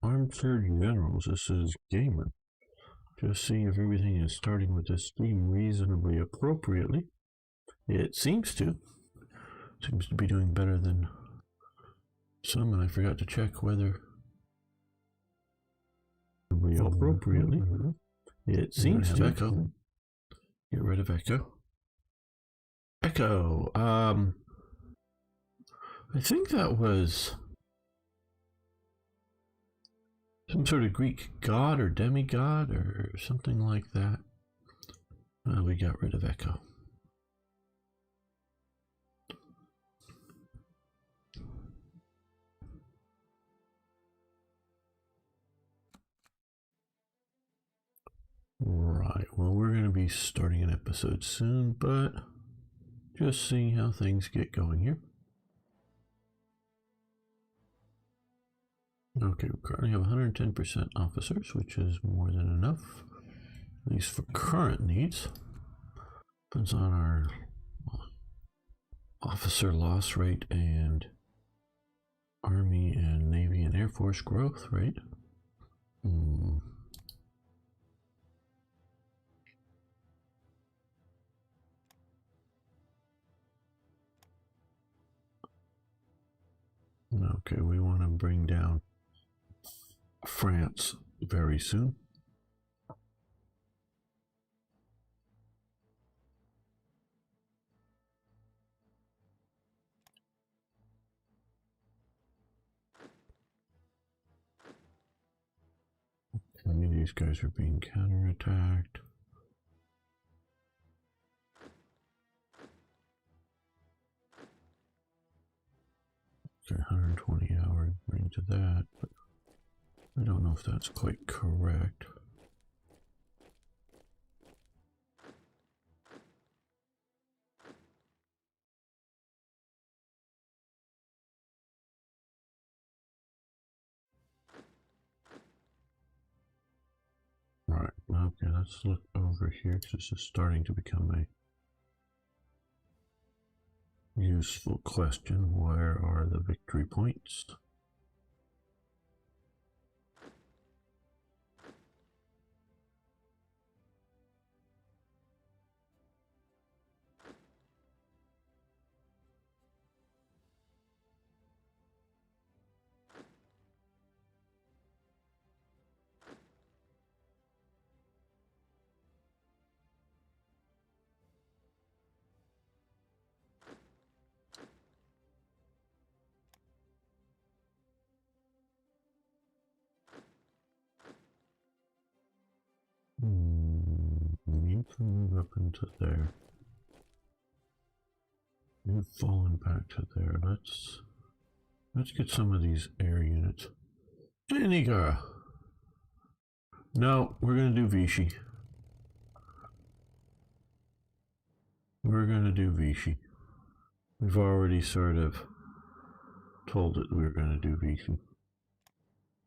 Armchair Generals. This is Gamer. Just seeing if everything is starting with this stream reasonably appropriately. It seems to. Seems to be doing better than some, and I forgot to check whether appropriately. It seems to. Echo. Get rid of echo. Echo. I think that was some sort of Greek god or demigod or something like that. We got rid of echo. Right, well, we're going to be starting an episode soon, but just seeing how things get going here. Okay, we currently have 110% officers, which is more than enough, at least for current needs. Depends on our officer loss rate and Army and Navy and Air Force growth rate. Okay, we want to bring down France very soon. Okay, these guys are being counterattacked. Okay, 120 hours bring to that, but I don't know if that's quite correct. Right, okay, let's look over here because this is starting to become a useful question. Where are the victory points? You can move up into there. You've fallen back to there. Let's get some of these air units. Iniga. No, we're gonna do Vichy. We're gonna do Vichy. We've already sort of told it we were gonna do Vichy.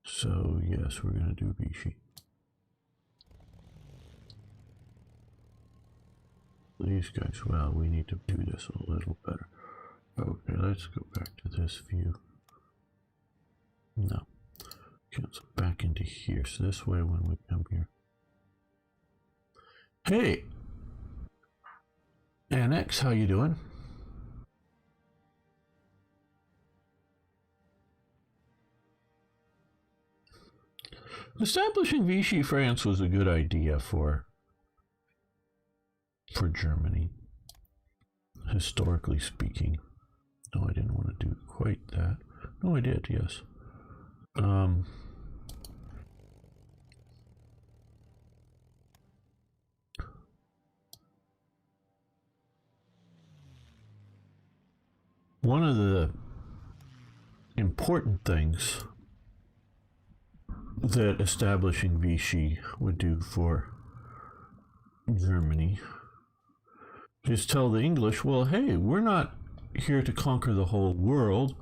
So yes, we're gonna do Vichy. These guys, well, we need to do this a little better. Okay, let's go back to this view. No. Cancel back into here. So this way when we come here. Hey! Annex, how you doing? Establishing Vichy France was a good idea for Germany, historically speaking. No, I didn't want to do quite that. No, I did, yes. One of the important things that establishing Vichy would do for Germany is tell the English, well, hey, we're not here to conquer the whole world.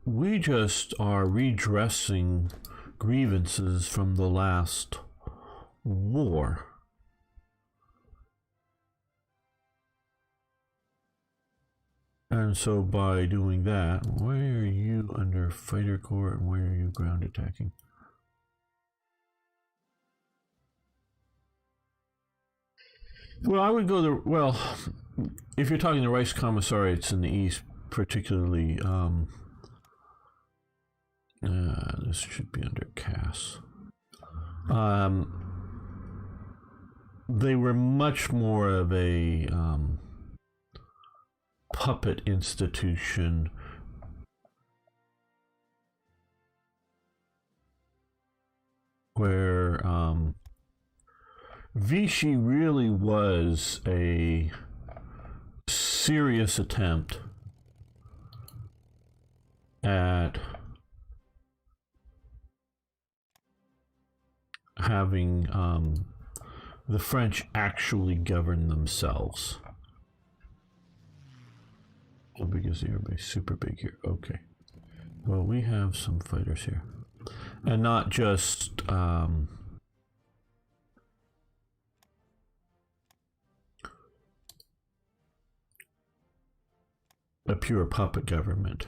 We just are redressing grievances from the last war. And so by doing that, why are you under fighter corps and why are you ground attacking? Well, I would go the well. If you're talking the rice commissariats in the east, particularly, this should be under Cass. They were much more of a puppet institution where Vichy really was a serious attempt at having the French actually govern themselves. How big is the airbase? Super big here. Okay. Well, we have some fighters here. And not just a pure puppet government.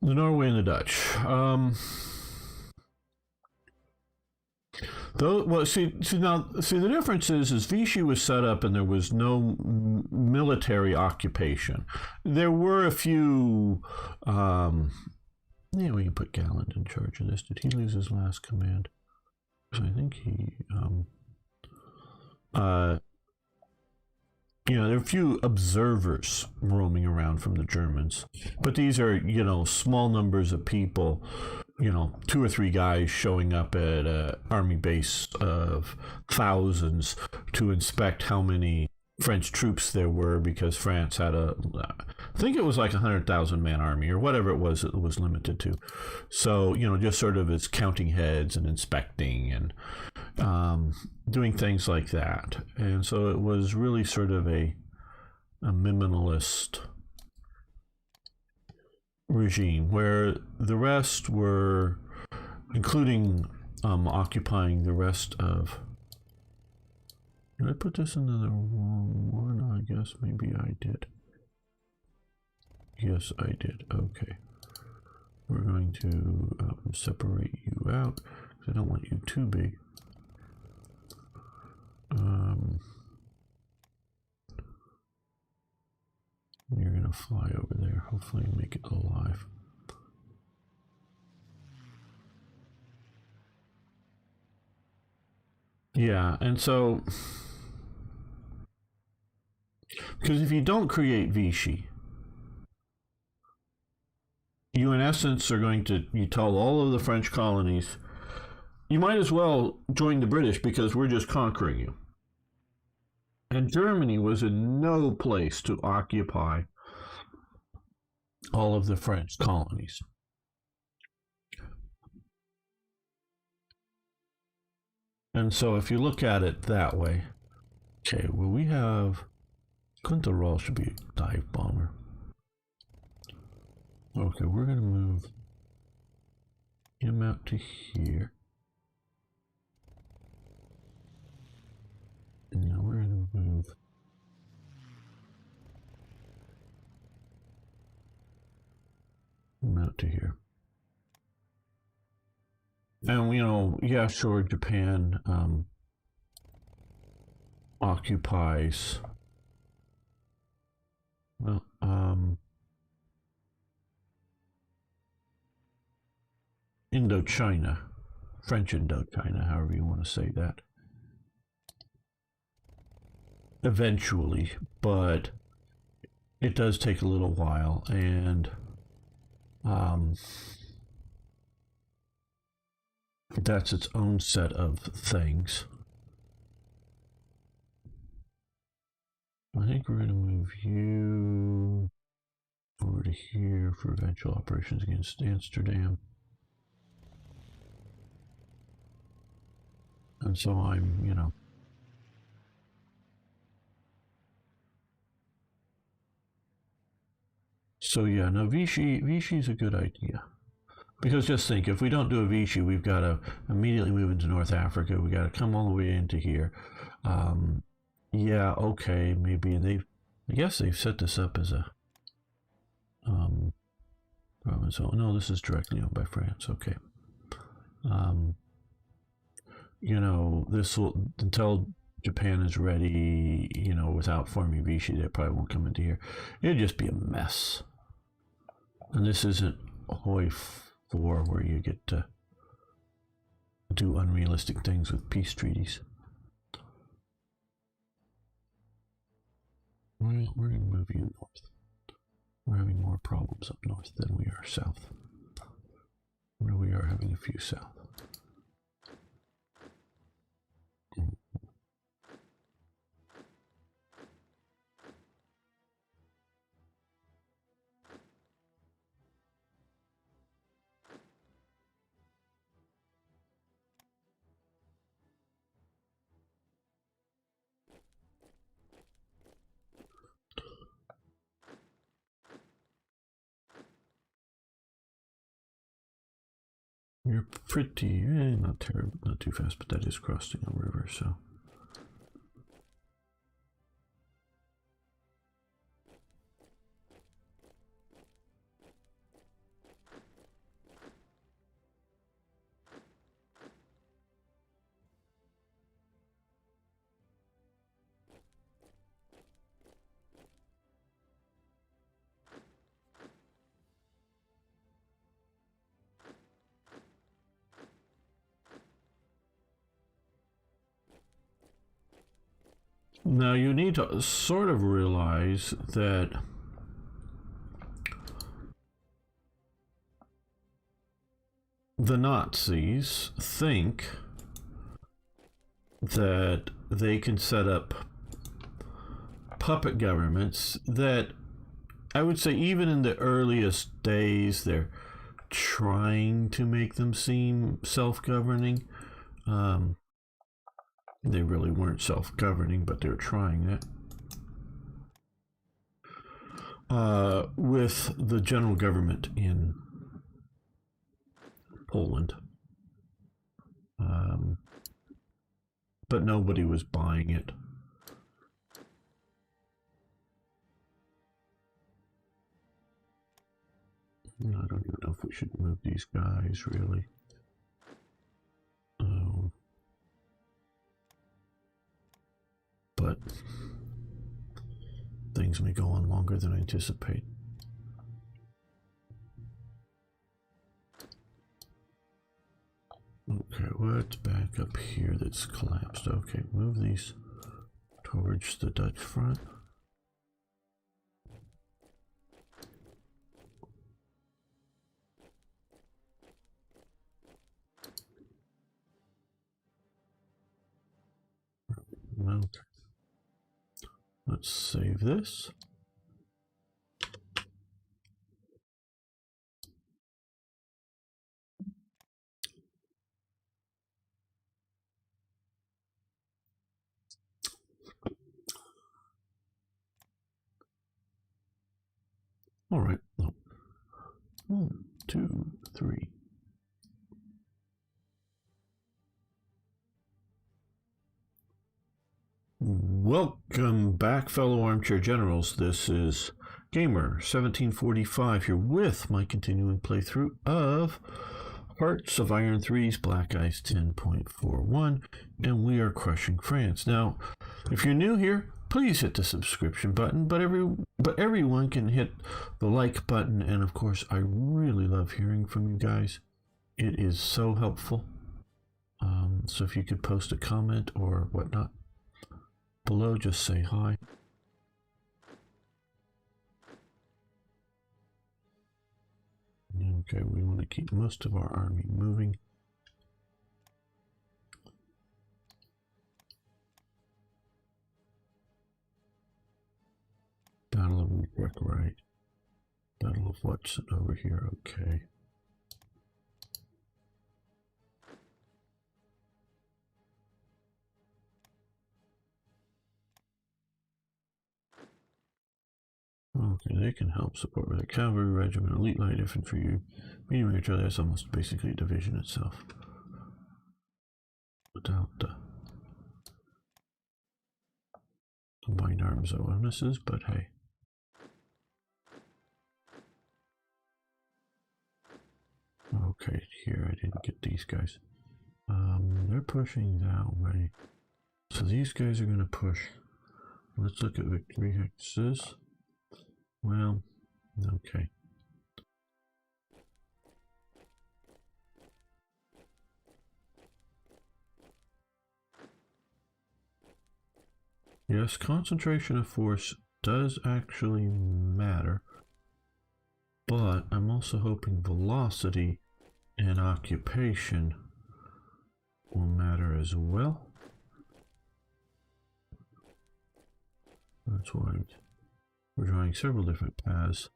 The Norway and the Dutch. Though, well, see, the difference is Vichy was set up and there was no military occupation. There were a few. Yeah, we can put Galland in charge of this. Did he lose his last command? I think he. You know, there are a few observers roaming around from the Germans, but these are, you know, small numbers of people, you know, 2 or 3 guys showing up at an army base of thousands to inspect how many French troops there were, because France had I think it was like 100,000 man army or whatever it was limited to. So, you know, just sort of as counting heads and inspecting and doing things like that. And so it was really sort of a minimalist regime where the rest were, including occupying the rest of. Did I put this into the wrong one? I guess maybe I did. Yes, I did. Okay. We're going to separate you out because I don't want you too big. You're going to fly over there. Hopefully make it alive. Yeah, and so, because if you don't create Vichy, you in essence are going to, you tell all of the French colonies, you might as well join the British because we're just conquering you. And Germany was in no place to occupy all of the French colonies. And so if you look at it that way, okay, well, we have Cont should be a dive bomber. Okay, we're going to move him out to here. And now we're going to move him out to here. And, you know, yeah, sure, Japan occupies, well, Indochina, French Indochina, however you want to say that. Eventually, but it does take a little while, and that's its own set of things. I think we're going to move you over to here for eventual operations against Amsterdam. And so I'm, you know, so yeah, no, Vichy's a good idea. Because just think, if we don't do a Vichy, we've got to immediately move into North Africa. We got to come all the way into here. Yeah, okay, maybe I guess they've set this up as a province. Oh no, this is directly owned by France. Okay. Um, you know, this will until Japan is ready. You know, without forming Vichy, they probably won't come into here. It'd just be a mess. And this isn't Hoi 4 where you get to do unrealistic things with peace treaties. We're going to move you north. We're having more problems up north than we are south. Where we are having a few south. You're pretty, not terrible, not too fast, but that is crossing a river, so. Now you need to sort of realize that the Nazis think that they can set up puppet governments that I would say even in the earliest days they're trying to make them seem self-governing. They really weren't self-governing, but they're trying it. With the general government in Poland. But nobody was buying it. I don't even know if we should move these guys, really. But things may go on longer than I anticipate. Okay, what's back up here that's collapsed? Okay, move these towards the Dutch front. Okay. Let's save this. All right. Oh. 1, 2, 3. Welcome back, fellow armchair generals. This is Gamer 1745 here with my continuing playthrough of Hearts of Iron 3's Black Ice 10.41, and we are crushing France. Now, if you're new here, please hit the subscription button, but everyone can hit the like button, and of course, I really love hearing from you guys. It is so helpful. So if you could post a comment or whatnot below, just say hi. Okay, we want to keep most of our army moving. Battle of Utrecht, right. Battle of what's over here, okay. Okay, they can help support with a cavalry regiment, elite light infantry, medium artillery. That's almost basically a division itself. Without combined arms bonuses, but hey. Okay, here I didn't get these guys. They're pushing that way. So these guys are going to push. Let's look at victory hexes. Well, okay. Yes, concentration of force does actually matter, but I'm also hoping velocity and occupation will matter as well. That's why we're drawing several different paths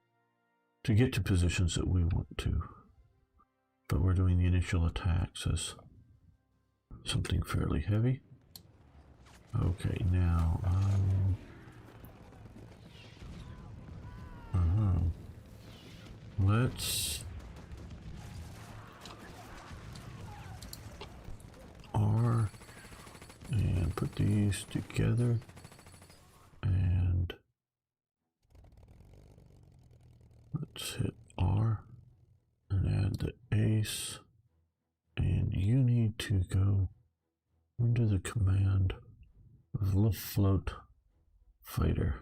to get to positions that we want to. But we're doing the initial attacks as something fairly heavy. Okay, now, let's R and put these together and let's hit R and add the ace, and you need to go under the command of Luftfloat Fighter.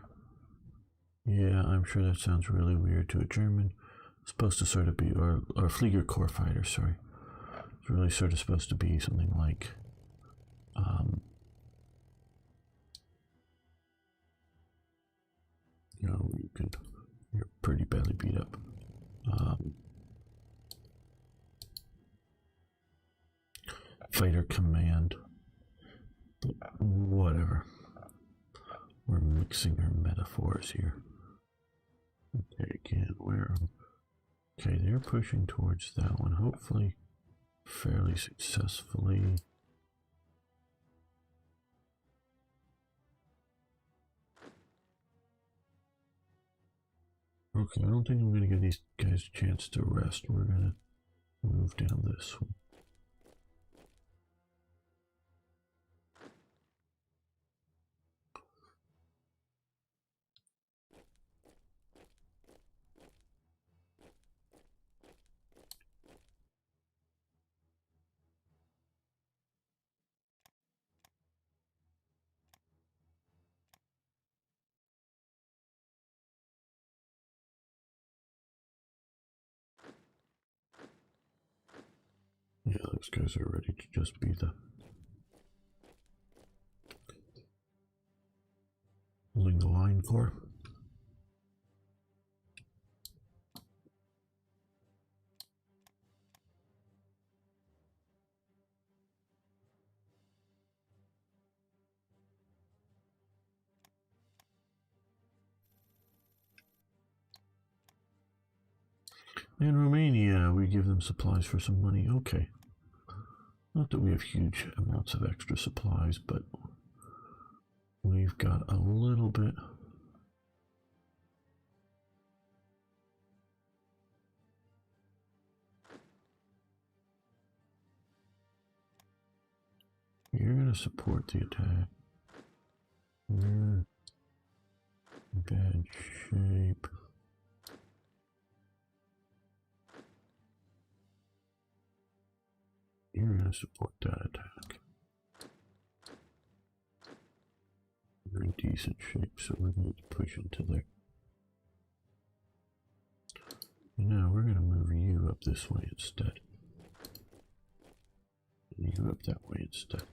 Yeah, I'm sure that sounds really weird to a German. It's supposed to sort of be, or Fliegerkorps Fighter, sorry. It's really sort of supposed to be something like, you know, you're pretty badly beat up. Fighter command, but whatever. We're mixing our metaphors here. Okay, again, okay, they're pushing towards that one, hopefully fairly successfully. Okay, I don't think I'm going to give these guys a chance to rest. We're going to move down this one. Yeah, those guys are ready to just be the holding the line for. In Romania, we give them supplies for some money. Okay. Not that we have huge amounts of extra supplies, but we've got a little bit. You're going to support the attack. You're in bad shape. You're going to support that attack. We're in decent shape, so we're going to push into there. And now we're going to move you up this way instead. And you up that way instead.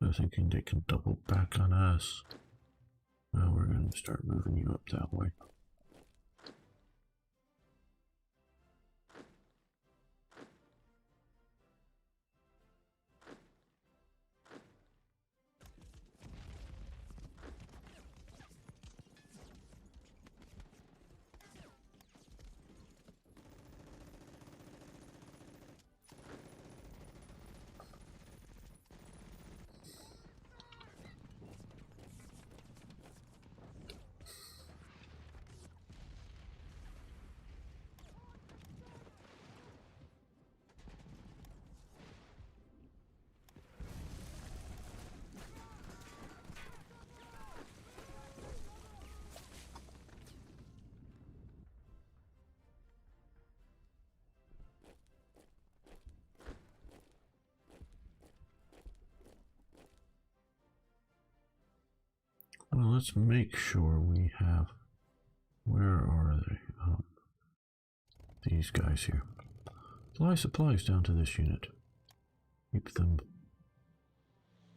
They're thinking they can double back on us. Well, we're going to start moving you up that way. let's make sure we have, where are they? These guys here. Fly supplies down to this unit. Keep them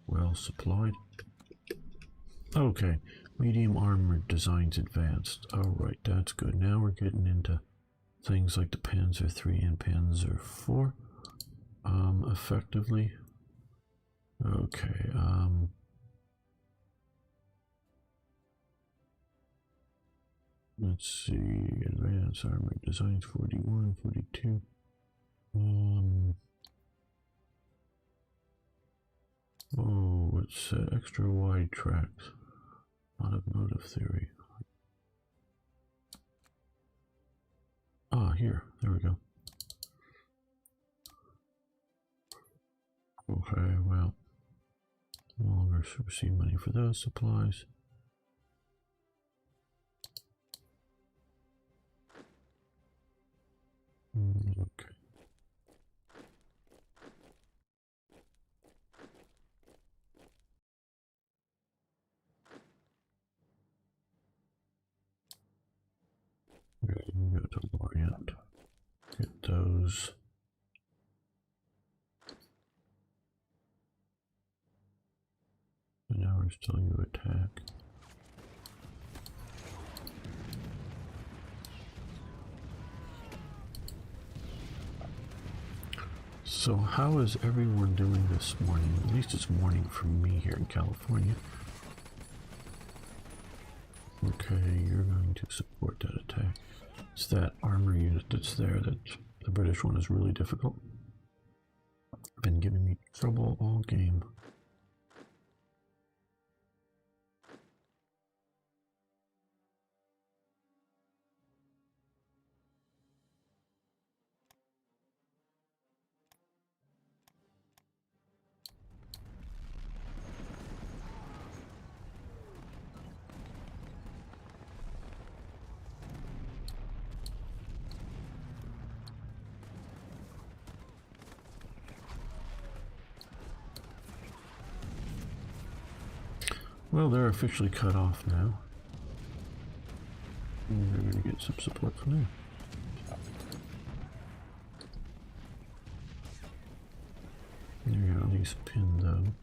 well supplied. Okay, medium armored designs advanced. Alright, that's good. Now we're getting into things like the Panzer III and Panzer IV. Effectively. Okay, let's see, advanced armored designs 41, 42. Oh, it's extra wide tracks. Automotive theory. Ah, here. There we go. Okay, well, no longer receive money for those supplies. Okay. Okay, go to Orient. Get those. And now we're still you attack. So how is everyone doing this morning? At least it's morning for me here in California. Okay, you're going to support that attack. It's that armor unit that's there that the British one is really difficult. Been giving me trouble all game. Well, they're officially cut off now. And they're going to get some support from there. There you go, at least pin them.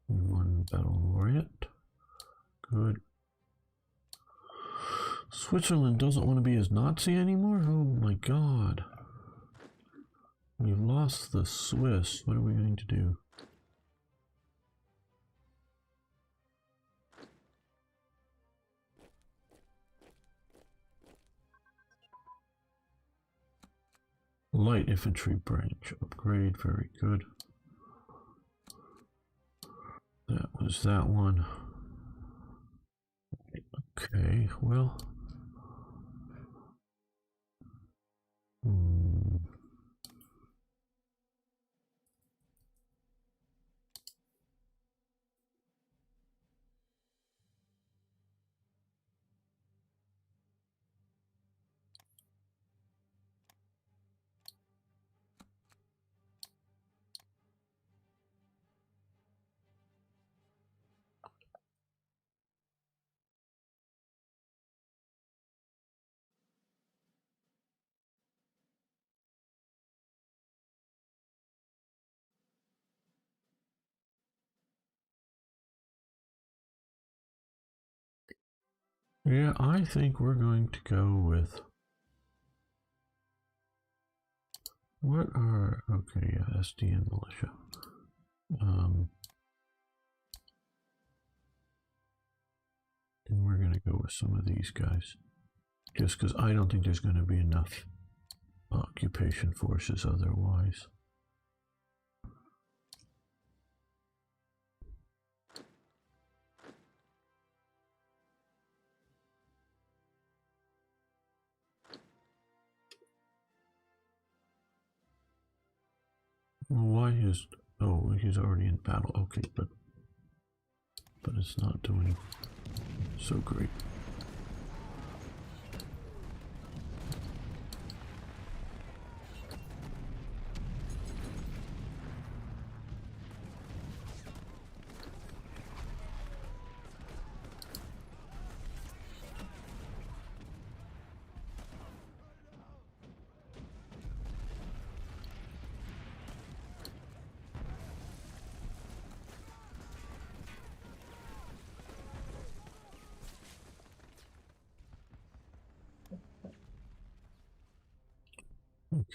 One battle laureate. Good. Switzerland doesn't want to be as Nazi anymore? Oh my god. We've lost the Swiss. What are we going to do? Light infantry branch upgrade, very good. That was that one. Okay, well. Yeah, I think we're going to go with what are, okay, yeah, SD and militia. And we're going to go with some of these guys. Just because I don't think there's going to be enough occupation forces otherwise. Well, why is, oh, he's already in battle. Okay, but it's not doing so great.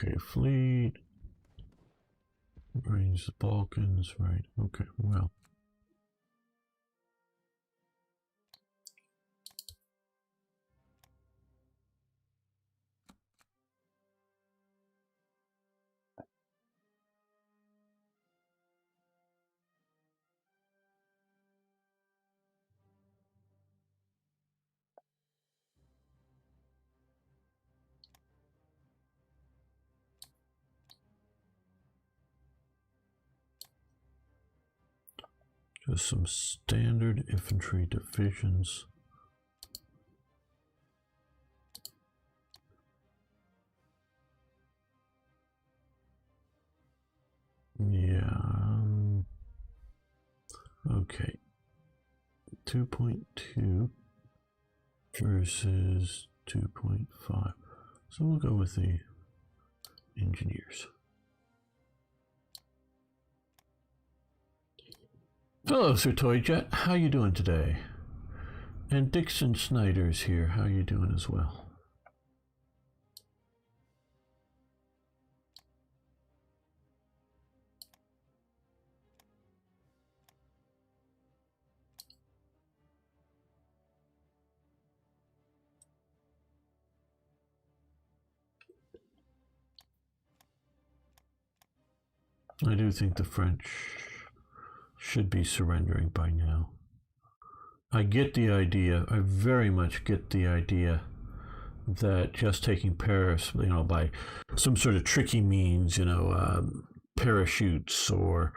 Okay, fleet. Range the Balkans, right. Okay, well. Just some standard infantry divisions. Yeah. Okay. 2.2 versus 2.5. So we'll go with the engineers. Hello, Sir Toyjet. How you doing today? And Dixon Snyder's here. How you doing as well? I do think the French should be surrendering by now. I get the idea, I very much get the idea that just taking Paris, by some sort of tricky means, parachutes or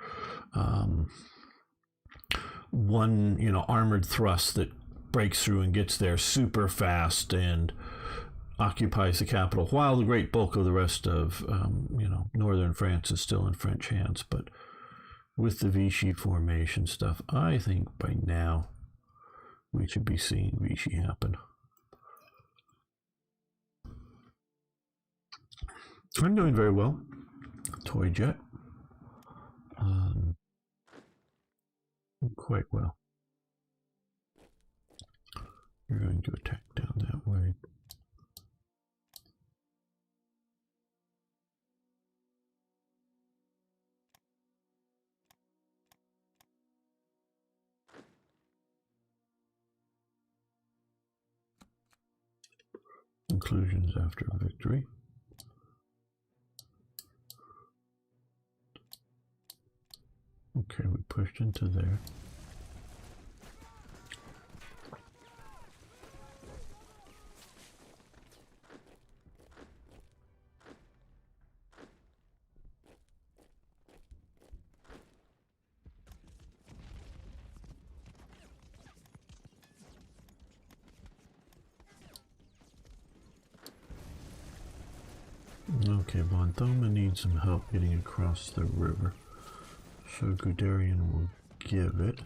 one, armored thrust that breaks through and gets there super fast and occupies the capital, while the great bulk of the rest of, northern France is still in French hands. But with the Vichy formation stuff, I think by now we should be seeing Vichy happen. I'm doing very well, Toyjet. Quite well. You're going to attack down that way. Conclusions after victory. Okay, we pushed into there. Okay, Von Thoma needs some help getting across the river, so Guderian will give it.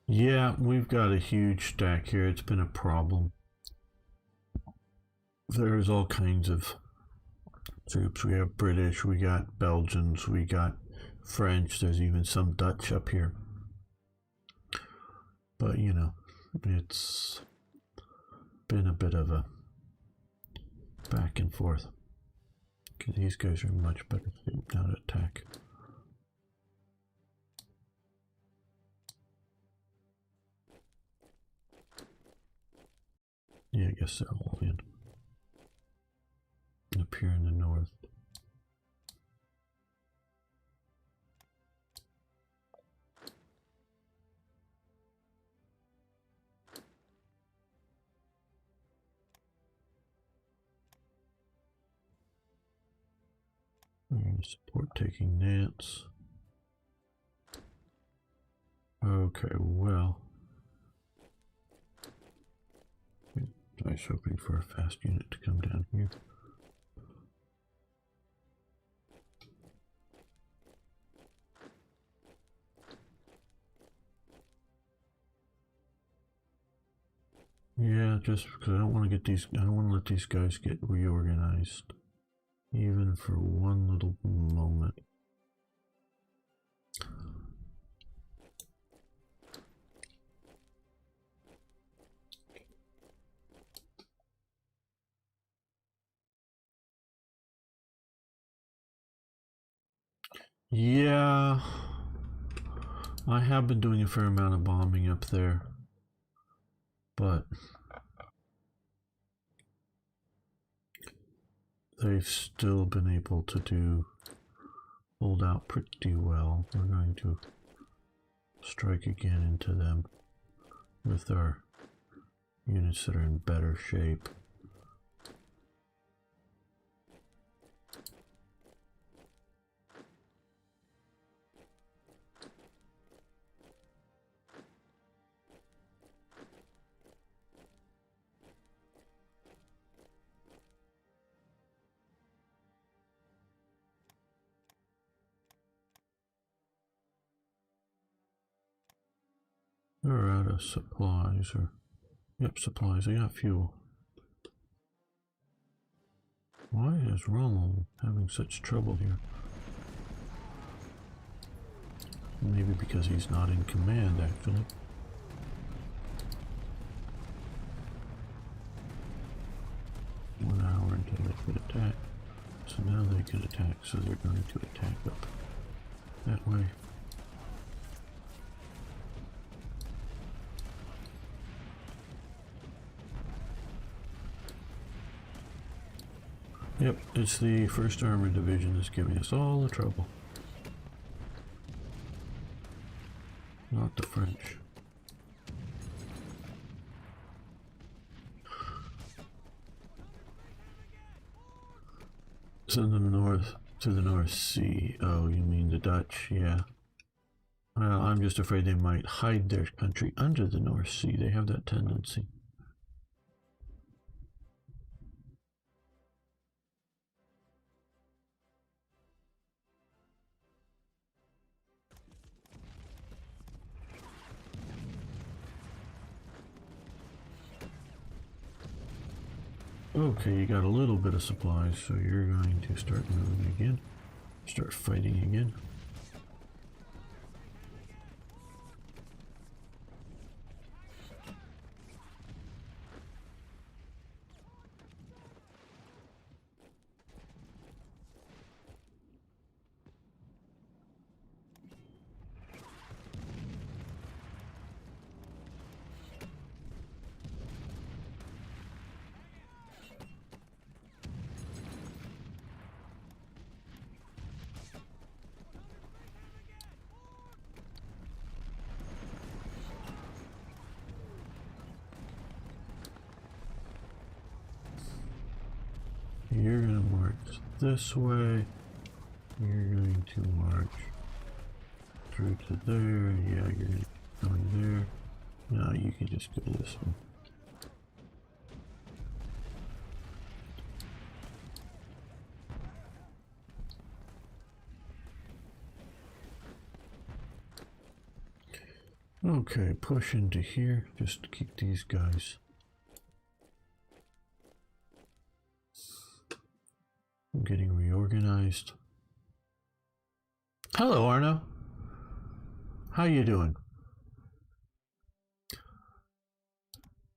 Yeah, we've got a huge stack here. It's been a problem. There's all kinds of troops. We have British, we got Belgians, we got French, there's even some Dutch up here. But, it's been a bit of a back and forth. Because these guys are much better suited now to attack. Yeah, I guess they're all in. Up here in the north. We're going to support taking Nance. Okay, well. I was hoping for a fast unit to come down here. Yeah, just because I don't want to get these, I don't want to let these guys get reorganized, even for one little moment. Yeah, I have been doing a fair amount of bombing up there, but they've still been able to hold out pretty well. We're going to strike again into them with our units that are in better shape. They're out of supplies, or yep, supplies. I got fuel. Why is Rommel having such trouble here? Maybe because he's not in command, actually. One hour until they could attack. So now they can attack, so they're going to attack up that way. Yep, it's the 1st Armored Division that's giving us all the trouble. Not the French. Send them north to the North Sea. Oh, you mean the Dutch? Yeah. Well, I'm just afraid they might hide their country under the North Sea. They have that tendency. Okay, you got a little bit of supplies, so you're going to start moving again. Start fighting again. You're going to march this way. You're going to march through to there. Yeah, you're going there. No, you can just go this way. Okay, push into here just to keep these guys getting reorganized. Hello, Arno. How you doing?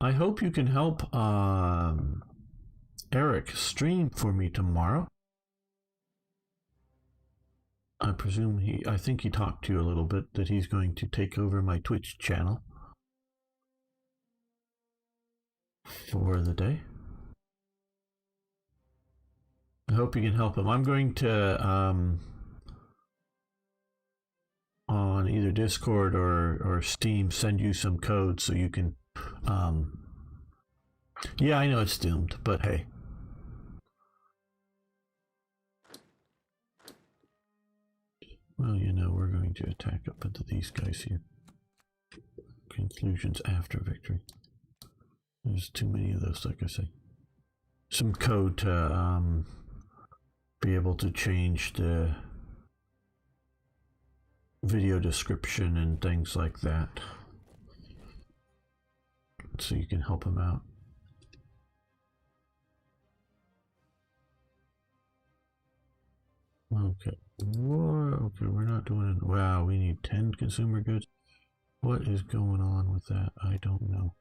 I hope you can help Eric stream for me tomorrow. I presume I think he talked to you a little bit that he's going to take over my Twitch channel for the day. I hope you can help him. I'm going to on either Discord or Steam send you some code so you can yeah, I know it's doomed, but hey. Well, you know, we're going to attack up into these guys here. Conclusions after victory. There's too many of those, like I say. Some code to be able to change the video description and things like that, so you can help them out. Okay. Whoa, okay, we're not doing it. Wow, we need 10 consumer goods. What is going on with that? I don't know.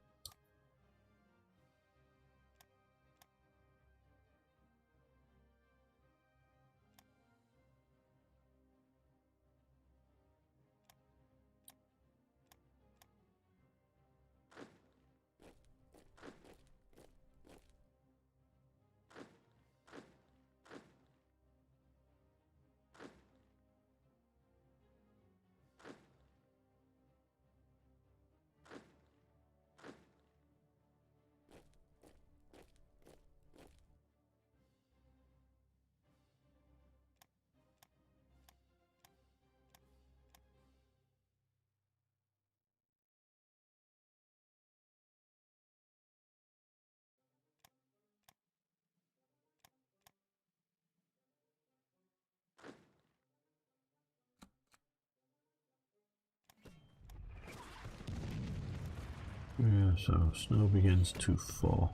Yeah, so snow begins to fall.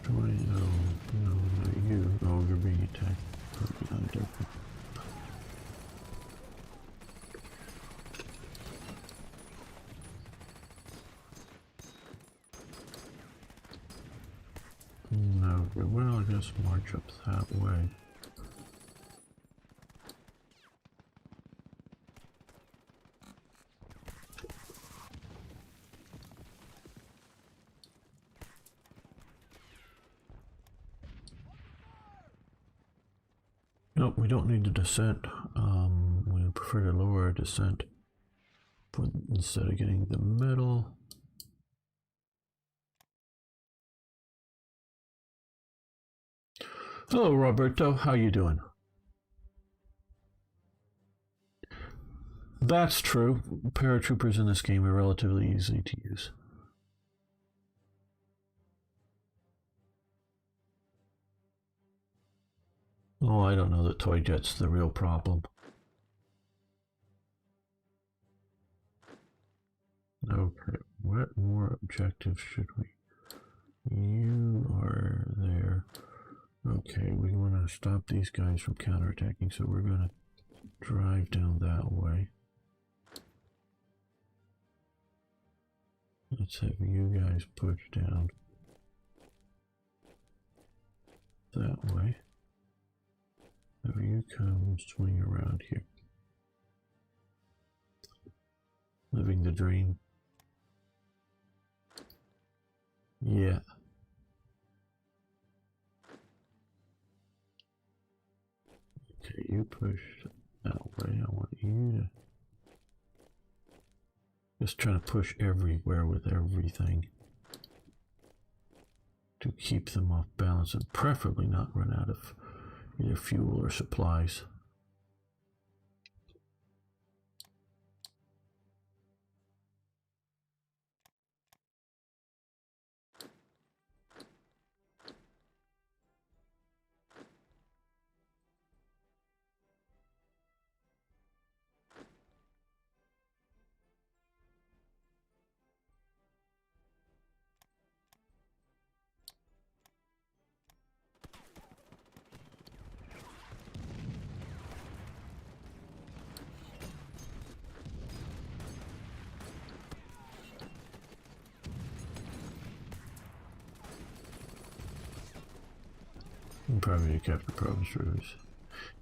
No, not you. Oh, you're being attacked. No, well, I guess march up that way. Nope, we don't need the descent. We prefer to lower our descent instead of getting the metal. Hello, Roberto. How you doing? That's true. Paratroopers in this game are relatively easy to use. Oh, I don't know that toy jet's the real problem. Okay, what more objectives should we? You are there. Okay, we want to stop these guys from counterattacking, so we're going to drive down that way. Let's have you guys push down that way. Have you come swing around here. Living the dream. Yeah. Okay, you push that way. I want you to just trying to push everywhere with everything to keep them off balance and preferably not run out of either fuel or supplies. Probably to capture probes throughs.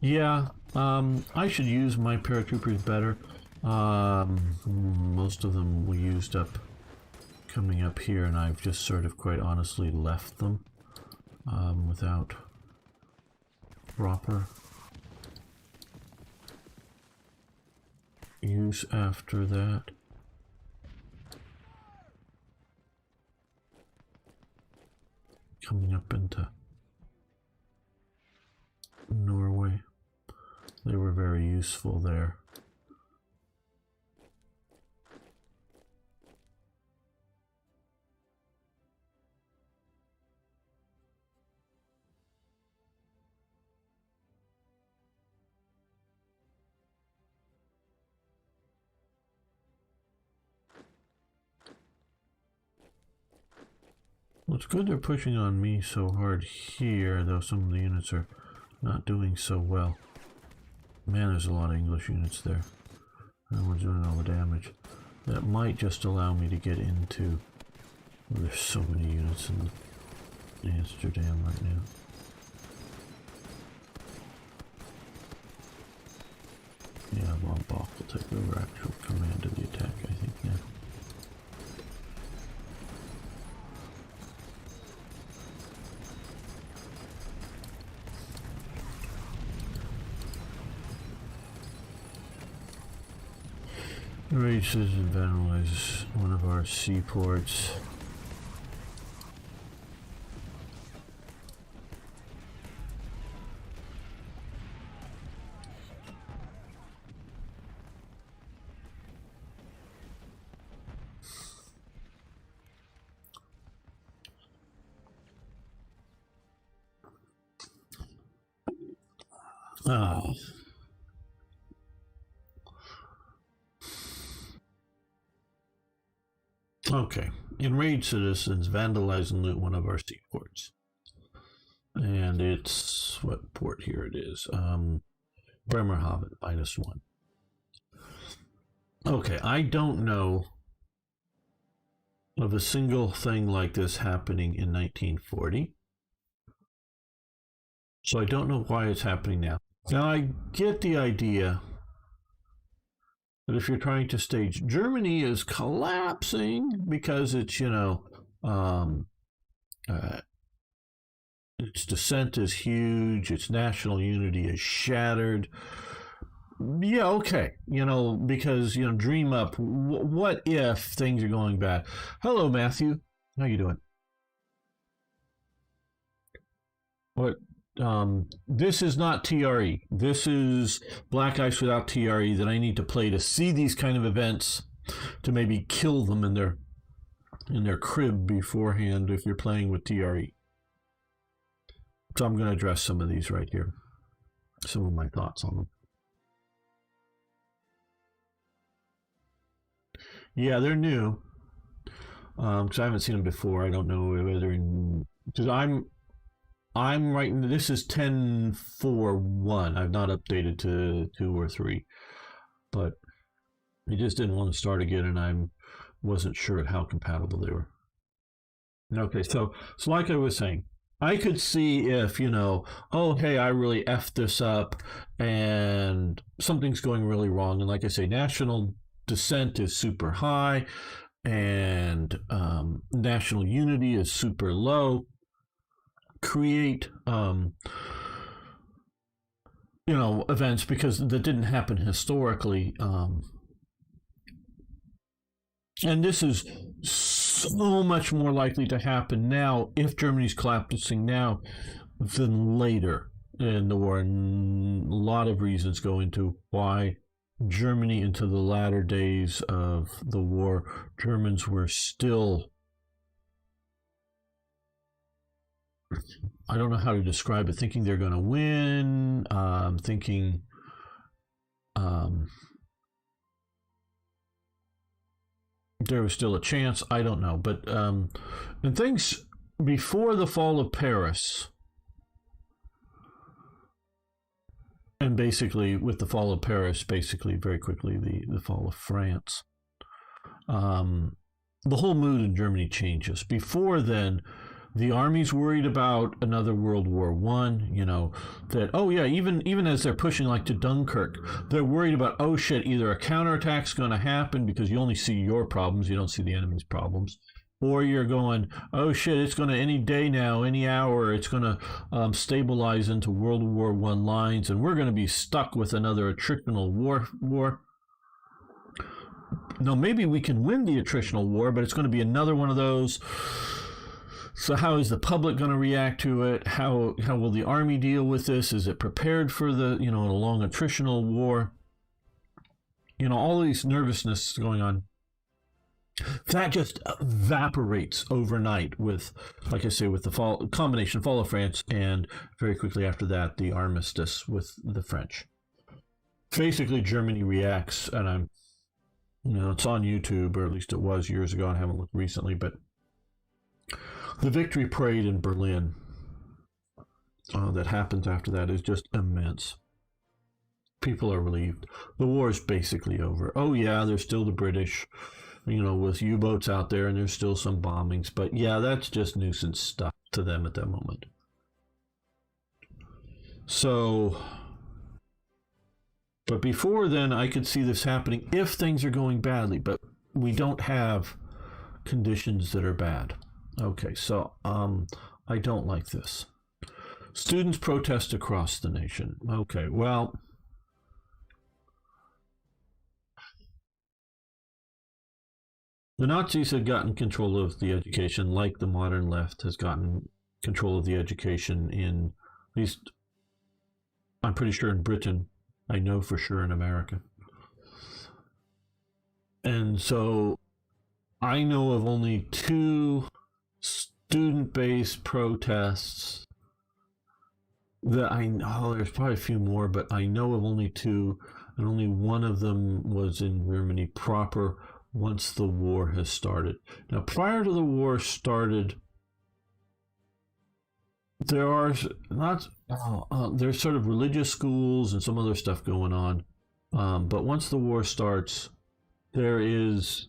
Yeah, I should use my paratroopers better. Most of them we used up coming up here, and I've just sort of quite honestly left them without proper use after that. Coming up into Norway, they were very useful there. Well, it's good they're pushing on me so hard here, though some of the units are not doing so well. Man, there's a lot of English units there. And we're doing all the damage. That might just allow me to get into... Well, there's so many units in Amsterdam right now. Yeah, Von Bach will take over actual command of the attack, I think, now. Races and vandalize one of our seaports. Okay. Enraged citizens vandalize and loot one of our seaports. And it's... what port here it is? Bremerhaven, -1. Okay, I don't know of a single thing like this happening in 1940. So I don't know why it's happening now. Now, I get the idea that if you're trying to stage Germany is collapsing because it's, you know, its dissent is huge, its national unity is shattered. Yeah, okay, you know, because, you know, dream up. What if things are going bad? Hello, Matthew. How you doing? What? This is not TRE. This is Black Ice without TRE that I need to play to see these kind of events, to maybe kill them in their crib beforehand if you're playing with TRE. So I'm going to address some of these right here. Some of my thoughts on them. Yeah, they're new. Because I haven't seen them before. I don't know whether because I'm writing, this is 10.4.1. I've not updated to 2 or 3, but I just didn't want to start again, and I wasn't sure at how compatible they were. Okay, so like I was saying, I could see if, you know, oh, hey, I really effed this up, and something's going really wrong, and like I say, national dissent is super high, and national unity is super low. Create you know, events, because that didn't happen historically, and this is so much more likely to happen now if Germany's collapsing now than later in the war, and a lot of reasons go into why Germany, into the latter days of the war, Germans were still, I don't know how to describe it, thinking they're going to win, thinking there was still a chance. I don't know. But and things before the fall of Paris, and basically with the fall of Paris, basically very quickly the fall of France, the whole mood in Germany changes. Before then, the army's worried about another World War I, you know, that, oh yeah, even as they're pushing like to Dunkirk, they're worried about, oh shit, either a counterattack's going to happen, because you only see your problems, you don't see the enemy's problems. or you're going, oh shit, it's going to any day now, any hour, it's going to stabilize into World War I lines, and we're going to be stuck with another attritional war. No, maybe we can win the attritional war, but it's going to be another one of those. So how is the public going to react to it? How will the army deal with this? Is it prepared for the, a long attritional war? All these nervousness going on. That just evaporates overnight with, like I say, with the fall of France, and very quickly after that, the armistice with the French. Basically, Germany reacts, and it's on YouTube, or at least it was years ago. I haven't looked recently, but the victory parade in Berlin that happens after that is just immense. People are relieved. The war is basically over. Oh yeah, there's still the British, with U-boats out there, and there's still some bombings, but yeah, that's just nuisance stuff to them at that moment. So, but before then, I could see this happening if things are going badly, but we don't have conditions that are bad. Okay, so I don't like this. Students protest across the nation. Okay, well, the Nazis had gotten control of the education, like the modern left has gotten control of the education in, at least, I'm pretty sure in Britain. I know for sure in America. And so I know of only 2 student-based protests that I know. There's probably a few more, but I know of only 2, and only one of them was in Germany proper once the war has started. Now, prior to the war started, there are there's sort of religious schools and some other stuff going on, but once the war starts, there is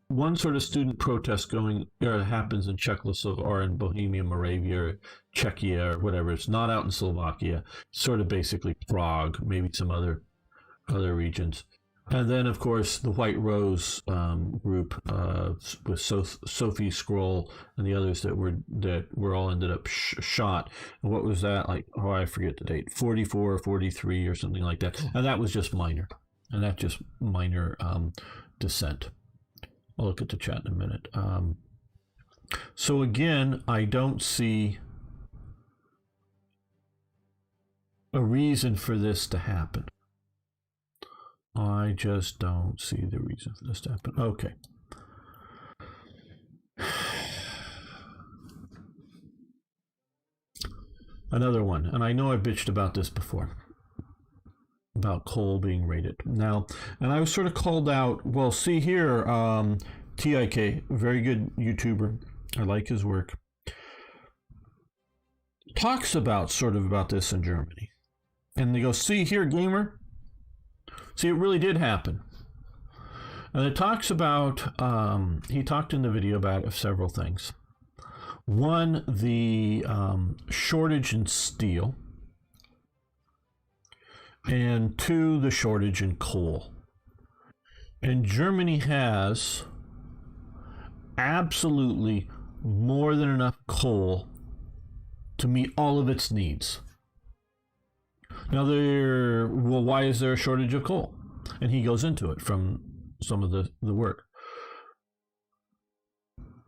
one sort of student protest happens in Czechoslovakia or in Bohemia, Moravia, or Czechia, or whatever. It's not out in Slovakia. It's sort of basically Prague, maybe some other regions. And then, of course, the White Rose group with Sophie Scroll and the others that were all ended up shot. And what was that? Like, I forget the date, 44 or 43 or something like that. And that was just minor. And that's just minor dissent. I'll look at the chat in a minute. So again, I don't see a reason for this to happen. I just don't see the reason for this to happen. Okay. Another one, and I know I bitched about this before, about coal being rated. Now, and I was sort of called out, well, see here, TIK, very good YouTuber. I like his work. Talks about this in Germany. And they go, see here, gamer. See, it really did happen. And it talks about, he talked in the video about several things. One, the shortage in steel. And 2, the shortage in coal. And Germany has absolutely more than enough coal to meet all of its needs. Now, why is there a shortage of coal? And he goes into it from some of the work.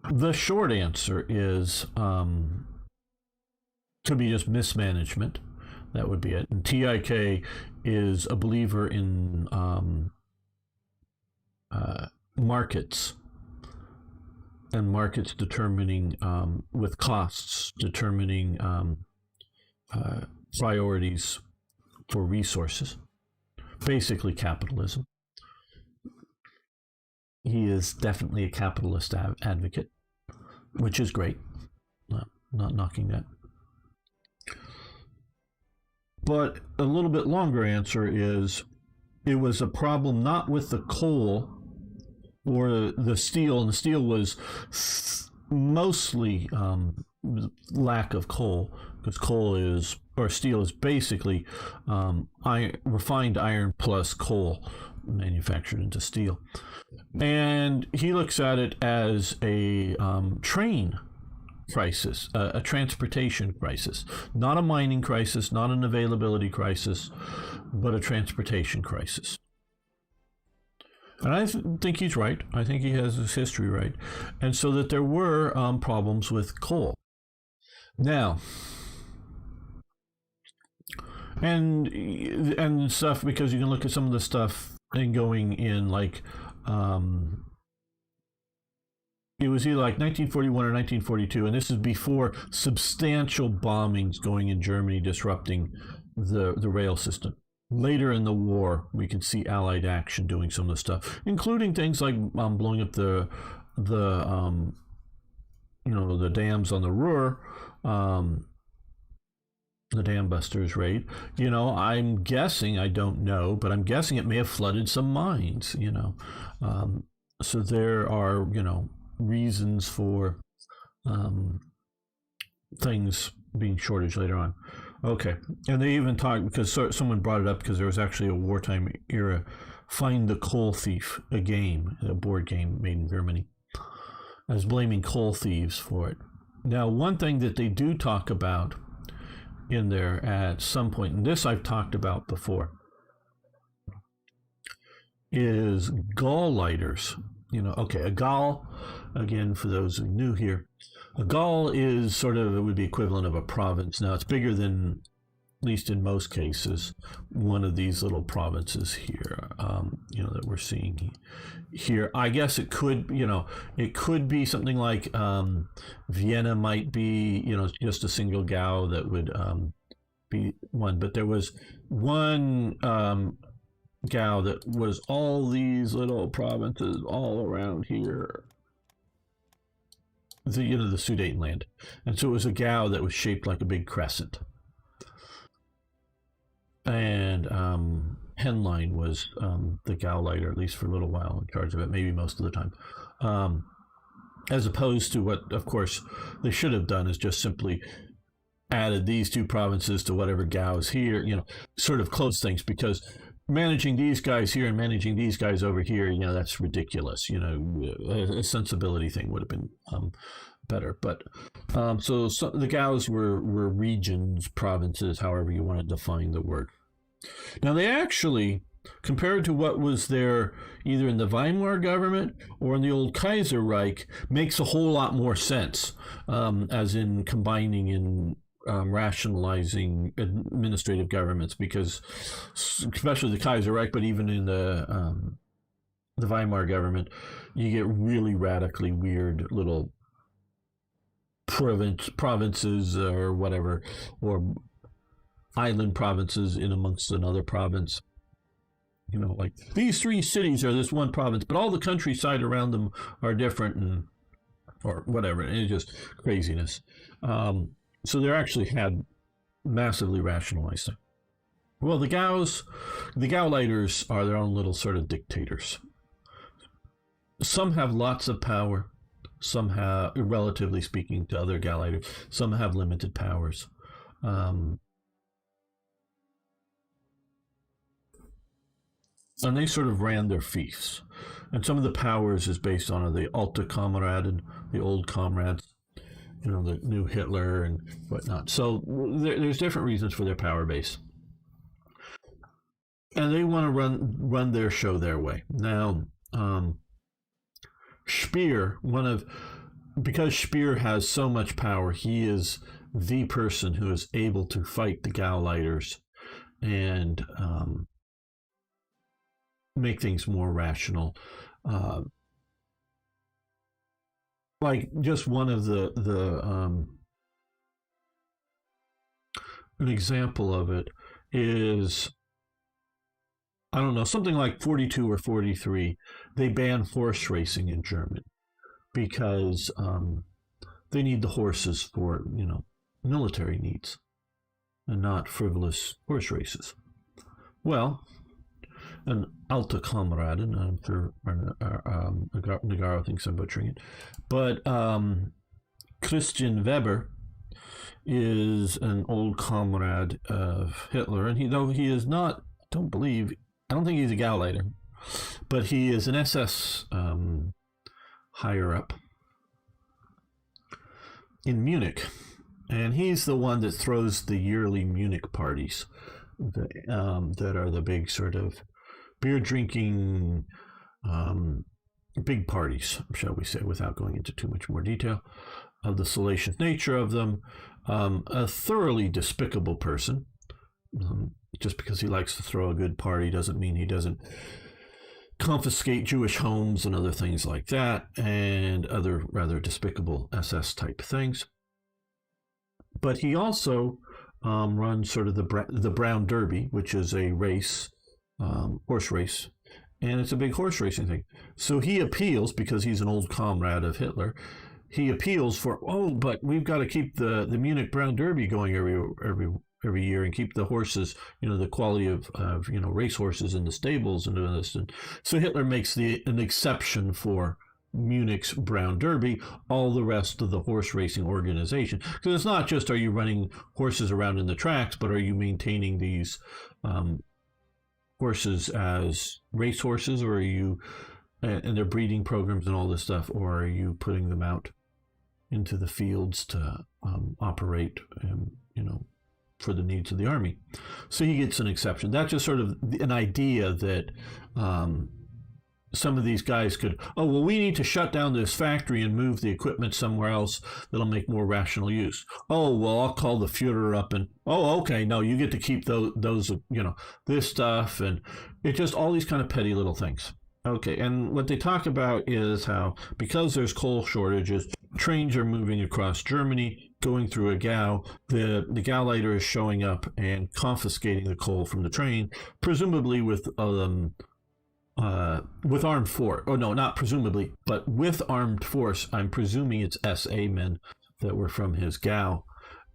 The short answer is could be just mismanagement. That would be it. And TIK is a believer in markets, and markets determining, with costs, determining priorities for resources. Basically capitalism. He is definitely a capitalist advocate, which is great. Not knocking that. But a little bit longer answer is, it was a problem not with the coal or the steel, and the steel was mostly lack of coal, because steel is basically refined iron plus coal. manufactured into steel. And he looks at it as a train crisis, a transportation crisis, not a mining crisis, not an availability crisis, but a transportation crisis. And I think he's right. I think he has his history right. And so that there were problems with coal. Now, and stuff, because you can look at some of the stuff and going in like it was either like 1941 or 1942, and this is before substantial bombings going in Germany, disrupting the rail system. Later in the war, we can see Allied action doing some of the stuff, including things like blowing up the dams on the Ruhr, the dam busters raid. I'm guessing, I don't know, but I'm guessing it may have flooded some mines. So there are reasons for things being shortage later on. Okay, and they even talked, because someone brought it up, because there was actually a wartime era Find the Coal Thief, a game, a board game made in Germany. I was blaming coal thieves for it. Now, one thing that they do talk about in there at some point, and this I've talked about before, is gall lighters. A gall, again, for those who are new here, a gall is sort of, it would be equivalent of a province. Now, it's bigger than, at least in most cases, one of these little provinces here, that we're seeing here. I guess it could be something like Vienna might be, just a single Gau that would be one. But there was one Gau that was all these little provinces all around here. The Sudetenland. And so it was a Gau that was shaped like a big crescent. And Henlein was the Gauleiter, at least for a little while, in charge of it, maybe most of the time. As opposed to what, of course, they should have done, is just simply added these two provinces to whatever Gau is here, sort of close things, because managing these guys here and managing these guys over here, that's ridiculous. A sensibility thing would have been better. But so the Gaus were regions, provinces, however you want to define the word. Now, they actually, compared to what was there either in the Weimar government or in the old Kaiser Reich, makes a whole lot more sense, as in combining in rationalizing administrative governments, because especially the Kaiser Reich, but even in the Weimar government, you get really radically weird little provinces or whatever, or island provinces in amongst another province. Like these three cities are this one province, but all the countryside around them are different, or whatever. And it's just craziness. So they actually had massively rationalized it. Well, the Gauleiters are their own little sort of dictators. Some have lots of power. Some have, relatively speaking to other Gauleiters, some have limited powers. And they sort of ran their fiefs. And some of the powers is based on the Alte Kameraden, the old comrades, the new Hitler and whatnot. So there's different reasons for their power base. And they want to run their show their way. Now, Speer, because Speer has so much power, he is the person who is able to fight the Gauleiters and make things more rational. Like just one of an example of it is, I don't know, something like 42 or 43, they banned horse racing in Germany because they need the horses for, military needs and not frivolous horse races. Well, an Alte Kameraden, I'm sure Nagaro thinks I'm butchering it, but Christian Weber is an old comrade of Hitler, and though he is not, I don't think he's a Gauleiter, but he is an SS higher up in Munich, and he's the one that throws the yearly Munich parties that are the big sort of beer drinking big parties, shall we say, without going into too much more detail of the salacious nature of them. A thoroughly despicable person. Just because he likes to throw a good party doesn't mean he doesn't confiscate Jewish homes and other things like that, and other rather despicable SS type things. But he also runs sort of the Brown Derby, which is a race, horse race, and it's a big horse racing thing. So he appeals, because he's an old comrade of Hitler. He appeals for, but we've got to keep the Munich Brown Derby going every year, and keep the horses, the quality of race horses in the stables and doing this. And so Hitler makes an exception for Munich's Brown Derby, all the rest of the horse racing organization. Because it's not just, are you running horses around in the tracks, but are you maintaining these horses as race horses, or are you, and their breeding programs and all this stuff, or are you putting them out into the fields to operate, for the needs of the army? So he gets an exception. That's just sort of an idea that some of these guys could, we need to shut down this factory and move the equipment somewhere else that'll make more rational use. I'll call the Führer up and, okay, no, you get to keep those this stuff. And it's just all these kind of petty little things. Okay, and what they talk about is how, because there's coal shortages, trains are moving across Germany, going through a Gau. The Gauleiter is showing up and confiscating the coal from the train, presumably with armed force. Oh, no, not presumably, but with armed force. I'm presuming it's SA men that were from his Gau,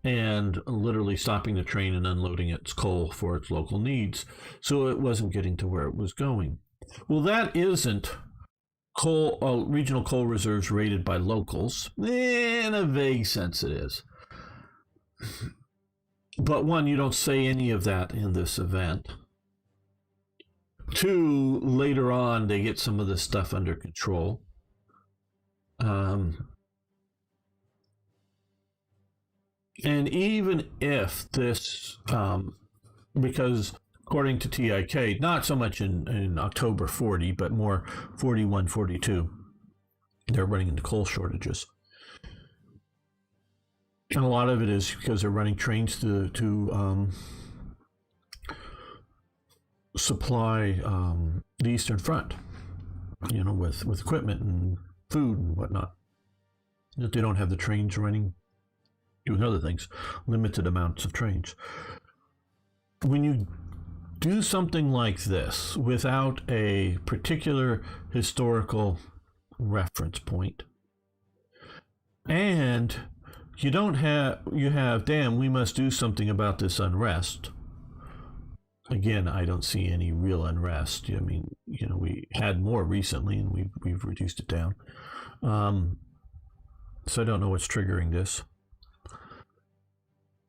and literally stopping the train and unloading its coal for its local needs. So it wasn't getting to where it was going. Well, that isn't regional coal reserves rated by locals. In a vague sense, it is. But one, you don't say any of that in this event. Two, later on, they get some of this stuff under control. And even if this, because according to TIK, not so much in October 40, but more 41, 42, they're running into coal shortages. And a lot of it is because they're running trains to supply the Eastern Front, with equipment and food and whatnot. That they don't have the trains running, doing other things, limited amounts of trains. When you do something like this without a particular historical reference point, and you have, damn, we must do something about this unrest. Again, I don't see any real unrest. I mean, we had more recently, and we've reduced it down. So I don't know what's triggering this.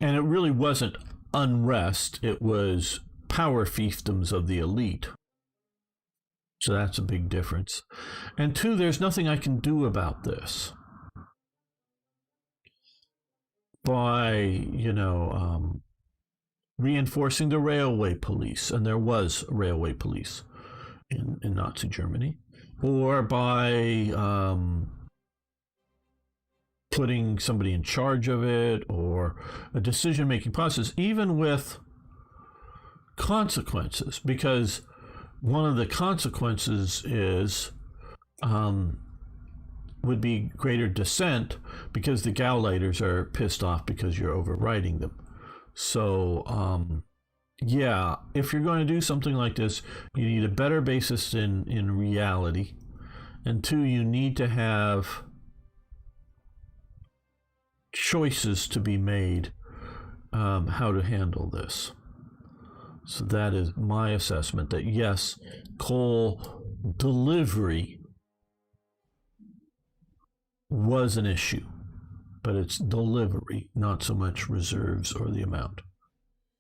And it really wasn't unrest. It was power fiefdoms of the elite. So that's a big difference. And two, there's nothing I can do about this. By, reinforcing the railway police, and there was railway police in Nazi Germany, or by putting somebody in charge of it, or a decision-making process, even with consequences, because one of the consequences is would be greater dissent, because the Gauleiters are pissed off because you're overriding them. So if you're going to do something like this, you need a better basis in reality, and two, you need to have choices to be made how to handle this. So that is my assessment, that yes, coal delivery was an issue, but it's delivery, not so much reserves or the amount.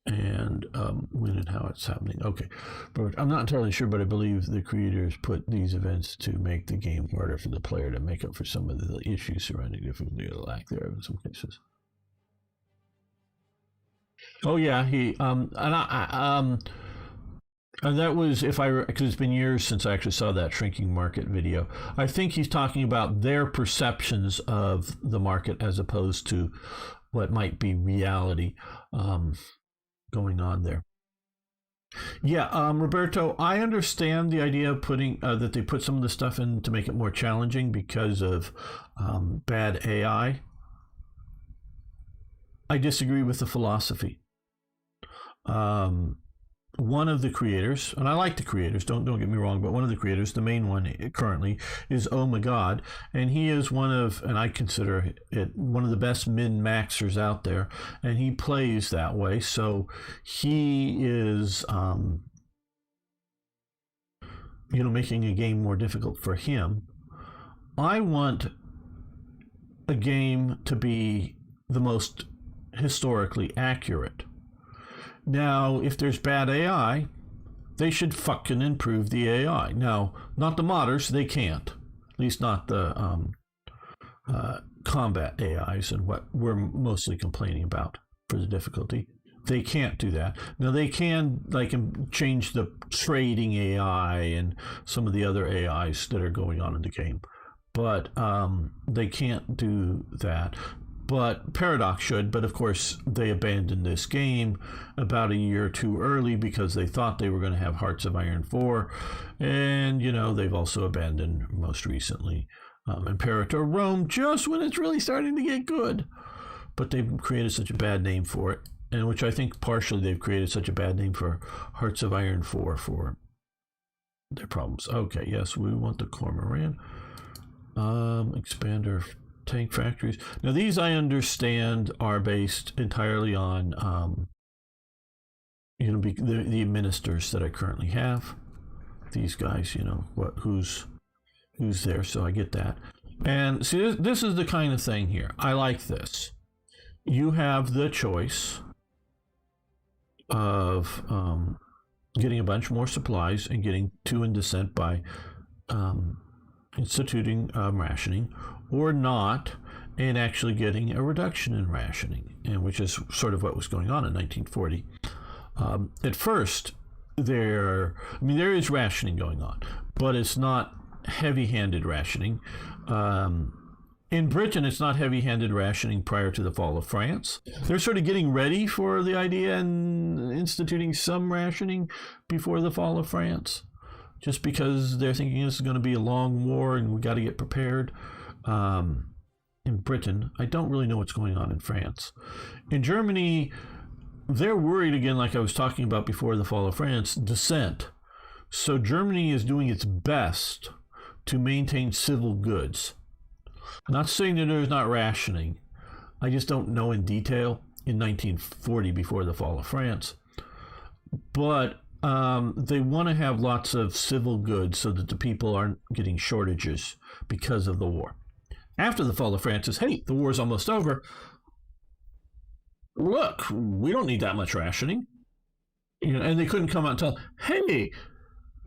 and when and how it's happening. Okay, but I'm not entirely sure, but I believe the creators put these events to make the game harder for the player to make up for some of the issues surrounding difficulty or lack thereof in some cases. Oh yeah, he and that was, if I, because it's been years since I actually saw that shrinking market video. I think he's talking about their perceptions of the market as opposed to what might be reality going on there. Yeah, Roberto, I understand the idea of putting that they put some of the stuff in to make it more challenging because of bad AI. I disagree with the philosophy. One of the creators, and I like the creators, don't get me wrong, but one of the creators, the main one currently, is Oh My God, and he is one of, and I consider it one of the best min-maxers out there, and he plays that way, so he is, making a game more difficult for him. I want a game to be the most historically accurate. Now, if there's bad AI, they should fucking improve the AI. Now, not the modders, they can't. At least not the combat AIs and what we're mostly complaining about for the difficulty. They can't do that. Now, they can change the trading AI and some of the other AIs that are going on in the game. But they can't do that. But Paradox should, but of course they abandoned this game about a year too early because they thought they were going to have Hearts of Iron 4, and they've also abandoned most recently Imperator Rome just when it's really starting to get good. But they've created such a bad name for it, and which I think partially they've created such a bad name for Hearts of Iron 4 for their problems. Okay, yes, we want the Cormoran. Expander tank factories. Now these I understand are based entirely on the ministers that I currently have. These guys, who's there, so I get that. And see, this is the kind of thing here. I like this. You have the choice of getting a bunch more supplies and getting two in descent by instituting rationing, or not, and actually getting a reduction in rationing, and which is sort of what was going on in 1940. At first, there is rationing going on, but it's not heavy-handed rationing. In Britain, it's not heavy-handed rationing prior to the fall of France. They're sort of getting ready for the idea and instituting some rationing before the fall of France, just because they're thinking this is going to be a long war and we got to get prepared. In Britain, I don't really know what's going on in France. In Germany, they're worried again, like I was talking about before the fall of France, dissent. So Germany is doing its best to maintain civil goods. I'm not saying that there's not rationing. I just don't know in detail in 1940 before the fall of France. But they want to have lots of civil goods so that the people aren't getting shortages because of the war. After the fall of France is, hey, the war's almost over. Look, we don't need that much rationing. And they couldn't come out and tell, hey,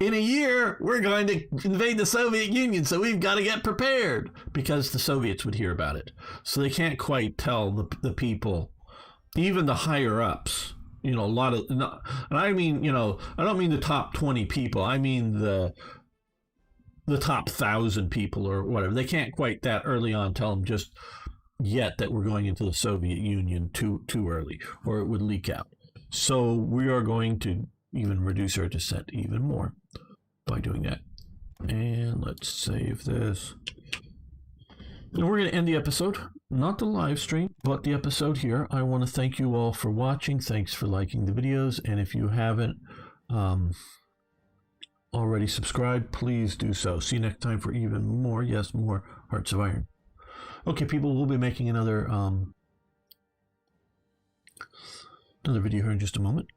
in a year, we're going to invade the Soviet Union, so we've got to get prepared, because the Soviets would hear about it. So they can't quite tell the people, even the higher ups, a lot of, and I mean, I don't mean the top 20 people. I mean the top 1,000 people or whatever. They can't quite that early on tell them just yet that we're going into the Soviet Union too early, or it would leak out. So we are going to even reduce our dissent even more by doing that. And let's save this. And we're going to end the episode, not the live stream, but the episode here. I want to thank you all for watching. Thanks for liking the videos. And if you haven't already subscribed, please do so. See you next time for even more, yes, more Hearts of Iron. Okay, people, we'll be making another video here in just a moment.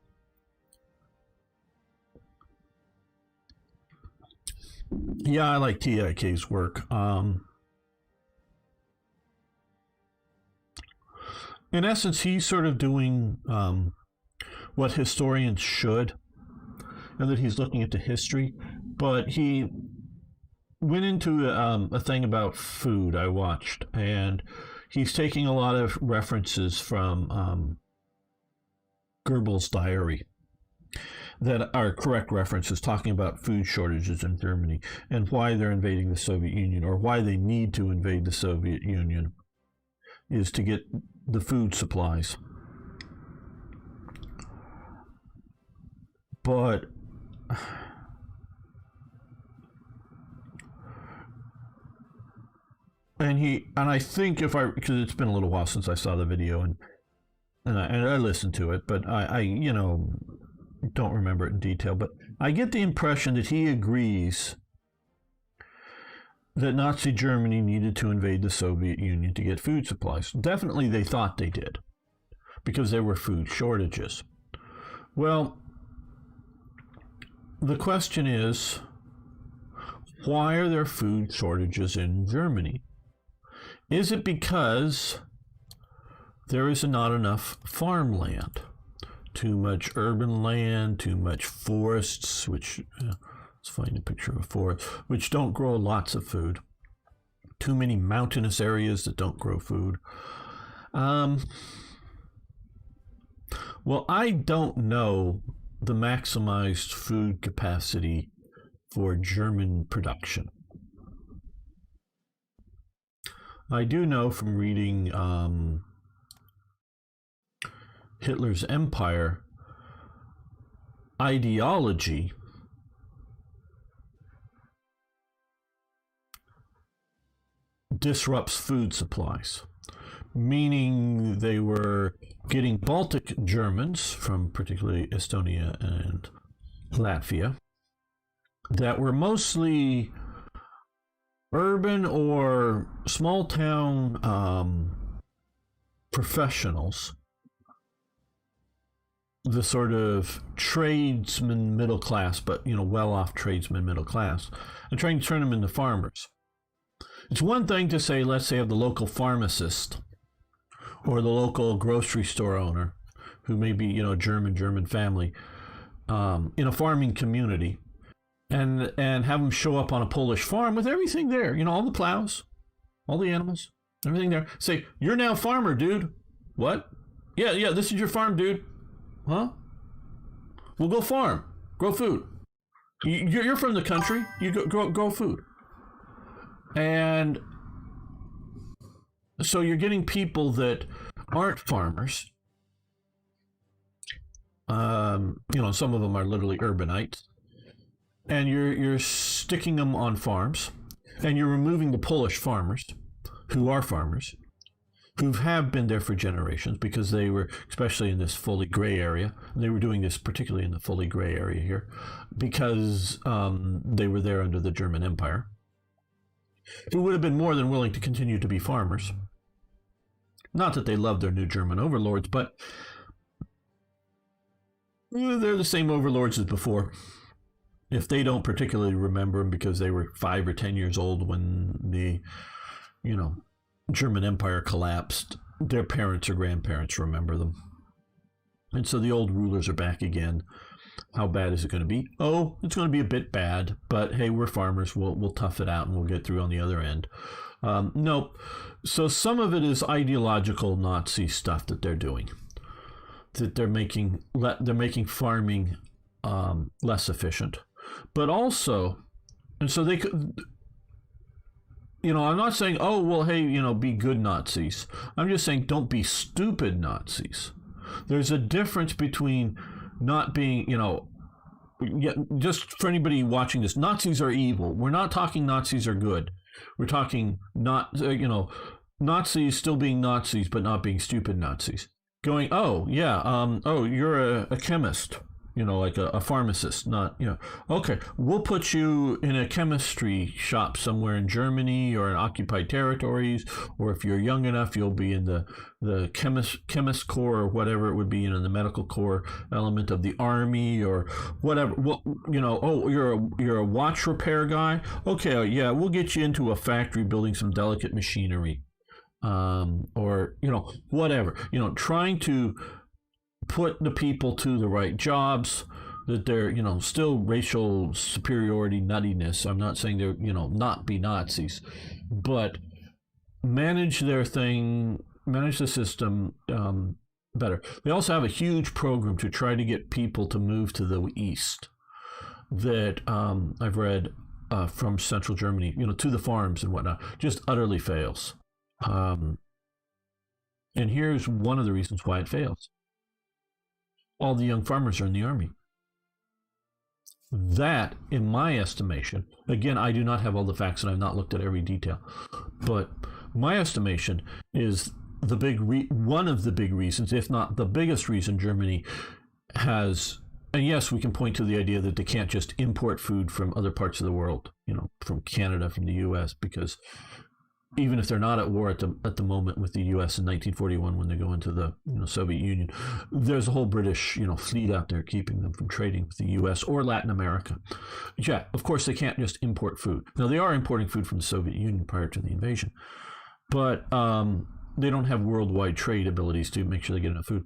Yeah, I like TIK's work. In essence, he's sort of doing what historians should, and that he's looking into history. But he went into a thing about food I watched, and he's taking a lot of references from Goebbels' diary that are correct references, talking about food shortages in Germany and why they're invading the Soviet Union, or why they need to invade the Soviet Union, is to get the food supplies. But and I think, because it's been a little while since I saw the video, and I listened to it, but I don't remember it in detail, but I get the impression that he agrees that Nazi Germany needed to invade the Soviet Union to get food supplies. Definitely they thought they did, because there were food shortages. Well, the question is, why are there food shortages in Germany? Is it because there is not enough farmland? Too much urban land, too much forests, which, let's find a picture of a forest, which don't grow lots of food. Too many mountainous areas that don't grow food. Well, I don't know the maximized food capacity for German production. I do know from reading Hitler's Empire, ideology disrupts food supplies, meaning they were getting Baltic Germans from particularly Estonia and Latvia that were mostly urban or small town professionals, the sort of tradesman middle class, but well-off tradesman middle class, and trying to turn them into farmers. It's one thing to say, let's say, of the local pharmacist or the local grocery store owner, who may be German family, in a farming community, and have them show up on a Polish farm with everything there, all the plows, all the animals, everything there. Say, you're now farmer, dude. What? Yeah, this is your farm, dude. Huh? Well, go farm. Grow food. You're from the country. You grow food. And so you're getting people that aren't farmers. Some of them are literally urbanites. And you're sticking them on farms. And you're removing the Polish farmers, who are farmers, who have been there for generations, because they were, especially in this fully gray area, and they were doing this particularly in the fully gray area here, because they were there under the German Empire, who would have been more than willing to continue to be farmers. Not that they loved their new German overlords, but they're the same overlords as before. If they don't particularly remember them because they were 5 or 10 years old when the, German Empire collapsed, their parents or grandparents remember them. And so the old rulers are back again. How bad is it going to be? Oh, it's going to be a bit bad, but hey, we're farmers. We'll tough it out and we'll get through on the other end. Nope. So some of it is ideological Nazi stuff that they're doing. That they're making farming less efficient, but also, and so they could. I'm not saying, oh, well, hey, be good Nazis. I'm just saying, don't be stupid Nazis. There's a difference between not being, just for anybody watching this, Nazis are evil. We're not talking Nazis are good. We're talking Nazis still being Nazis, but not being stupid Nazis. Going, oh, yeah, you're a chemist. Like a pharmacist, not, okay, we'll put you in a chemistry shop somewhere in Germany or in occupied territories, or if you're young enough, you'll be in the chemist corps or whatever it would be, the medical corps element of the army or whatever. Well, oh, you're a watch repair guy? Okay, yeah, we'll get you into a factory building some delicate machinery, or, whatever, trying to put the people to the right jobs, that they're, still racial superiority nuttiness. I'm not saying they're, not be Nazis, but manage their thing, manage the system better. They also have a huge program to try to get people to move to the east that I've read from central Germany, to the farms and whatnot, just utterly fails. And here's one of the reasons why it fails. All the young farmers are in the army. That, in my estimation, again, I do not have all the facts and I've not looked at every detail, but my estimation is one of the big reasons, if not the biggest reason, Germany has, and yes, we can point to the idea that they can't just import food from other parts of the world, from Canada, from the U.S., because even if they're not at war at the moment with the U.S. in 1941 when they go into the Soviet Union, there's a whole British fleet out there keeping them from trading with the U.S. or Latin America. Yeah, of course they can't just import food. Now they are importing food from the Soviet Union prior to the invasion, but they don't have worldwide trade abilities to make sure they get enough food.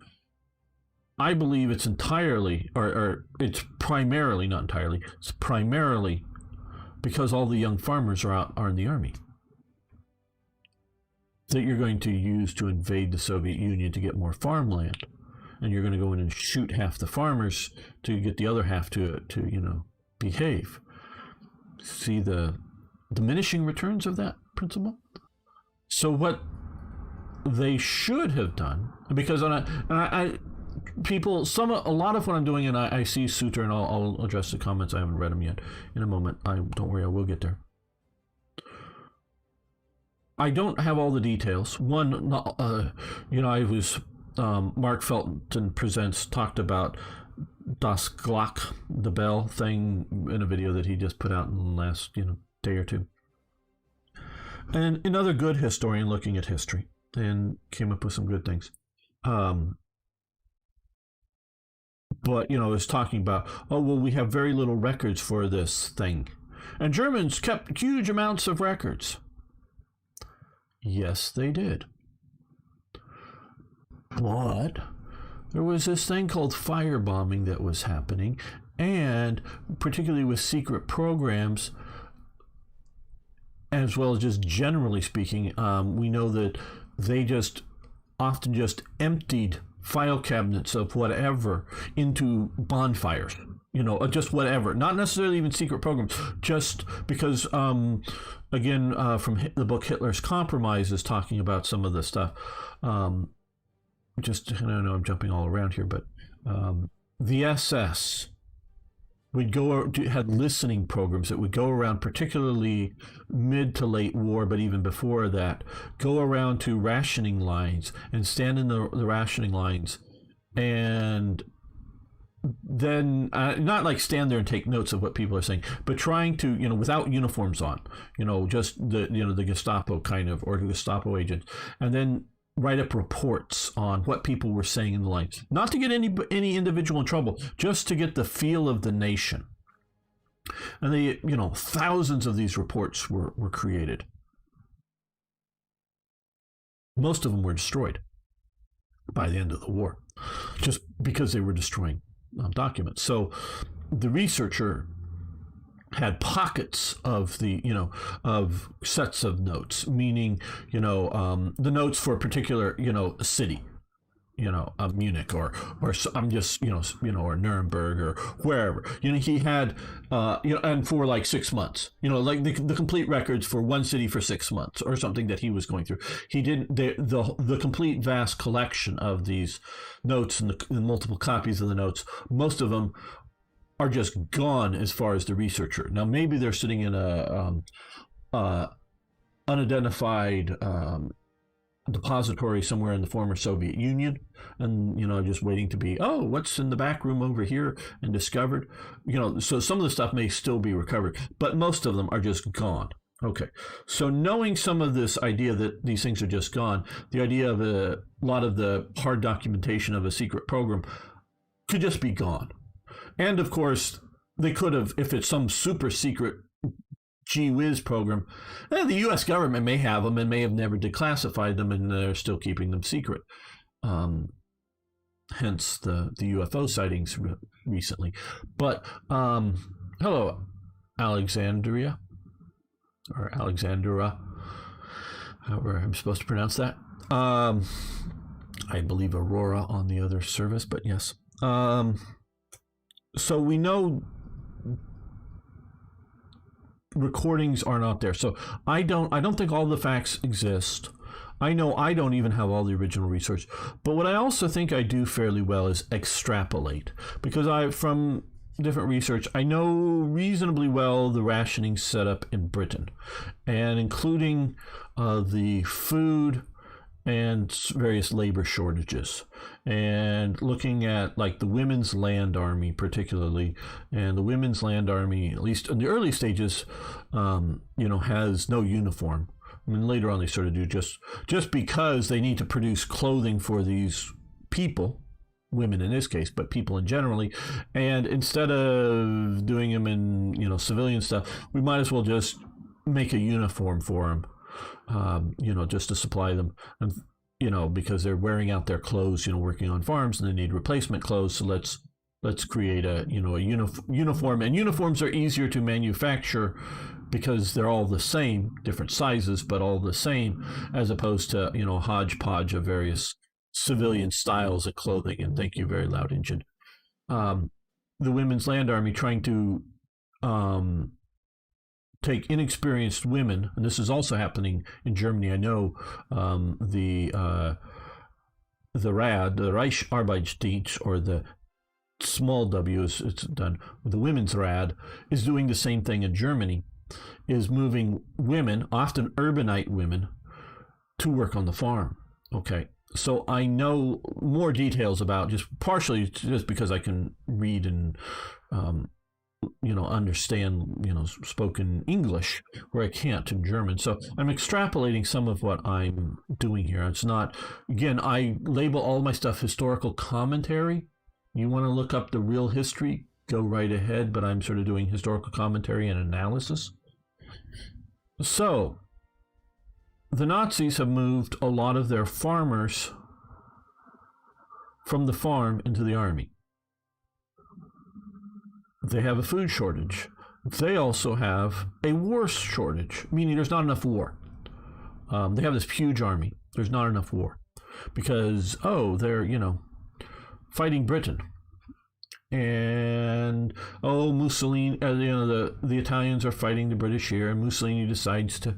I believe it's entirely, or it's primarily, not entirely, it's primarily because all the young farmers are in the army that you're going to use to invade the Soviet Union to get more farmland. And you're going to go in and shoot half the farmers to get the other half to behave. See the diminishing returns of that principle? So what they should have done, because a lot of what I'm doing, and I see Suter, and I'll address the comments. I haven't read them yet. In a moment, don't worry, I will get there. I don't have all the details. One, I was Mark Felton Presents talked about Das Glock, the bell thing, in a video that he just put out in the last day or two. And another good historian looking at history and came up with some good things. But was talking about, we have very little records for this thing, and Germans kept huge amounts of records. Yes, they did. But there was this thing called firebombing that was happening, and particularly with secret programs, as well as just generally speaking, we know that they often just emptied file cabinets of whatever into bonfires. Just whatever, not necessarily even secret programs, just because, from the book Hitler's Compromise is talking about some of the stuff. I know I'm jumping all around here, but the SS had listening programs that would go around, particularly mid to late war, but even before that, go around to rationing lines and stand in the rationing lines, and then not like stand there and take notes of what people are saying, but trying to, without uniforms on, just the Gestapo kind of, or Gestapo agents, and then write up reports on what people were saying in the lines, not to get any individual in trouble, just to get the feel of the nation. And thousands of these reports were created. Most of them were destroyed by the end of the war, just because they were destroying documents. So the researcher had pockets of of sets of notes, meaning the notes for a particular city, Munich or I'm just or Nuremberg or wherever. He had and for like 6 months, like the complete records for one city for 6 months or something that he was going through. He didn't the complete vast collection of these notes and the multiple copies of the notes. Most of them are just gone as far as the researcher. Now maybe they're sitting in a unidentified depository somewhere in the former Soviet Union, and just waiting to be, what's in the back room over here, and discovered. So some of the stuff may still be recovered, but most of them are just gone. Okay, so knowing some of this idea that these things are just gone, the idea of a lot of the hard documentation of a secret program could just be gone. And of course, they could have, if it's some super secret gee whiz program, the U.S. government may have them and may have never declassified them, and they're still keeping them secret. hence the UFO sightings recently. But hello, Alexandria, or Alexandra, however I'm supposed to pronounce that. I believe Aurora on the other service, but yes. So we know recordings are not there. So I don't think all the facts exist. I know I don't even have all the original research. But what I also think I do fairly well is extrapolate, because from different research, I know reasonably well the rationing setup in Britain, and including the food and various labor shortages, and looking at like the Women's Land Army particularly. And the Women's Land Army, at least in the early stages, has no uniform. I mean, later on they sort of do, just because they need to produce clothing for these people, women in this case, but people in generally. And instead of doing them in civilian stuff, we might as well just make a uniform for them. Just to supply them, and because they're wearing out their clothes, working on farms, and they need replacement clothes. So let's create a uniform, and uniforms are easier to manufacture because they're all the same, different sizes, but all the same, as opposed to a hodgepodge of various civilian styles of clothing. And thank you, very loud engine. The Women's Land Army trying to take inexperienced women, and this is also happening in Germany. I know the RAD, the Reich Arbeitsdienst, or the small W, it's done. The Women's RAD is doing the same thing in Germany, is moving women, often urbanite women, to work on the farm. Okay, so I know more details about, just partially just because I can read and understand, spoken English, where I can't in German. So I'm extrapolating some of what I'm doing here. It's not, again, I label all my stuff historical commentary. You want to look up the real history, go right ahead, but I'm sort of doing historical commentary and analysis. So the Nazis have moved a lot of their farmers from the farm into the army. They have a food shortage. They also have a war shortage, meaning there's not enough war. They have this huge army. There's not enough war because, they're, fighting Britain. And, Mussolini, the Italians are fighting the British here, and Mussolini decides to,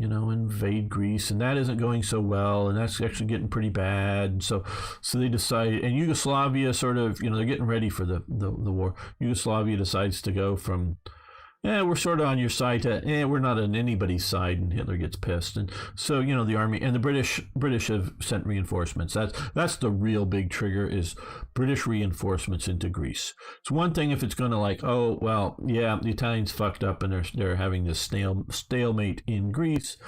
invade Greece, and that isn't going so well, and that's actually getting pretty bad. And so they decide, and Yugoslavia sort of, they're getting ready for the war. Yugoslavia decides to go from, we're sort of on your side, to, we're not on anybody's side, and Hitler gets pissed. And so, the army and the British have sent reinforcements. That's the real big trigger, is British reinforcements into Greece. It's one thing if it's going to the Italians fucked up and they're having this stalemate in Greece.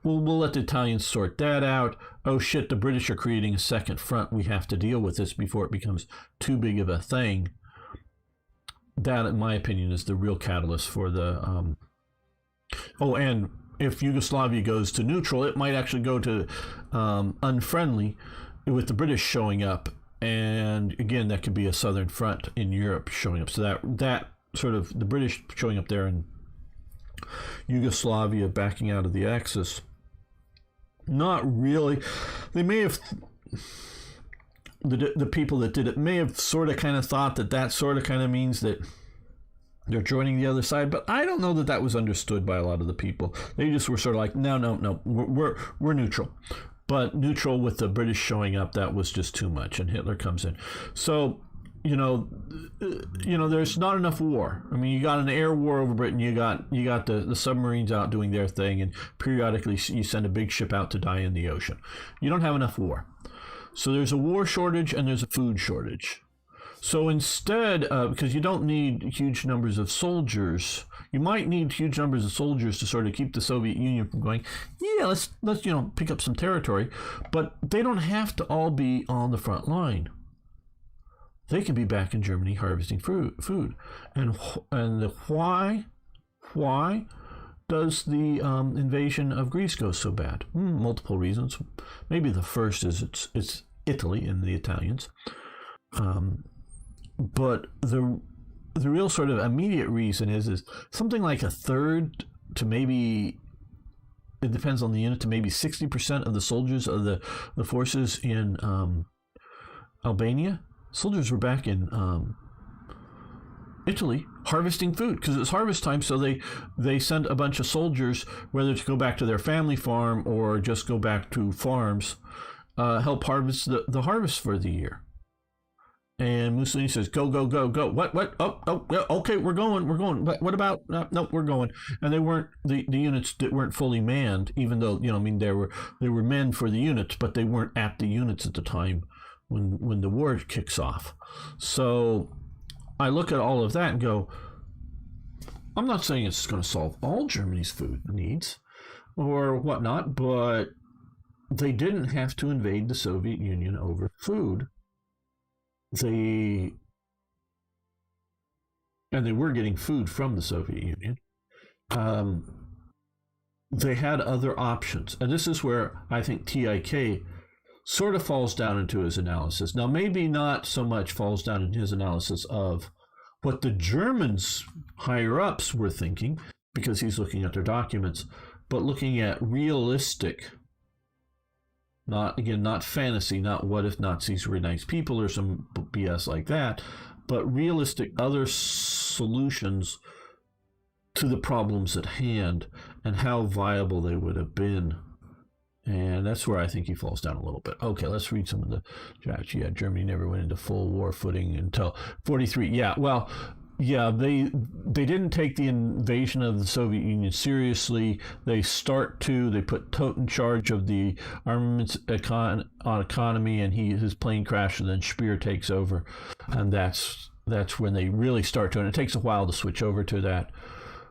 We'll let the Italians sort that out. Oh shit, the British are creating a second front. We have to deal with this before it becomes too big of a thing. That, in my opinion, is the real catalyst for the... and if Yugoslavia goes to neutral, it might actually go to unfriendly, with the British showing up. And again, that could be a southern front in Europe showing up. So that sort of, the British showing up there and Yugoslavia backing out of the Axis. Not really. They may have... The people that did it may have sort of kind of thought that sort of kind of means that they're joining the other side, but I don't know that was understood by a lot of the people. They just were sort of like, no, we're neutral. But neutral with the British showing up, that was just too much, and Hitler comes in. So, there's not enough war. I mean, you got an air war over Britain. You got the submarines out doing their thing, and periodically you send a big ship out to die in the ocean. You don't have enough war. So there's a war shortage and there's a food shortage. So instead, because you don't need huge numbers of soldiers, you might need huge numbers of soldiers to sort of keep the Soviet Union from going, let's pick up some territory. But they don't have to all be on the front line. They can be back in Germany harvesting food. And why does the invasion of Greece go so bad? Multiple reasons. Maybe the first is it's Italy and the Italians. But the real sort of immediate reason is something like a third to maybe, it depends on the unit, to maybe 60% of the soldiers of the forces in Albania, soldiers were back in Italy harvesting food because it's harvest time. So they send a bunch of soldiers, whether to go back to their family farm or just go back to farms, help harvest the harvest for the year. And Mussolini says, "Go, go, go, go." What? Oh, yeah, okay, we're going. What about? No, we're going. And they weren't the units that weren't fully manned, even though there were men for the units, but they weren't at the units at the time when the war kicks off. So I look at all of that and go, I'm not saying it's going to solve all Germany's food needs or whatnot, but they didn't have to invade the Soviet Union over food. And they were getting food from the Soviet Union. They had other options. And this is where I think TIK sort of falls down into his analysis. Now, maybe not so much falls down in his analysis of what the Germans higher ups were thinking, because he's looking at their documents, but looking at realistic, not fantasy, not what if Nazis were nice people or some BS like that, but realistic other solutions to the problems at hand and how viable they would have been. And that's where I think he falls down a little bit. Okay, let's read some of the chats. Yeah, Germany never went into full war footing until 43. Yeah, well, yeah, they didn't take the invasion of the Soviet Union seriously. They put Todt in charge of the armaments economy, and his plane crashed, and then Speer takes over, and that's when they really start to. And it takes a while to switch over to that.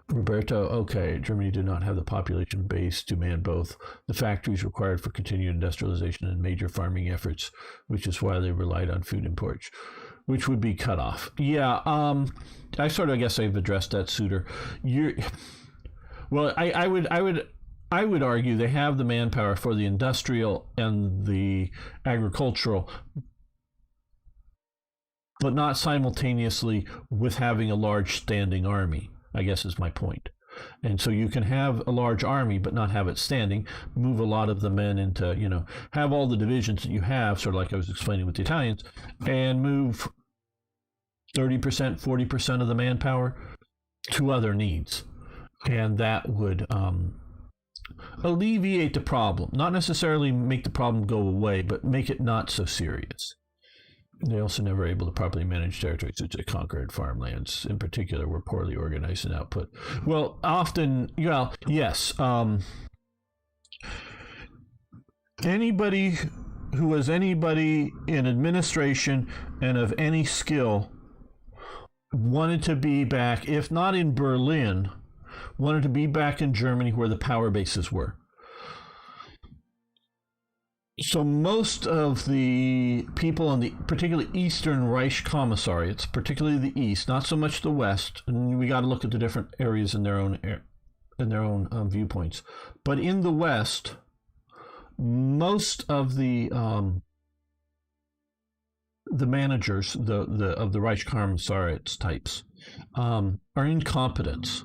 Roberto, okay, Germany did not have the population base to man both the factories required for continued industrialization and major farming efforts, which is why they relied on food imports, which would be cut off. Yeah, I guess I've addressed that, Suter. I would argue they have the manpower for the industrial and the agricultural, but not simultaneously with having a large standing army, I guess is my point. And so you can have a large army but not have it standing, move a lot of the men into, have all the divisions that you have, sort of like I was explaining with the Italians, and move 30%, 40% of the manpower to other needs. And that would alleviate the problem. Not necessarily make the problem go away, but make it not so serious. They also never were able to properly manage territories such as conquered farmlands, in particular, were poorly organized in output. Well, often, yes. Anybody who was anybody in administration and of any skill wanted to be back, if not in Berlin, wanted to be back in Germany where the power bases were. So most of the people in the particularly Eastern Reich commissariats, particularly the East, not so much the West, and we got to look at the different areas in their own viewpoints. But in the West, most of the managers, of the Reich commissariats types, are incompetent.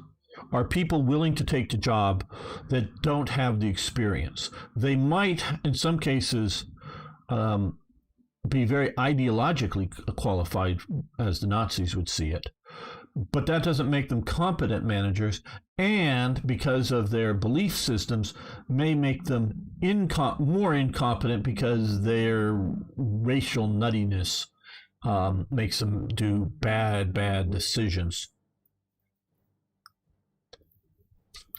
Are people willing to take the job that don't have the experience? They might, in some cases, be very ideologically qualified, as the Nazis would see it, but that doesn't make them competent managers, and because of their belief systems, may make them more incompetent because their racial nuttiness makes them do bad decisions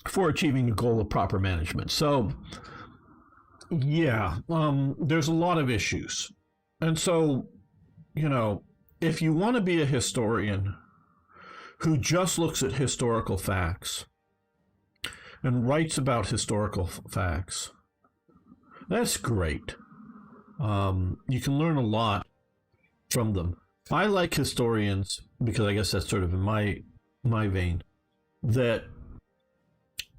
for achieving the goal of proper management. So, yeah, there's a lot of issues. And so, if you want to be a historian who just looks at historical facts and writes about historical facts, that's great. You can learn a lot from them. I like historians, because I guess that's sort of in my vein, that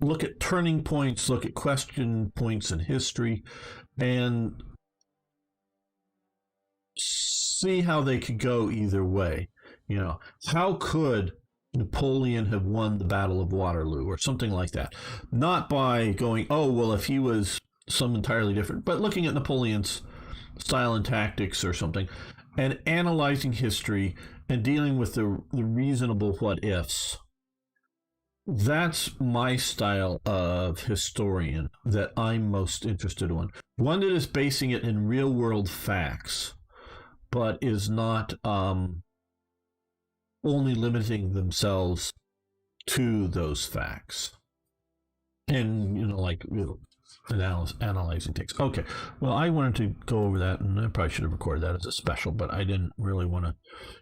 look at turning points, look at question points in history, and see how they could go either way. You know, how could Napoleon have won the Battle of Waterloo or something like that? Not by going, oh, well, if he was some entirely different, but looking at Napoleon's style and tactics or something and analyzing history and dealing with the reasonable what ifs. That's my style of historian that I'm most interested in. One that is basing it in real world facts, but is not only limiting themselves to those facts. And, analyzing takes. Okay, well, I wanted to go over that, and I probably should have recorded that as a special, but I didn't really want to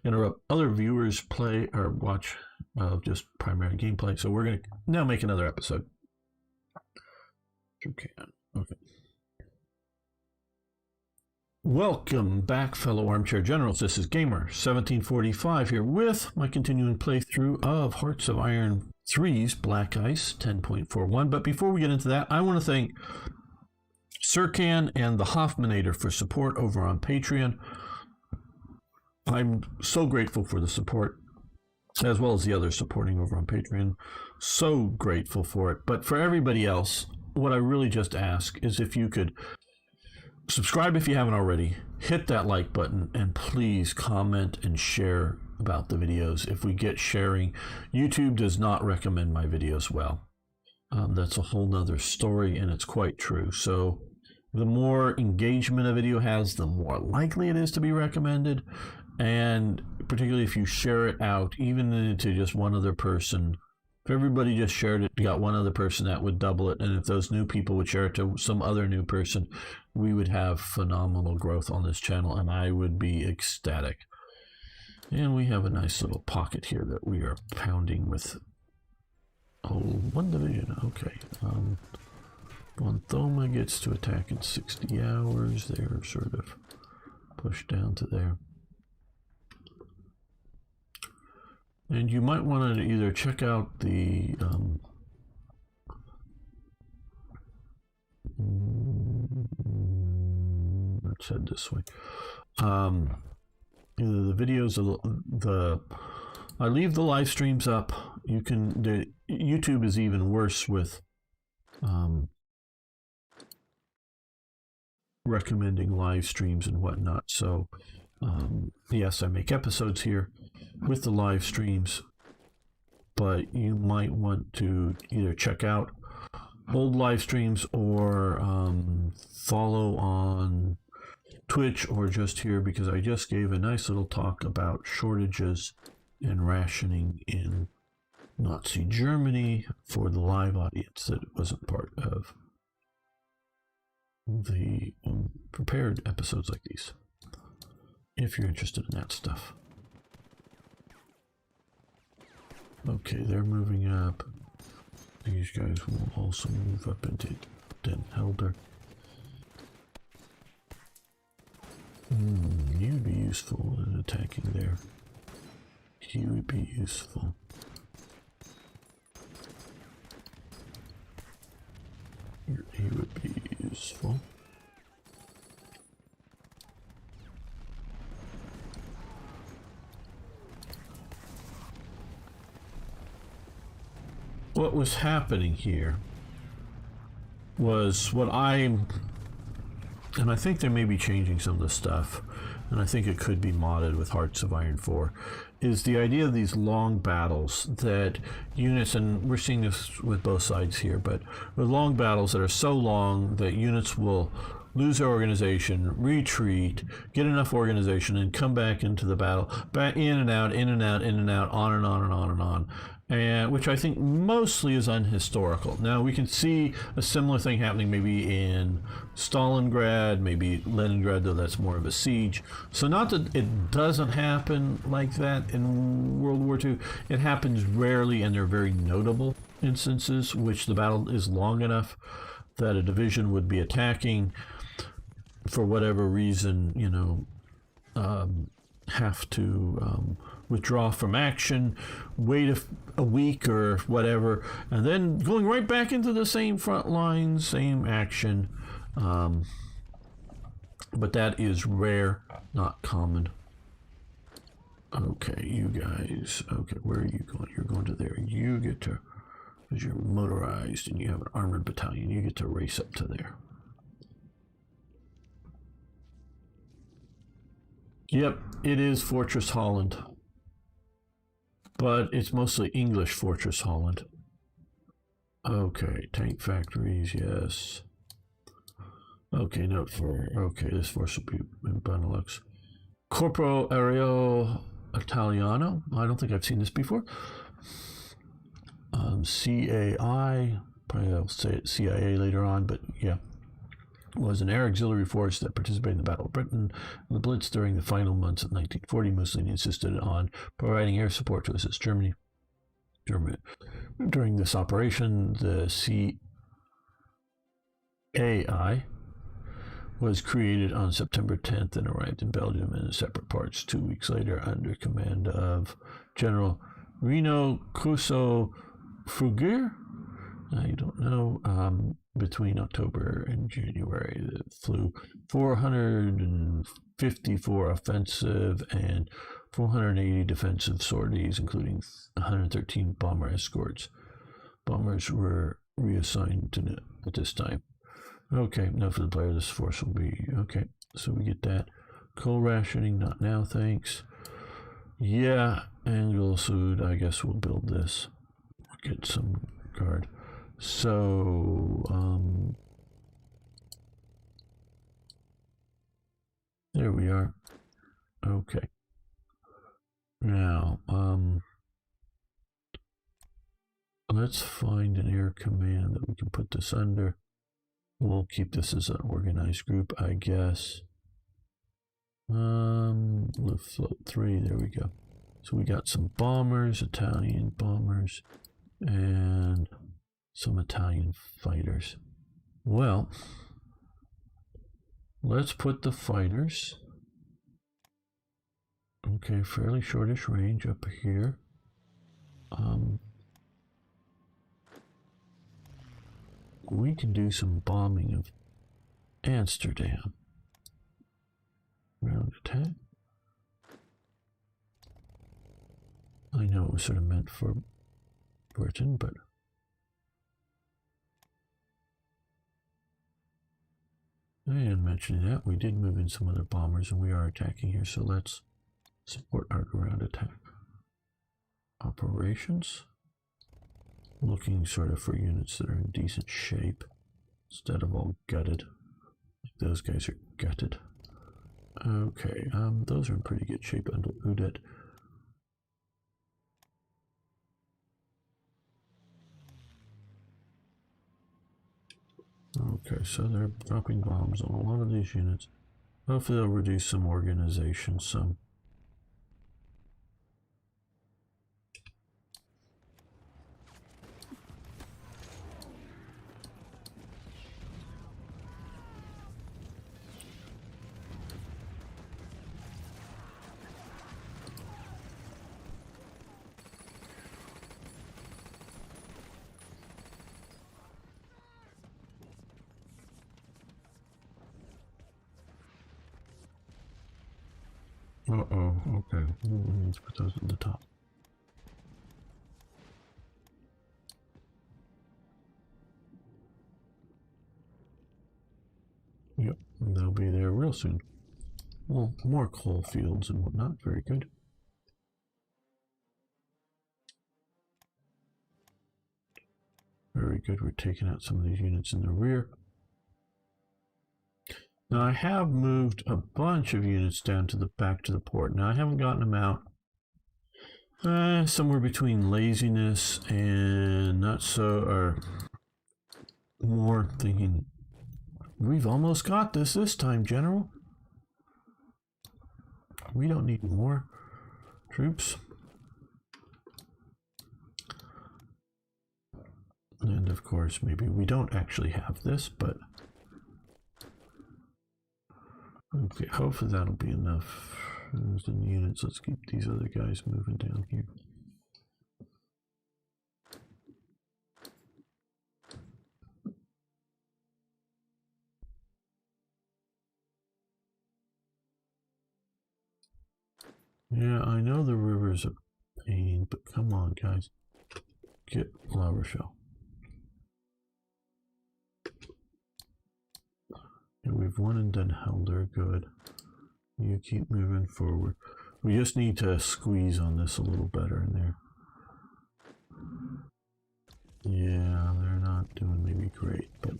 interrupt other viewers play or watch just primary gameplay. So we're going to now make another episode. Okay. Welcome back, fellow armchair generals. This is Gamer 1745 here with my continuing playthrough of Hearts of Iron 3's Black Ice 10.41. But before we get into that, I want to thank Sircan and the Hoffmanator for support over on Patreon. I'm so grateful for the support, as well as the others supporting over on Patreon. So grateful for it. But for everybody else, what I really just ask is if you could subscribe if you haven't already, hit that like button, and please comment and share about the videos. If we get sharing, YouTube does not recommend my videos well. That's a whole nother story, and it's quite true. So the more engagement a video has, the more likely it is to be recommended. And particularly if you share it out, even to just one other person, if everybody just shared it, you got one other person, that would double it. And if those new people would share it to some other new person, we would have phenomenal growth on this channel, and I would be ecstatic. And we have a nice little pocket here that we are pounding with. Oh, one division. Okay. Von Thoma gets to attack in 60 hours. They're sort of pushed down to there. And you might want to either check out the let's head this way. Either the videos of I leave the live streams up. YouTube is even worse with recommending live streams and whatnot. So yes, I make episodes here with the live streams, but you might want to either check out old live streams or follow on Twitch or just here, because I just gave a nice little talk about shortages and rationing in Nazi Germany for the live audience that wasn't part of the prepared episodes like these, if you're interested in that stuff. Okay, they're moving up. These guys will also move up into Den Helder. You'd be useful in attacking there. He would be useful. He would be useful. What was happening here was and I think they may be changing some of the stuff, and I think it could be modded with Hearts of Iron 4, is the idea of these long battles that units, and we're seeing this with both sides here, but with long battles that are so long that units will lose their organization, retreat, get enough organization, and come back into the battle, back in and out, in and out, in and out, on and on and on and on. And which I think mostly is unhistorical. Now we can see a similar thing happening maybe in Stalingrad, maybe Leningrad, though that's more of a siege. So not that it doesn't happen like that in World War II. It happens rarely, and they're very notable instances, which the battle is long enough that a division would be attacking for whatever reason, have to withdraw from action, wait a week or whatever, and then going right back into the same front line, same action, But that is rare, not common. Okay, you guys. Okay, where are you going? You're going to there. You get to, because you're motorized and you have an armored battalion, you get to race up to there. Yep, it is Fortress Holland. But it's mostly English Fortress Holland. Okay, tank factories, yes. Okay, note for, okay, this force will be in Benelux. Corpo Aereo Italiano. I don't think I've seen this before. CAI, probably I'll say it CIA later on, but yeah. Was an air auxiliary force that participated in the Battle of Britain and the Blitz during the final months of 1940. Mussolini insisted on providing air support to assist Germany. During this operation, the CAI was created on September 10th and arrived in Belgium in separate parts 2 weeks later under command of General Reno Crusoe Frugier. I don't know. Between October and January, it flew 454 offensive and 480 defensive sorties, including 113 bomber escorts. Bombers were reassigned to it at this time. Okay, now for the player, this force will be okay. So we get that. Coal rationing, not now, thanks. Yeah, Angle Sud, I guess we'll build this. Get some guard. So, there we are. Okay. Now, let's find an air command that we can put this under. We'll keep this as an organized group, I guess. Lift float 3, there we go. So we got some bombers, Italian bombers, and some Italian fighters. Well, let's put the fighters, okay, fairly shortish range up here. We can do some bombing of Amsterdam. Ground attack. I know it was sort of meant for Britain, but and mentioning that, we did move in some other bombers and we are attacking here, so let's support our ground attack. Operations. Looking sort of for units that are in decent shape instead of all gutted. Those guys are gutted. Okay, those are in pretty good shape under Udet. Okay, so they're dropping bombs on a lot of these units. Hopefully they'll reduce some organization some. Uh-oh, okay. Let's put those at the top. Yep, they'll be there real soon. Well, more coal fields and whatnot. Very good. Very good. We're taking out some of these units in the rear. Now I have moved a bunch of units down to the back to the port. Now I haven't gotten them out. Somewhere between laziness and not so, or more thinking, we've almost got this time, General. We don't need more troops. And of course, maybe we don't actually have this, but okay, hopefully that'll be enough. There's the units. Let's keep these other guys moving down here. Yeah, I know the river's a pain, but come on, guys. Get La Rochelle. Yeah, we've won and done Helder. Good. You keep moving forward. We just need to squeeze on this a little better in there. Yeah, they're not doing maybe great, but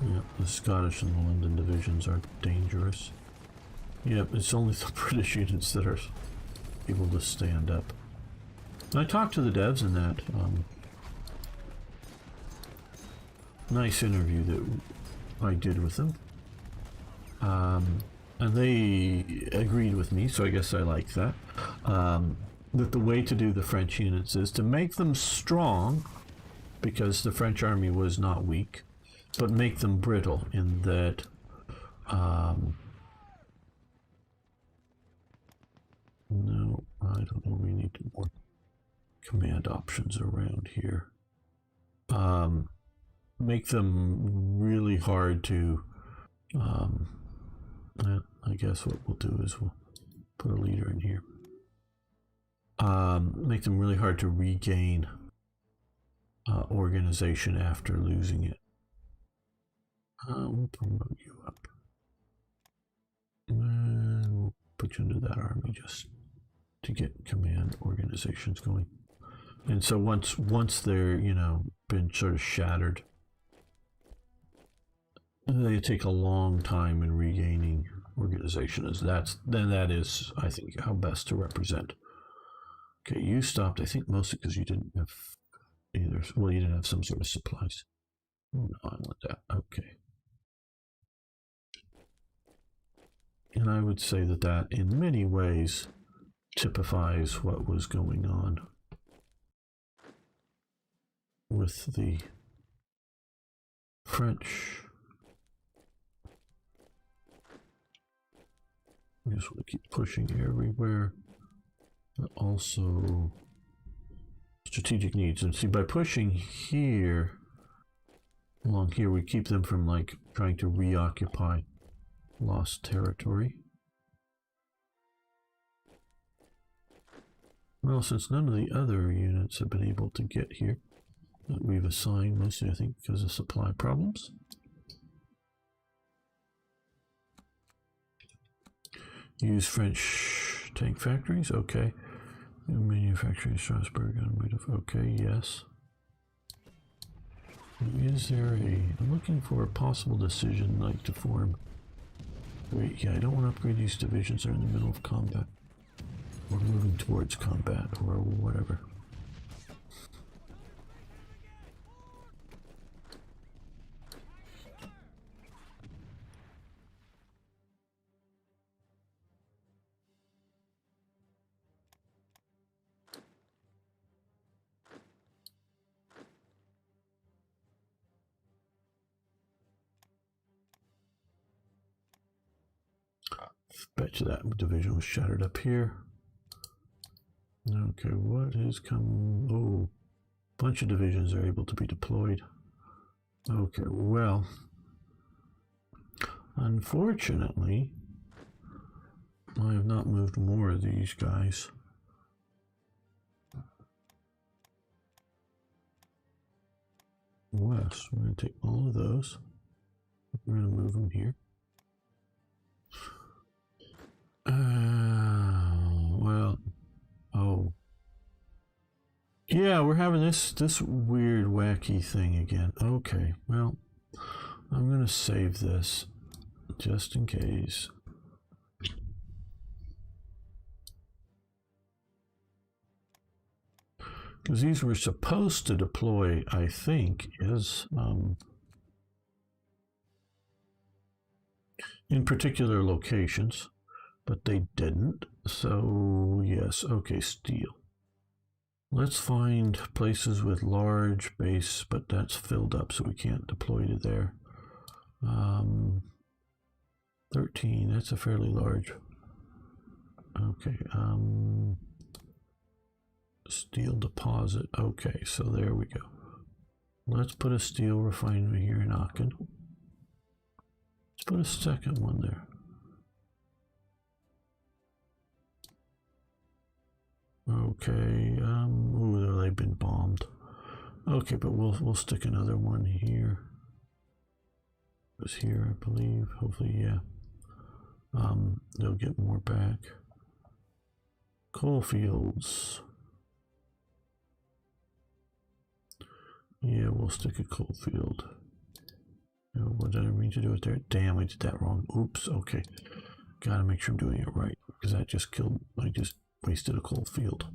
yeah, the Scottish and the London divisions are dangerous. Yep, it's only the British units that are able to stand up. And I talked to the devs in that nice interview that I did with them. And they agreed with me, so I guess I like that. That the way to do the French units is to make them strong, because the French army was not weak, but make them brittle in that no, I don't know, we need more command options around here. Make them really hard to I guess what we'll do is we'll put a leader in here. Make them really hard to regain organization after losing it. We'll promote you up. And we'll put you into that army just to get command organizations going. And so once they're, you know, been sort of shattered, they take a long time in regaining organization. Then that is, I think, how best to represent. Okay, you stopped, I think, mostly because you didn't have either. Well, you didn't have some sort of supplies. Oh, no, I want that. Okay. And I would say that that, in many ways, typifies what was going on with the French. I just want to keep pushing everywhere. But also strategic needs. And see, by pushing here, along here, we keep them from like trying to reoccupy lost territory. Well, since none of the other units have been able to get here that we've assigned, mostly I think because of supply problems. Use French tank factories, okay. Manufacturing Strasbourg, okay, yes. Is there I'm looking for a possible decision like to form. Wait, yeah, I don't want to upgrade these divisions. They're in the middle of combat. Or moving towards combat, or whatever. Bet you that division was shattered up here. Okay, what has come? Oh, a bunch of divisions are able to be deployed. Okay, well, unfortunately, I have not moved more of these guys. West, we're going to take all of those. We're going to move them here. Well, oh. Yeah, we're having this weird wacky thing again. Okay, well, I'm going to save this just in case. Because these were supposed to deploy, I think, is in particular locations, but they didn't. So yes, okay, steel. Let's find places with large base, but that's filled up, so we can't deploy to there. 13, that's a fairly large. Okay, steel deposit. Okay, so there we go. Let's put a steel refinery here in Aachen. Let's put a second one there. Okay, ooh, they've been bombed. Okay, but we'll stick another one here. It was here, I believe. Hopefully, yeah. They'll get more back. Coal fields. Yeah, we'll stick a coal field. Oh, what did I mean to do it there? Damn, I did that wrong. Oops, okay. Gotta make sure I'm doing it right, because that just killed, I just wasted a coal field.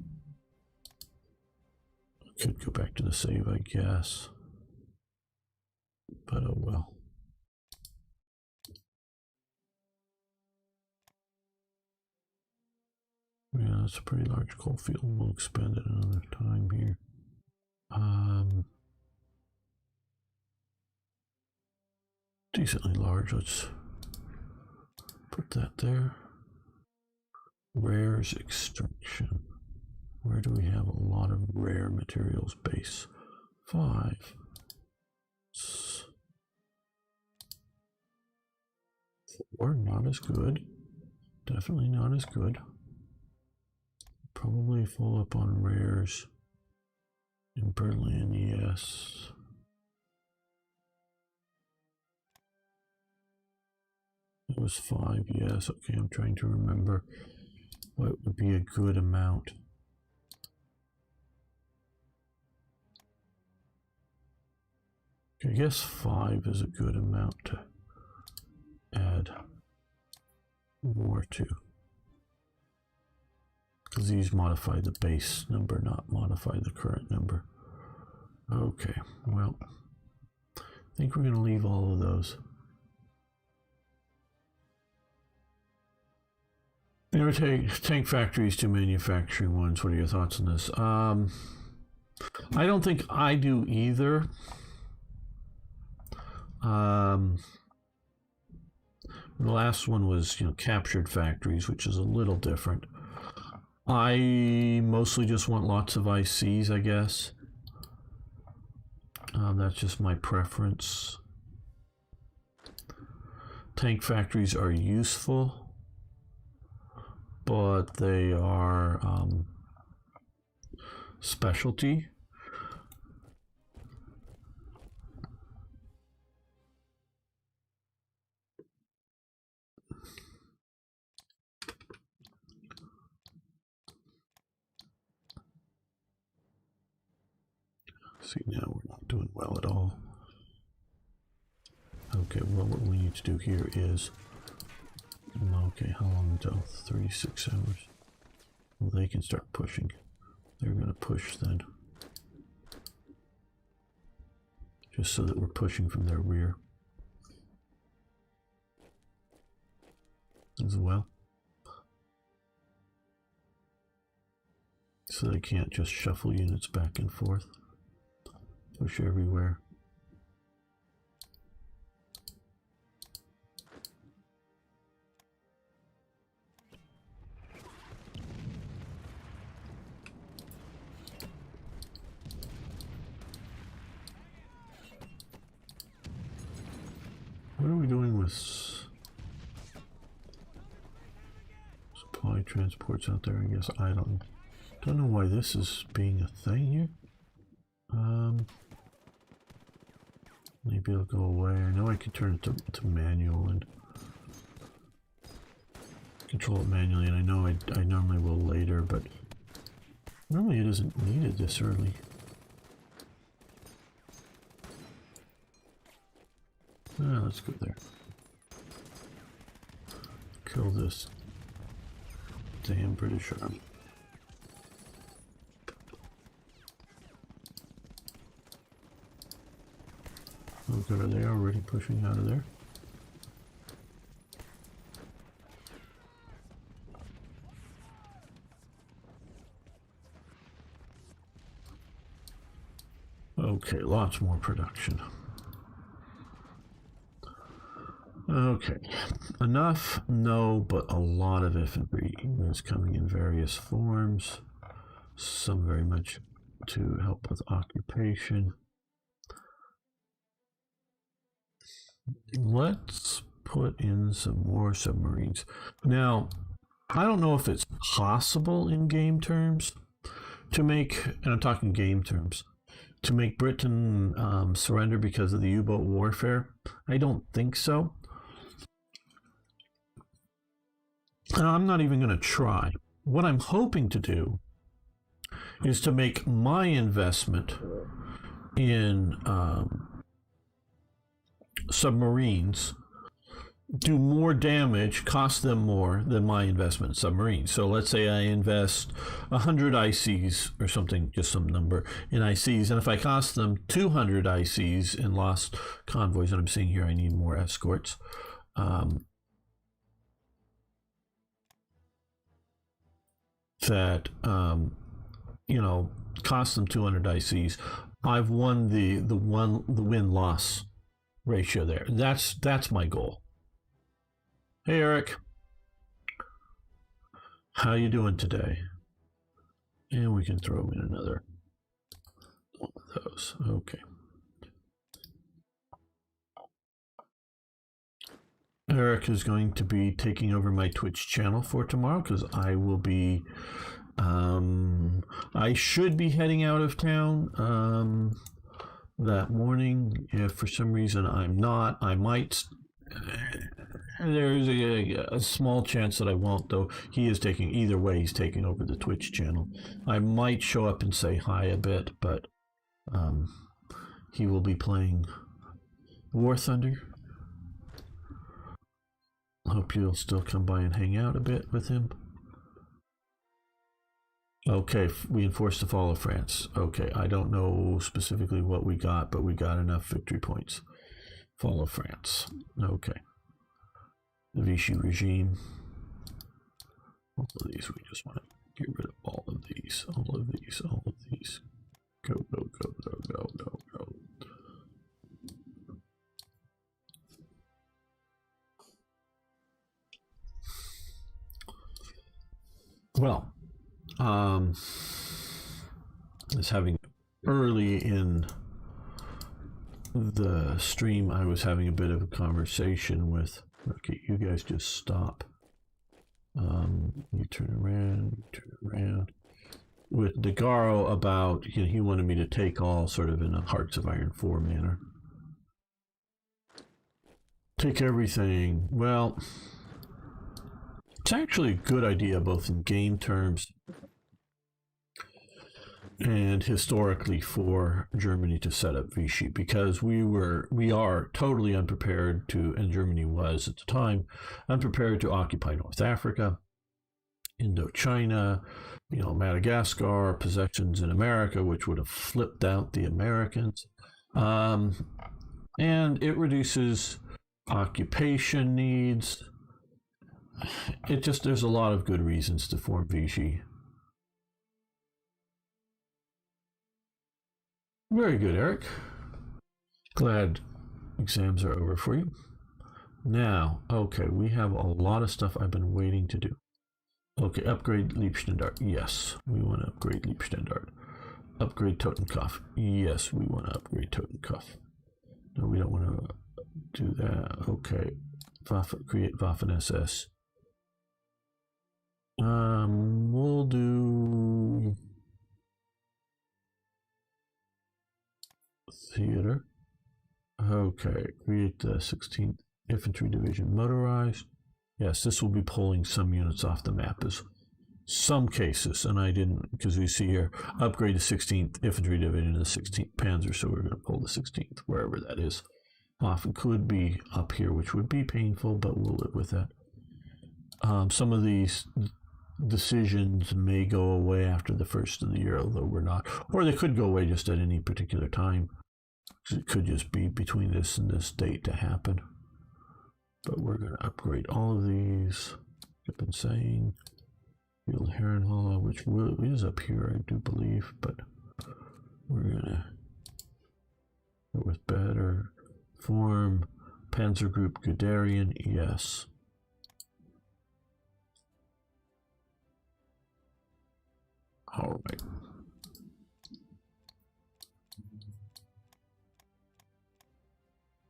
Could go back to the save, I guess. But oh well. Yeah, that's a pretty large coal field. We'll expand it another time here. Decently large. Let's put that there. Rares extraction. Where do we have a lot of rare materials base? 5. 4, not as good. Definitely not as good. Probably full up on rares. In Berlin, yes. It was 5, yes. Okay, I'm trying to remember what would be a good amount. Okay, I guess 5 is a good amount to add more to. Because these modify the base number, not modify the current number. Okay, well, I think we're going to leave all of those. You know, tank factories to manufacturing ones. What are your thoughts on this? I don't think I do either. The last one was, captured factories, which is a little different. I mostly just want lots of ICs, I guess. That's just my preference. Tank factories are useful, but they are specialty. See, now we're not doing well at all. Okay, well, what we need to do here is, okay, how long until 36 hours? Well, they can start pushing. They're going to push then. Just so that we're pushing from their rear as well. So they can't just shuffle units back and forth. Push everywhere. What are we doing with supply transports out there? I guess I don't know why this is being a thing here. Maybe it'll go away. I know I can turn it to manual and control it manually, and I know I normally will later, but normally it isn't needed this early. Let's go there. Kill this damn British army. Oh good, are they already pushing out of there? Okay, lots more production. Okay, enough? No, but a lot of infantry is coming in various forms. Some very much to help with occupation. let's put in some more submarines. Now, I don't know if it's possible in game terms to make, and I'm talking game terms, to make Britain surrender because of the U-boat warfare. I don't think so. And I'm not even going to try. What I'm hoping to do is to make my investment in submarines do more damage, cost them more than my investment in submarines. So let's say I invest 100 ICs or something, just some number in ICs, and if I cost them 200 ICs in lost convoys, and I'm seeing here I need more escorts, that you know, cost them 200 ICs, I've won the win-loss ratio there. That's my goal. Hey Eric, how you doing today? And we can throw in another one of those. Okay. Eric is going to be taking over my Twitch channel for tomorrow because I will be I should be heading out of town that morning. If for some reason I'm not, I might. There's a small chance that I won't, though. He is taking, either way, he's taking over the Twitch channel. I might show up and say hi a bit, but he will be playing War Thunder. Hope you'll still come by and hang out a bit with him. Okay, we enforced the fall of France. Okay, I don't know specifically what we got, but we got enough victory points. Fall of France. Okay. The Vichy regime. All of these, we just want to get rid of all of these, all of these, all of these. Go, go, go, go, go, go, go. Well, I was having early in the stream, I was having a bit of a conversation with, okay, you guys just stop. You turn around. With DeGaro about, you know, he wanted me to take all sort of in a Hearts of Iron 4 manner. Take everything. Well, it's actually a good idea both in game terms and historically for Germany to set up Vichy, because we are totally unprepared to, and Germany was at the time, unprepared to occupy North Africa, Indochina, you know, Madagascar, possessions in America, which would have flipped out the Americans. And it reduces occupation needs. It just, there's a lot of good reasons to form Vichy. Very good, Eric. Glad exams are over for you. Now, okay, we have a lot of stuff I've been waiting to do. Okay, upgrade Liebstandard. Yes, we want to upgrade Liebstandard. Upgrade Totenkopf. Yes, we want to upgrade Totenkopf. No, we don't want to do that. Okay, create Waffen SS. We'll do theater. Okay, create the 16th Infantry Division motorized. Yes, this will be pulling some units off the map as some cases, and I didn't, because we see here, upgrade the 16th Infantry Division to the 16th Panzer, so we're going to pull the 16th, wherever that is. Often could be up here, which would be painful, but we'll live with that. Some of these decisions may go away after the first of the year, although we're not, or they could go away just at any particular time. It could just be between this and this date to happen. But we're going to upgrade all of these. I've been saying Field Herrenhalle, which is up here, I do believe, but we're going to go with better form. Panzer Group Guderian, yes. All right.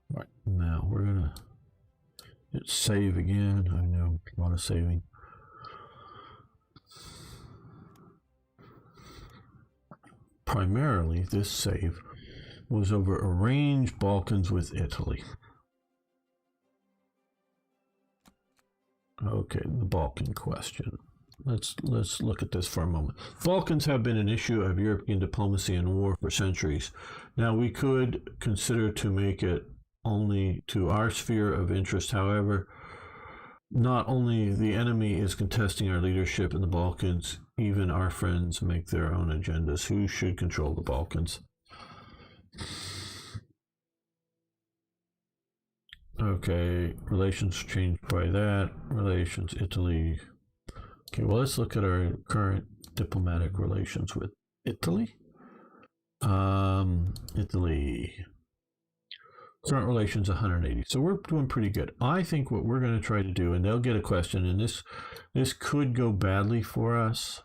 Right, now we're going save again. I know, a lot of saving. Primarily, this save was over arranged Balkans with Italy. Okay, the Balkan question. Let's look at this for a moment. Balkans have been an issue of European diplomacy and war for centuries. Now, we could consider to make it only to our sphere of interest. However, not only the enemy is contesting our leadership in the Balkans, even our friends make their own agendas. Who should control the Balkans? Okay, relations changed by that. Relations, Italy. Okay, well, let's look at our current diplomatic relations with Italy. Italy. Current relations 180. So we're doing pretty good. I think what we're going to try to do, and they'll get a question, and this could go badly for us.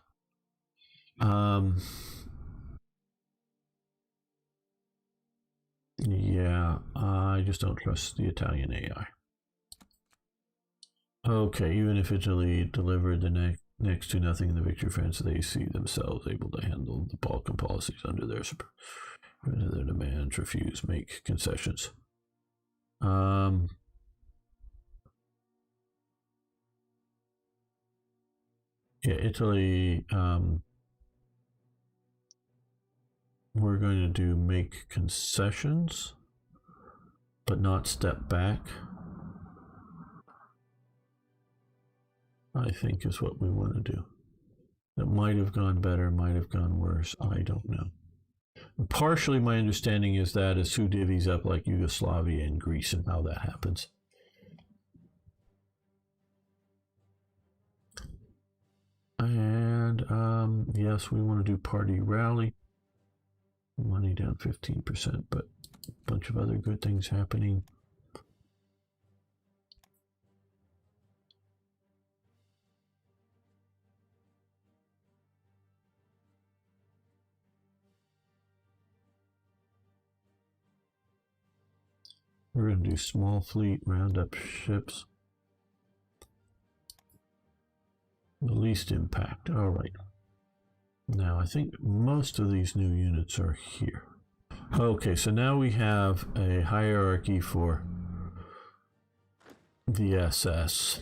Yeah, I just don't trust the Italian AI. Okay, even if Italy delivered the next to nothing in the victory France, they see themselves able to handle the Balkan policies under their demands, refuse, make concessions. Yeah, Italy, we're going to do make concessions, but not step back, I think is what we want to do. That might have gone better, might have gone worse, I don't know. Partially my understanding is that is who divvies up like Yugoslavia and Greece and how that happens. And yes, we want to do party rally. Money down 15%, but a bunch of other good things happening. We're going to do small fleet, round up ships. The least impact. All right. Now, I think most of these new units are here. Okay, so now we have a hierarchy for the SS.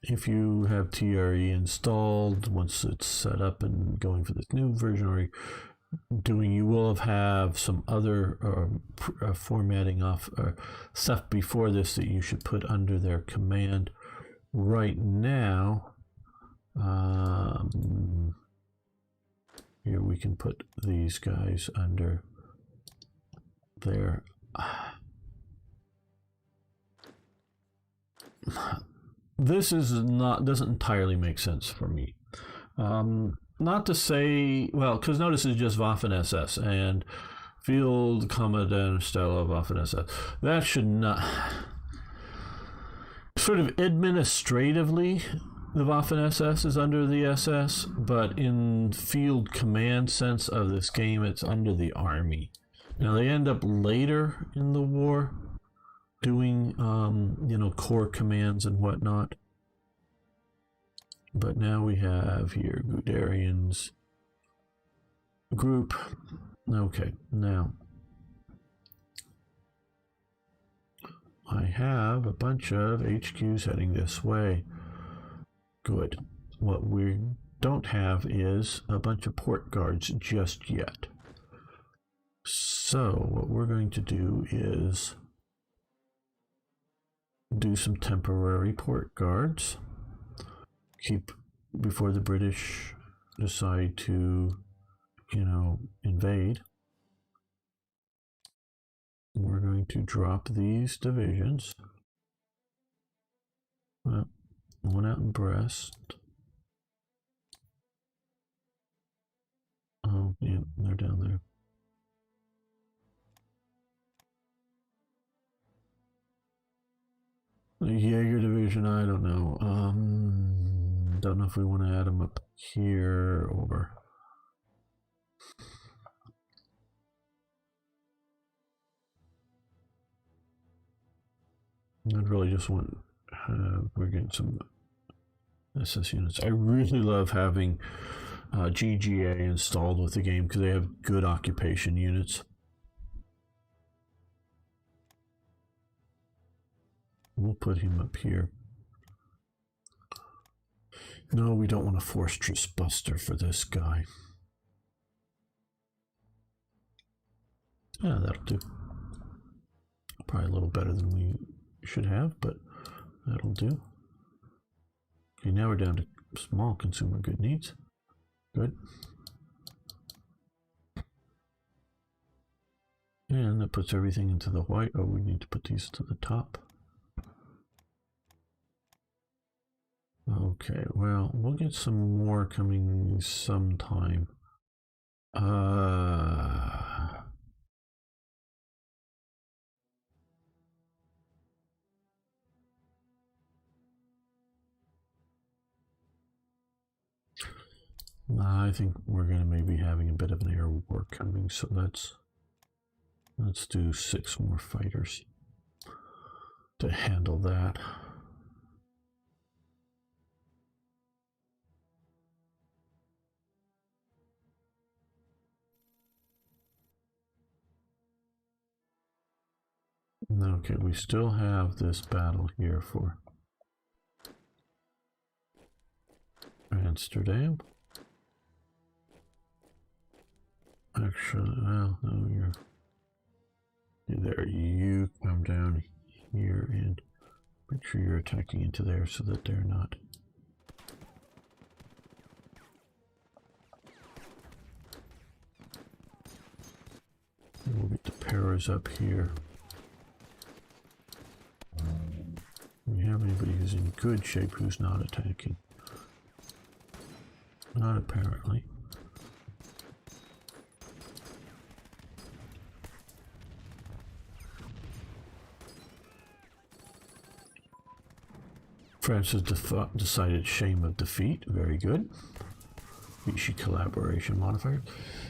If you have TRE installed, once it's set up and going for this new version, or you will have some other formatting off stuff before this that you should put under their command. Right now, here we can put these guys under there. This doesn't entirely make sense for me. Not to say, well, because notice it's just Waffen SS and Field Commandant Stella Waffen SS. That should not. Sort of administratively, the Waffen SS is under the SS, but in field command sense of this game, it's under the army. Now they end up later in the war doing, core commands and whatnot. But now we have here Guderian's group. Okay, now I have a bunch of HQs heading this way. Good. What we don't have is a bunch of port guards just yet. So what we're going to do is do some temporary port guards. Keep before the British decide to, invade. We're going to drop these divisions. Well, one out in Brest. Oh, yeah, they're down there. The Jaeger division, I don't know. Don't know if we want to add them up here or. I really just want, we're getting some SS units. I really love having GGA installed with the game because they have good occupation units. We'll put him up here. No, we don't want a Fortress Buster for this guy. Yeah, that'll do. Probably a little better than we should have, but that'll do. Okay, now we're down to small consumer good needs. Good. And that puts everything into the white. Oh, we need to put these to the top. Okay, well, we'll get some more coming sometime. I think we're going to maybe having a bit of an air war coming, so let's do 6 more fighters to handle that. Okay, we still have this battle here for Amsterdam. Actually, well, no, you're there. You come down here and make sure you're attacking into there so that they're not. And we'll get the paras up here. We have anybody who's in good shape who's not attacking? Not apparently. France has decided shame of defeat. Very good. BICE collaboration modifier.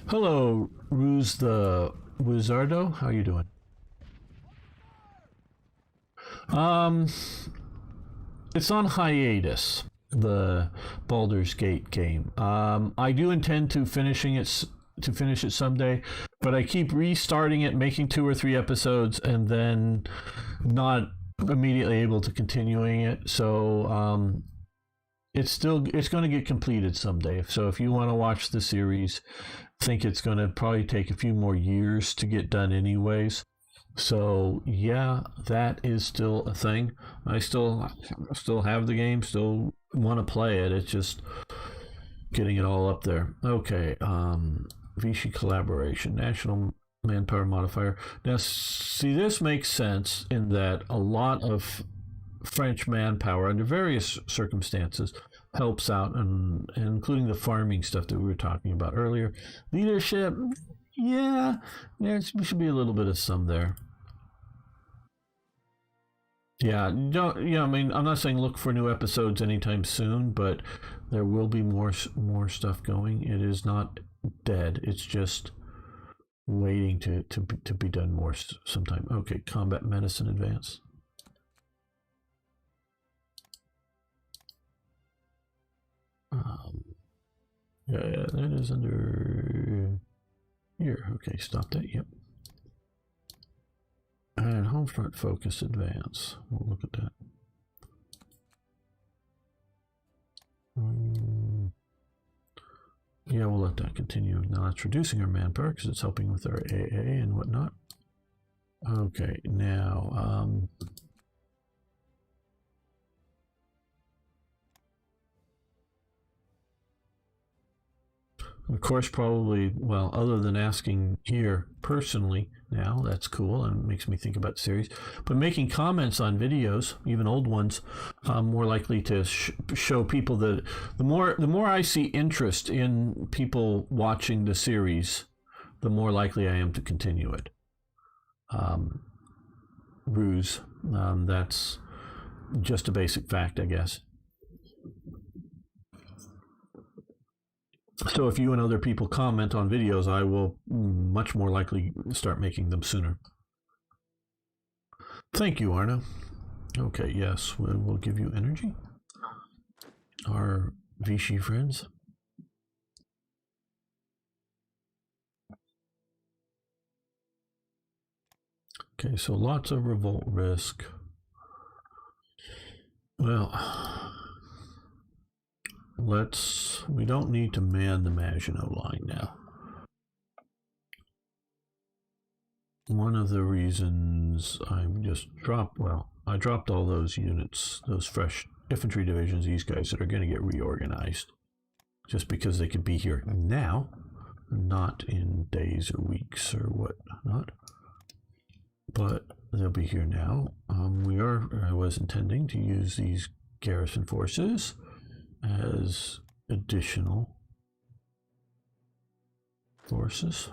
Hello, Ruse the Wizardo. How you doing? It's on hiatus, the Baldur's Gate game. I do intend to finish it someday, but I keep restarting it, making 2 or 3 episodes, and then not immediately able to continuing it. So it's going to get completed someday. So if you want to watch the series, I think it's going to probably take a few more years to get done anyways. So yeah, that is still a thing. I still have the game, still want to play it. It's just getting it all up there. Okay, BICE collaboration, national manpower modifier. Now, see, this makes sense in that a lot of French manpower under various circumstances helps out, and including the farming stuff that we were talking about earlier. Leadership, yeah, there should be a little bit of some there. Yeah, don't. Yeah, I mean, I'm not saying look for new episodes anytime soon, but there will be more stuff going. It is not dead. It's just waiting to be done more sometime. Okay, combat medicine advance. Yeah, that is under here. Okay, stop that. Yep. And homefront focus advance. We'll look at that. Yeah, we'll let that continue. Now that's reducing our manpower because it's helping with our AA and whatnot. Okay, now of course, probably, well, other than asking here personally now, that's cool and makes me think about the series, but making comments on videos, even old ones, more likely to show people that the more I see interest in people watching the series, the more likely I am to continue it. Ruse, that's just a basic fact, I guess. So if you and other people comment on videos, I will much more likely start making them sooner. Thank you, Arno. Okay, yes, we'll give you energy. Our Vichy friends. Okay, so lots of revolt risk. Well, we don't need to man the Maginot Line now. One of the reasons I dropped all those units, those fresh infantry divisions, these guys that are going to get reorganized, just because they could be here now, not in days or weeks or whatnot. But they'll be here now. I was intending to use these garrison forces as additional forces.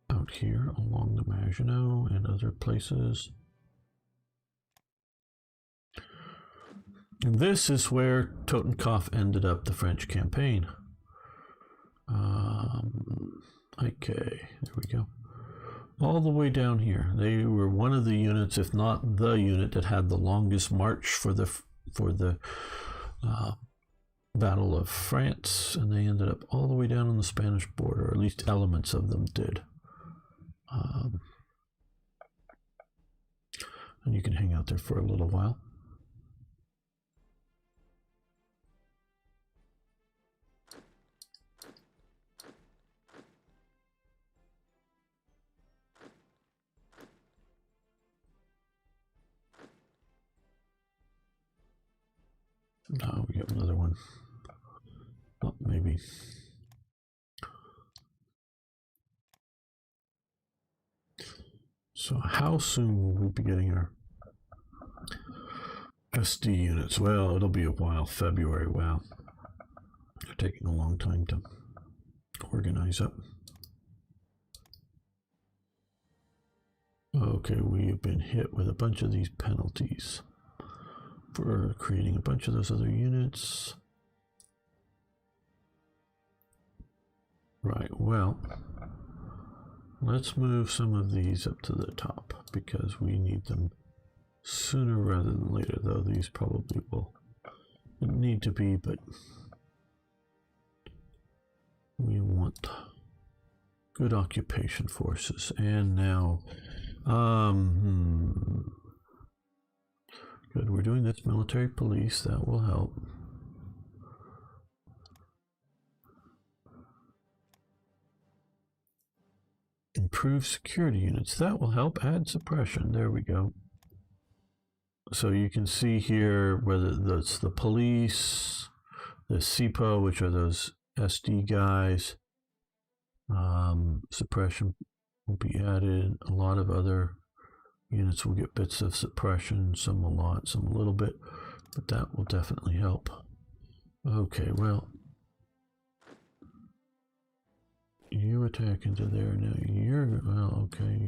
Out here along the Maginot and other places. And this is where Totenkopf ended up the French campaign. Okay, there we go. All the way down here, they were one of the units, if not the unit, that had the longest march for the Battle of France, and they ended up all the way down on the Spanish border, or at least elements of them did. And you can hang out there for a little while. No, we got another one. Oh, maybe. So how soon will we be getting our SD units? Well, it'll be a while. February. Wow. They're taking a long time to organize up. Okay, we have been hit with a bunch of these penalties for creating a bunch of those other units. Right, well, let's move some of these up to the top because we need them sooner rather than later, though these probably will need to be, but we want good occupation forces. And now, good, we're doing this military police, that will help. Improve security units, that will help. Add suppression, there we go. So you can see here whether that's the police, the CPO, which are those SD guys. Suppression will be added. A lot of other units will get bits of suppression, some a lot, some a little bit, but that will definitely help. Okay, well, you attack into there now. You're, well, okay,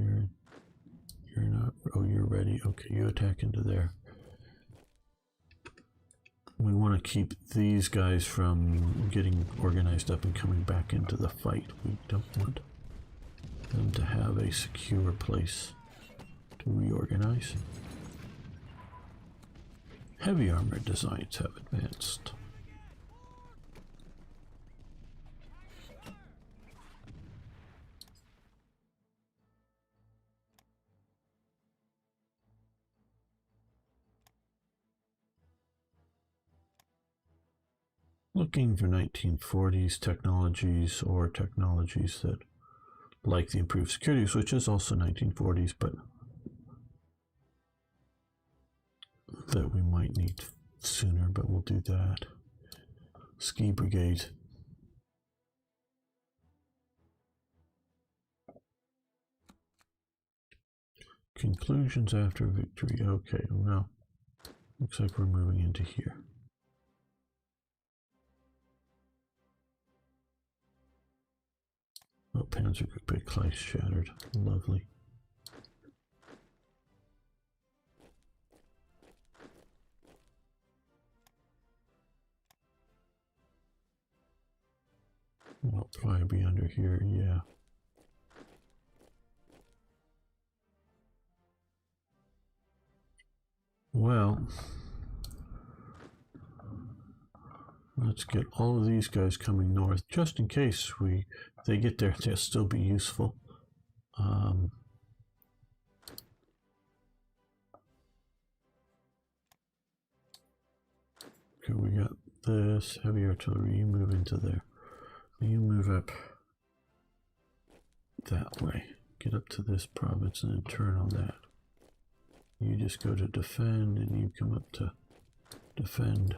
you're not, oh, you're ready. Okay, you attack into there. We want to keep these guys from getting organized up and coming back into the fight. We don't want them to have a secure place to reorganize. Heavy armor designs have advanced. Looking for 1940s technologies or technologies that like the improved security, which is also 1940s, but that we might need sooner, but we'll do that. Ski brigade. Conclusions after victory. Okay, well, looks like we're moving into here. Oh, Panzergruppe Kleist shattered. Lovely. I'll probably be under here, yeah. Well, let's get all of these guys coming north, just in case they get there, they'll still be useful. Okay, we got this heavy artillery. You move into there. You move up that way. Get up to this province and then turn on that. You just go to defend and you come up to defend.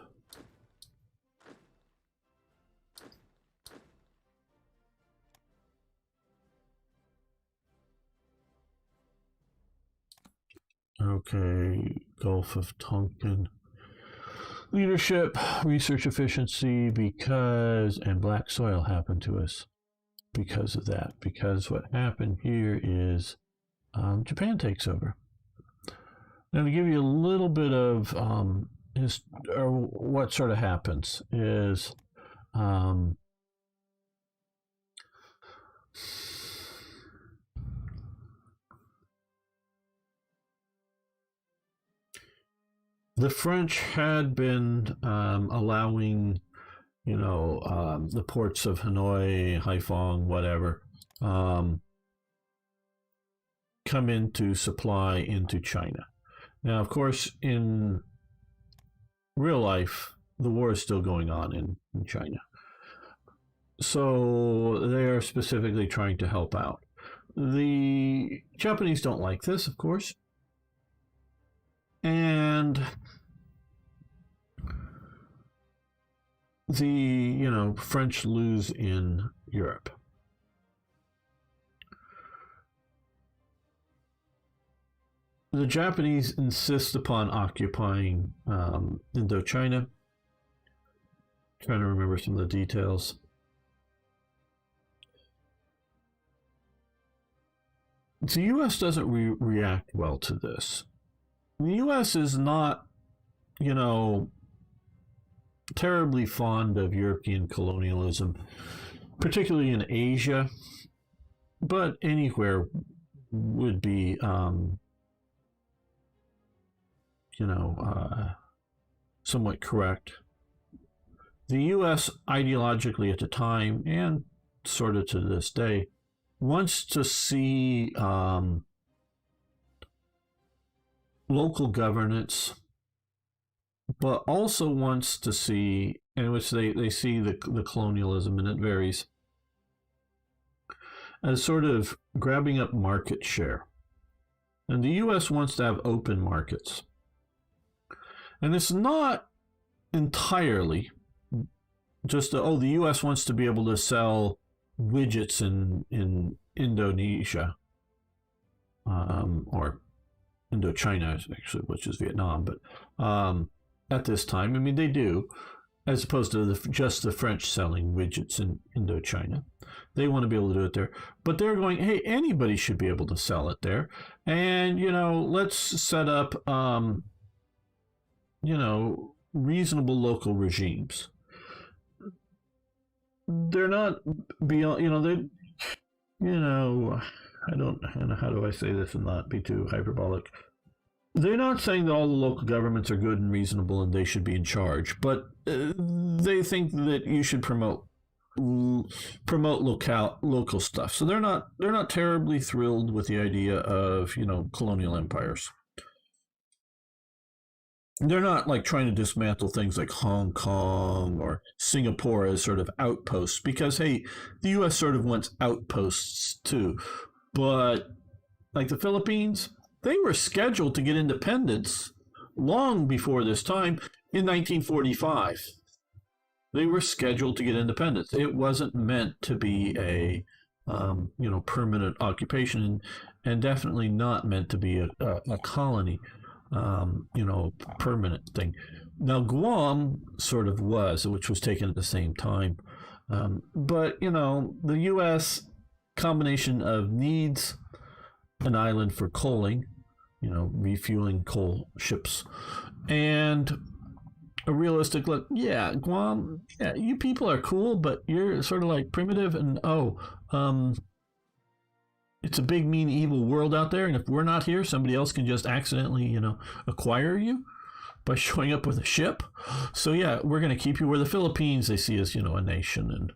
Okay, Gulf of Tonkin. Leadership, research efficiency, and black soil happened to us because of that. Because what happened here is Japan takes over. Now, to give you a little bit of what sort of happens is the French had been allowing, the ports of Hanoi, Haiphong, whatever, come into supply into China. Now, of course, in real life, the war is still going on in China. So they are specifically trying to help out. The Japanese don't like this, of course. And the French lose in Europe. The Japanese insist upon occupying Indochina. Trying to remember some of the details. The U.S. doesn't react well to this. The U.S. is not, terribly fond of European colonialism, particularly in Asia, but anywhere would be, somewhat correct. The U.S. ideologically at the time, and sort of to this day, wants to see local governance, but also wants to see, in which they see the colonialism, and it varies, as sort of grabbing up market share. And the U.S. wants to have open markets. And it's not entirely just, the U.S. wants to be able to sell widgets in Indonesia, or Indochina, actually, which is Vietnam, but at this time, I mean, they do, as opposed to just the French selling widgets in Indochina. They want to be able to do it there. But they're going, hey, anybody should be able to sell it there. And, let's set up, reasonable local regimes. They're not beyond, I don't know, how do I say this and not be too hyperbolic? They're not saying that all the local governments are good and reasonable and they should be in charge, but they think that you should promote local stuff. So they're not terribly thrilled with the idea of colonial empires. They're not like trying to dismantle things like Hong Kong or Singapore as sort of outposts, because hey, the U.S. sort of wants outposts too. But like the Philippines, they were scheduled to get independence long before this time in 1945. They were scheduled to get independence. It wasn't meant to be a permanent occupation, and definitely not meant to be a colony. Permanent thing. Now, Guam sort of was, which was taken at the same time. But, the U.S. combination of needs an island for coaling, refueling coal ships, and a realistic look. Yeah, Guam, yeah, you people are cool, but you're sort of like primitive, and it's a big, mean, evil world out there, and if we're not here, somebody else can just accidentally, acquire you by showing up with a ship. So yeah, we're going to keep you where the Philippines, they see as, a nation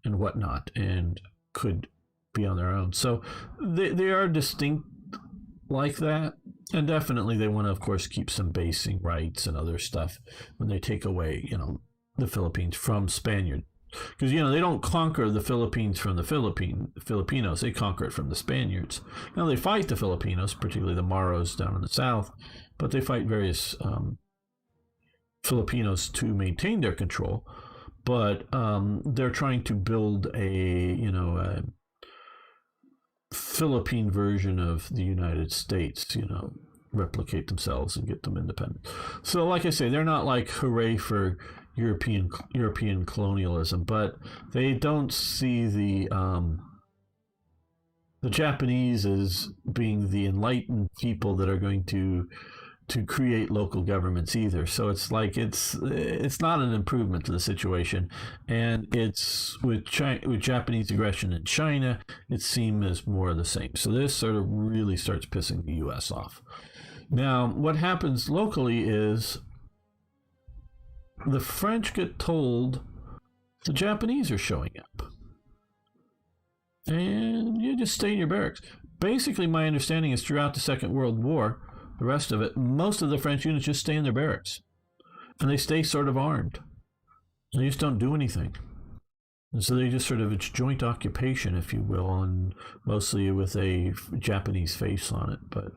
and whatnot, and could be on their own. So they are distinct like that. And definitely they want to, of course, keep some basing rights and other stuff when they take away, the Philippines from Spaniard. Because, they don't conquer the Philippines from the Filipinos. They conquer it from the Spaniards. Now, they fight the Filipinos, particularly the Maros down in the south, but they fight various Filipinos to maintain their control. But they're trying to build a Philippine version of the United States, replicate themselves and get them independent. So, like I say, they're not like hooray for European colonialism, but they don't see the Japanese as being the enlightened people that are going to create local governments either. So it's like it's not an improvement to the situation, and it's with Japanese aggression in China, it seems as more of the same. So this sort of really starts pissing the U.S. off. Now, what happens locally is the French get told the Japanese are showing up, and you just stay in your barracks. Basically, my understanding is throughout the Second World War, the rest of it, most of the French units just stay in their barracks, and they stay sort of armed. They just don't do anything. And so they just sort of, it's joint occupation, if you will, and mostly with a Japanese face on it. But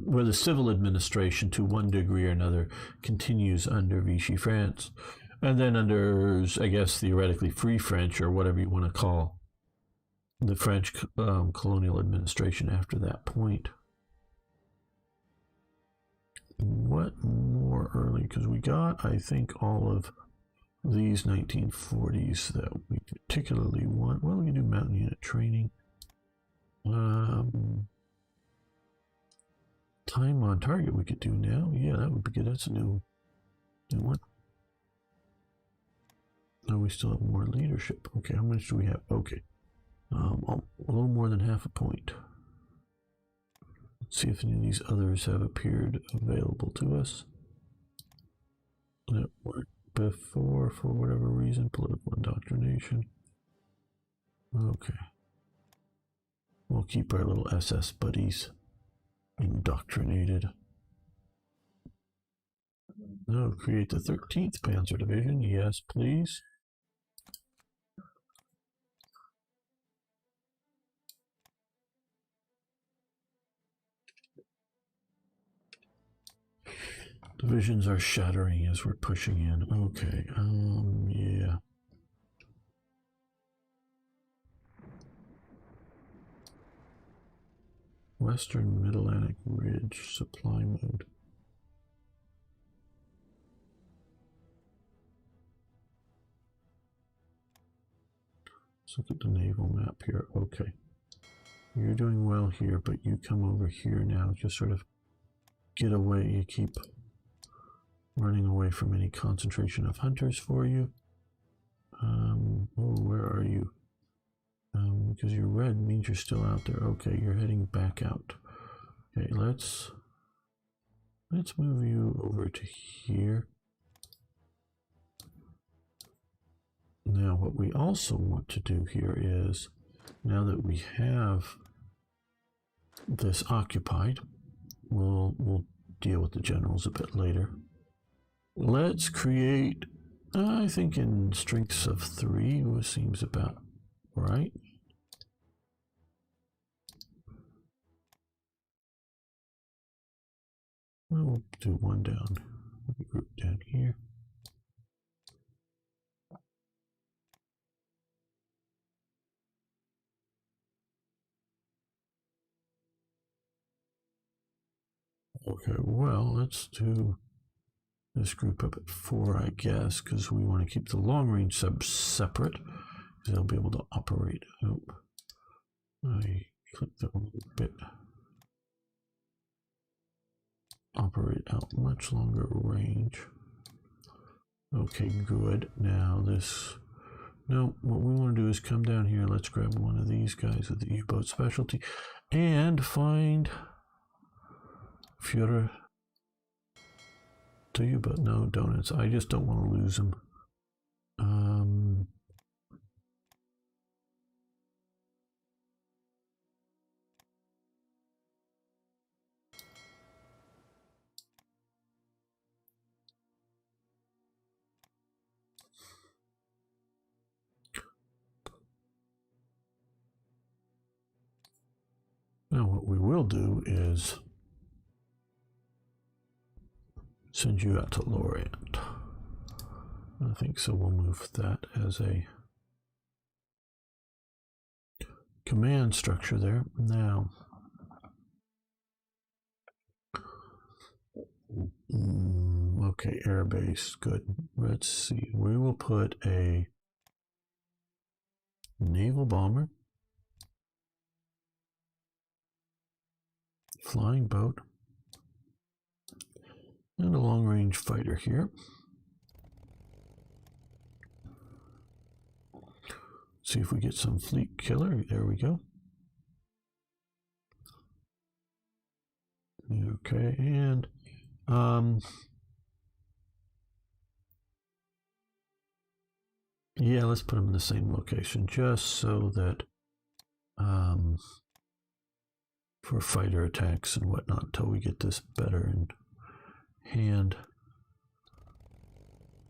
where the civil administration, to one degree or another, continues under Vichy France, and then under, I guess, theoretically Free French, or whatever you want to call the French colonial administration after that point. What more early? Because we got, I think, all of these 1940s that we particularly want. Well, we can do mountain unit training. Time on target we could do now. Yeah, that would be good. That's a new one. Now we still have more leadership. Okay, how much do we have? Okay, a little more than half a point. Let's see if any of these others have appeared available to us that weren't before for whatever reason. Political indoctrination. Okay, we'll keep our little SS buddies indoctrinated. No, create the 13th Panzer Division. Yes, please. Divisions are shattering as we're pushing in. Okay, yeah. Western Mid-Atlantic Ridge supply mode. Let's look at the naval map here. Okay. You're doing well here, but you come over here now. Just sort of get away. You keep running away from any concentration of hunters for you. Oh, where are you? Because you're red means you're still out there. Okay, you're heading back out. Okay, let's move you over to here. Now, what we also want to do here is, now that we have this occupied, we'll deal with the generals a bit later. Let's create, I think in strengths of 3 seems about right. We'll do one down, group down here. Okay, well, let's do this group up at 4, I guess, because we want to keep the long range subs separate, because they'll be able to operate. Oh, I clicked that one a bit. Operate out much longer range. Okay, good. Now this No, what we want to do is come down here. Let's grab one of these guys with the U-boat specialty and find Führer to U-boat. No, donuts. I just don't want to lose them. Now what we will do is send you out to Lorient. I think so. We'll move that as a command structure there. Now, okay, airbase, good. Let's see. We will put a naval bomber, flying boat, and a long-range fighter here. See if we get some fleet killer. There we go. Okay, and yeah, let's put them in the same location just so that for fighter attacks and whatnot until we get this better in hand.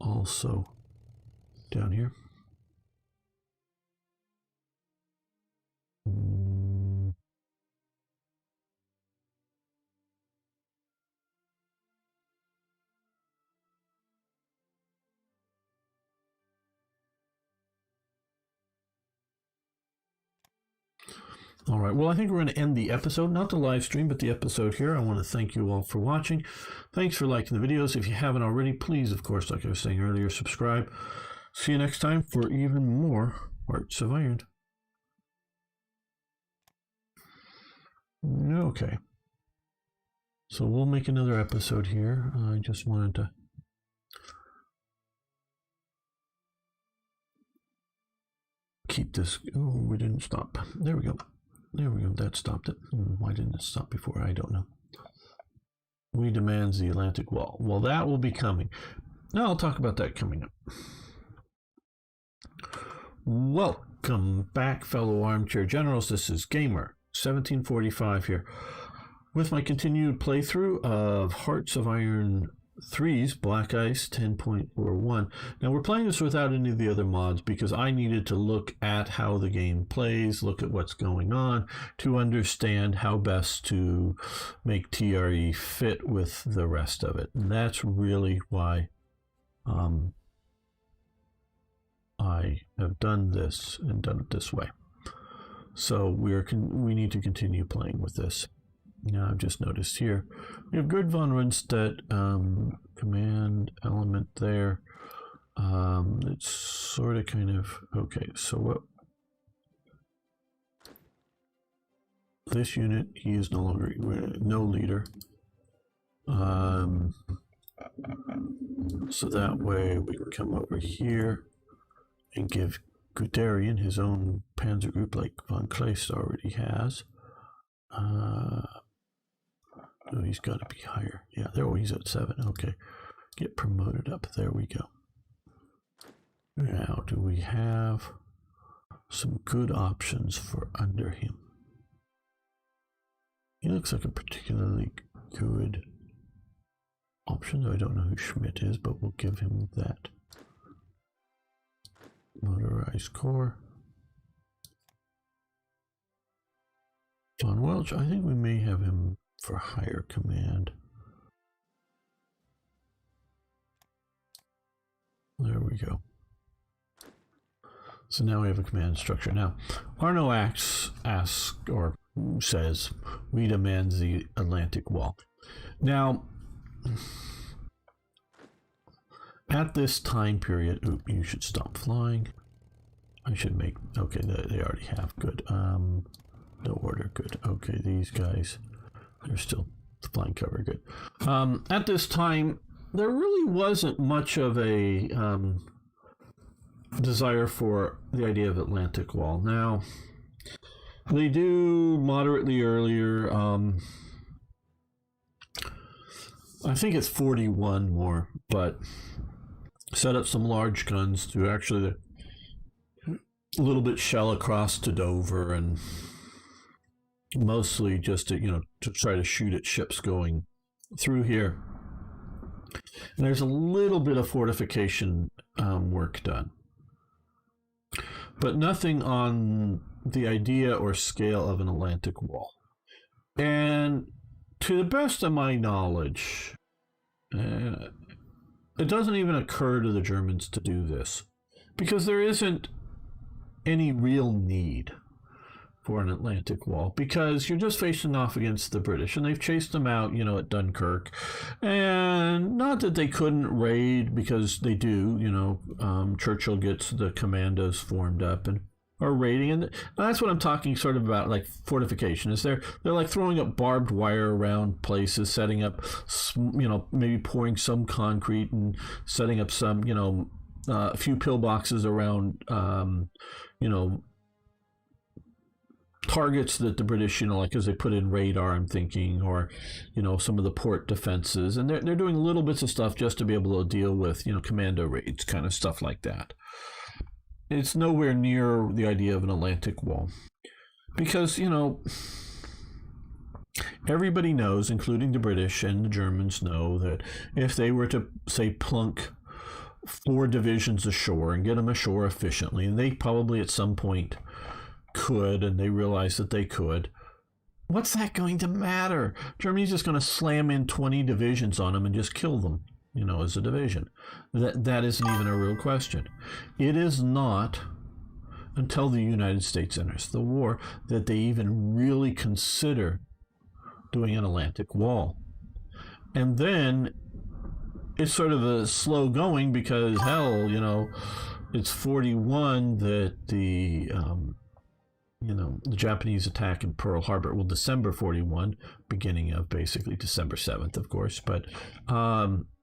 Also down here. All right, well, I think we're going to end the episode, not the live stream, but the episode here. I want to thank you all for watching. Thanks for liking the videos. If you haven't already, please, of course, like I was saying earlier, subscribe. See you next time for even more Hearts of Iron. Okay. So we'll make another episode here. I just wanted to keep this. Oh, we didn't stop. There we go. There we go. That stopped it. Why didn't it stop before? I don't know. We demands the Atlantic Wall. Well, that will be coming. Now I'll talk about that coming up. Welcome back, fellow armchair generals. This is Gamer 1745 here with my continued playthrough of Hearts of Iron 3's Black Ice 10.41. Now we're playing this without any of the other mods because I needed to look at how the game plays, look at what's going on to understand how best to make TRE fit with the rest of it. And that's really why I have done this and done it this way. So we need to continue playing with this. Now I've just noticed here we have Gerd von Rundstedt command element there. It's sort of kind of okay. So what? This unit, he is no longer no leader. So that way we can come over here and give Guderian his own panzer group like von Kleist already has. No, he's got to be higher. Yeah, there. Oh, he's at 7. Okay, get promoted up. There we go. Now, do we have some good options for under him? He looks like a particularly good option. Though I don't know who Schmidt is, but we'll give him that. Motorized core. Von Welch, I think we may have him for higher command. There we go. So now we have a command structure. Now, Arno asks or says, we demand the Atlantic Wall. Now, at this time period, you should stop flying. I should make, okay, they already have, good. No order, good. Okay, these guys, they're still flying cover, good. At this time, there really wasn't much of a desire for the idea of Atlantic Wall. Now, they do moderately earlier. I think it's 41 more, but set up some large guns to actually a little bit shell across to Dover, and mostly just to try to shoot at ships going through here. And there's a little bit of fortification work done, but nothing on the idea or scale of an Atlantic Wall. And to the best of my knowledge, it doesn't even occur to the Germans to do this, because there isn't any real need for an Atlantic Wall, because you're just facing off against the British, and they've chased them out, at Dunkirk. And not that they couldn't raid, because they do, Churchill gets the commandos formed up and are raiding. And that's what I'm talking sort of about, like fortification, is they're like throwing up barbed wire around places, setting up, maybe pouring some concrete and setting up some, a few pillboxes around, targets that the British, like as they put in radar, I'm thinking, or, some of the port defenses. And they're doing little bits of stuff just to be able to deal with, commando raids, kind of stuff like that. It's nowhere near the idea of an Atlantic Wall. Because, everybody knows, including the British and the Germans know, that if they were to, say, plunk 4 divisions ashore and get them ashore efficiently, and they probably at some point could, and they realized that they could, what's that going to matter? Germany's just going to slam in 20 divisions on them and just kill them, as a division. That isn't even a real question. It is not until the United States enters the war that they even really consider doing an Atlantic Wall. And then it's sort of a slow going, because hell, it's 41 that the Japanese attack in Pearl Harbor, well, December 41, beginning of basically December 7th, of course. But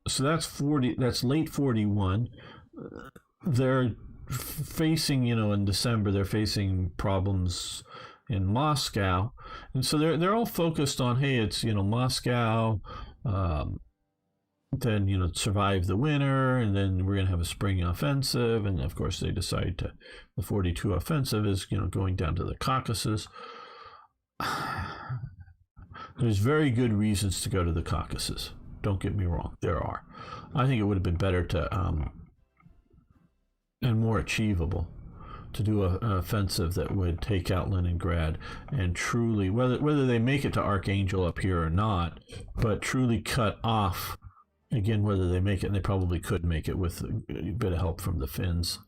so that's late 41. They're facing, in December, they're facing problems in Moscow. And so they're all focused on, hey, it's, Moscow, then, survive the winter, and then we're going to have a spring offensive. And of course, they decide the 42 offensive is, going down to the Caucasus. There's very good reasons to go to the Caucasus. Don't get me wrong, there are. I think it would have been better to, and more achievable, to do an offensive that would take out Leningrad and truly, whether they make it to Archangel up here or not, but truly cut off, again, whether they make it, and they probably could make it with a bit of help from the Finns,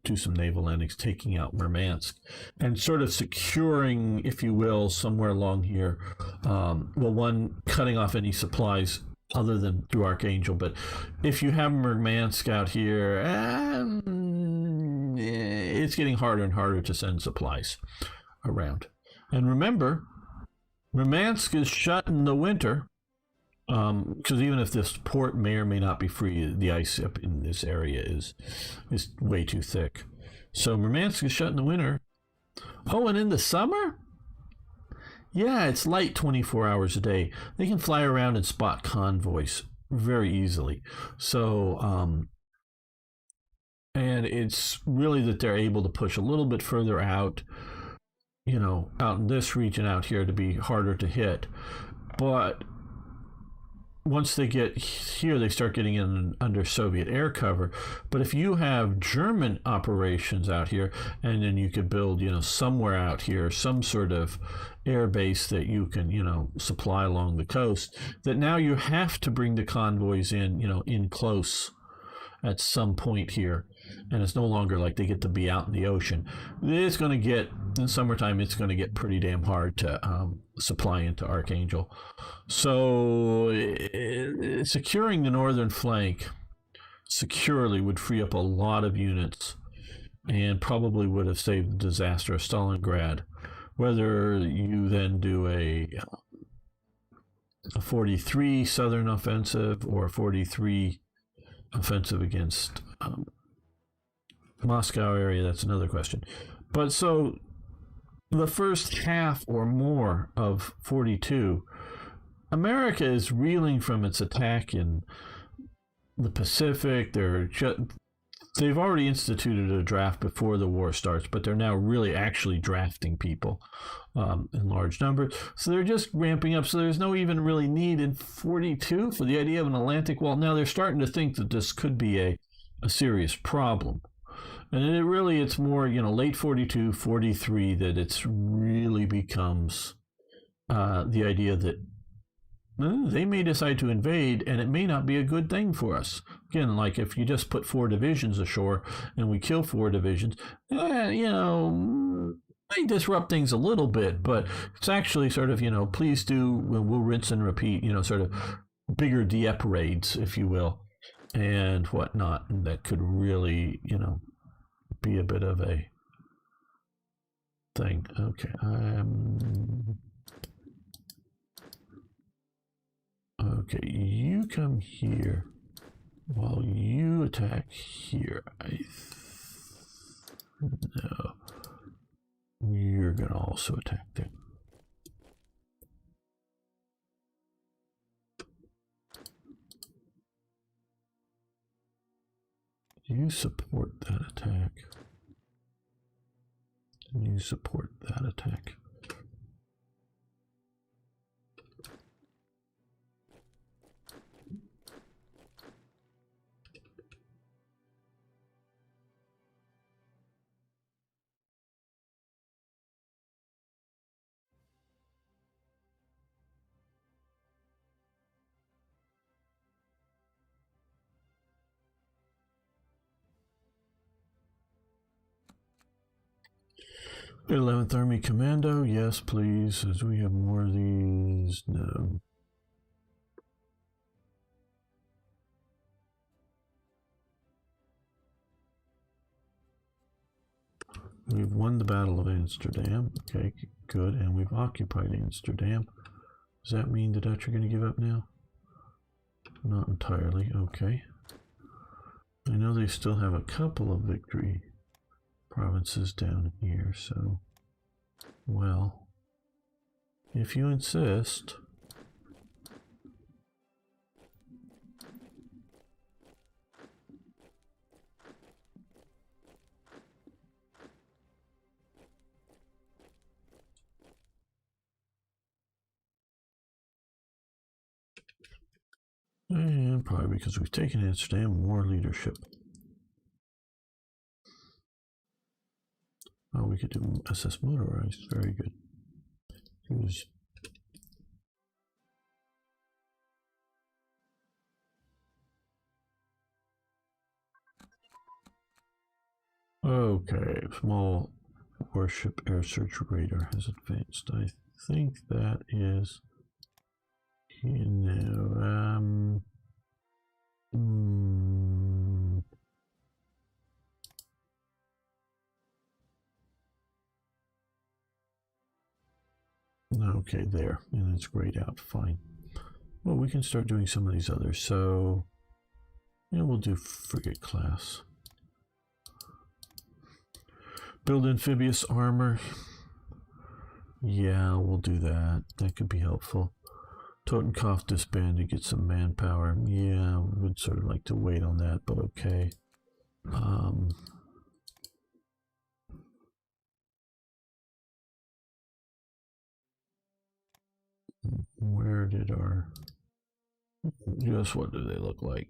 do some naval landings, taking out Murmansk, and sort of securing, if you will, somewhere along here, one, cutting off any supplies other than through Archangel. But if you have Murmansk out here, it's getting harder and harder to send supplies around. And remember, Murmansk is shut in the winter, because even if this port may or may not be free, the ice up in this area is way too thick. So Murmansk is shut in the winter. Oh, and in the summer? Yeah, it's light 24 hours a day. They can fly around and spot convoys very easily. So, and it's really that they're able to push a little bit further out, out in this region out here to be harder to hit. But once they get here, they start getting in under Soviet air cover. But if you have German operations out here, and then you could build, somewhere out here, some sort of air base that you can, supply along the coast, that now you have to bring the convoys in, in close at some point here. And it's no longer like they get to be out in the ocean. It's going to get, in summertime, it's going to get pretty damn hard to supply into Archangel. So securing the northern flank securely would free up a lot of units, and probably would have saved the disaster of Stalingrad. Whether you then do a 43 southern offensive or a 43 offensive against Moscow area, that's another question. But so the first half or more of 42, America is reeling from its attack in the Pacific. They've already instituted a draft before the war starts, but they're now really actually drafting people in large numbers. So they're just ramping up. So there's no even really need in 42 for the idea of an Atlantic wall. Now they're starting to think that this could be a serious problem. And it's more, late 42, 43 that it's really becomes the idea that they may decide to invade and it may not be a good thing for us. Again, like if you just put 4 divisions ashore and we kill 4 divisions, may disrupt things a little bit, but it's actually sort of, please do, we'll rinse and repeat, sort of bigger dieppe raids, if you will, and whatnot. And that could really, be a bit of a thing. Okay. Okay, you come here while you attack here. No. You're going to also attack there. You support that attack. You support that attack. The 11th Army Commando, yes, please. As we have more of these, no. We've won the Battle of Amsterdam. Okay, good. And we've occupied Amsterdam. Does that mean the Dutch are going to give up now? Not entirely. Okay. I know they still have a couple of victory provinces down here, so, well, if you insist. And probably because we've taken Amsterdam, more leadership. Oh, we could do SS motorized. Very good. Use. Okay, small warship air search radar has advanced. I think that is, okay, there, and it's grayed out, fine. Well, we can start doing some of these others. So, we'll do frigate class. Build amphibious armor. Yeah, we'll do that. That could be helpful. Totenkopf disbanded, get some manpower. Yeah, would sort of like to wait on that, but okay. Where did our... Just what do they look like?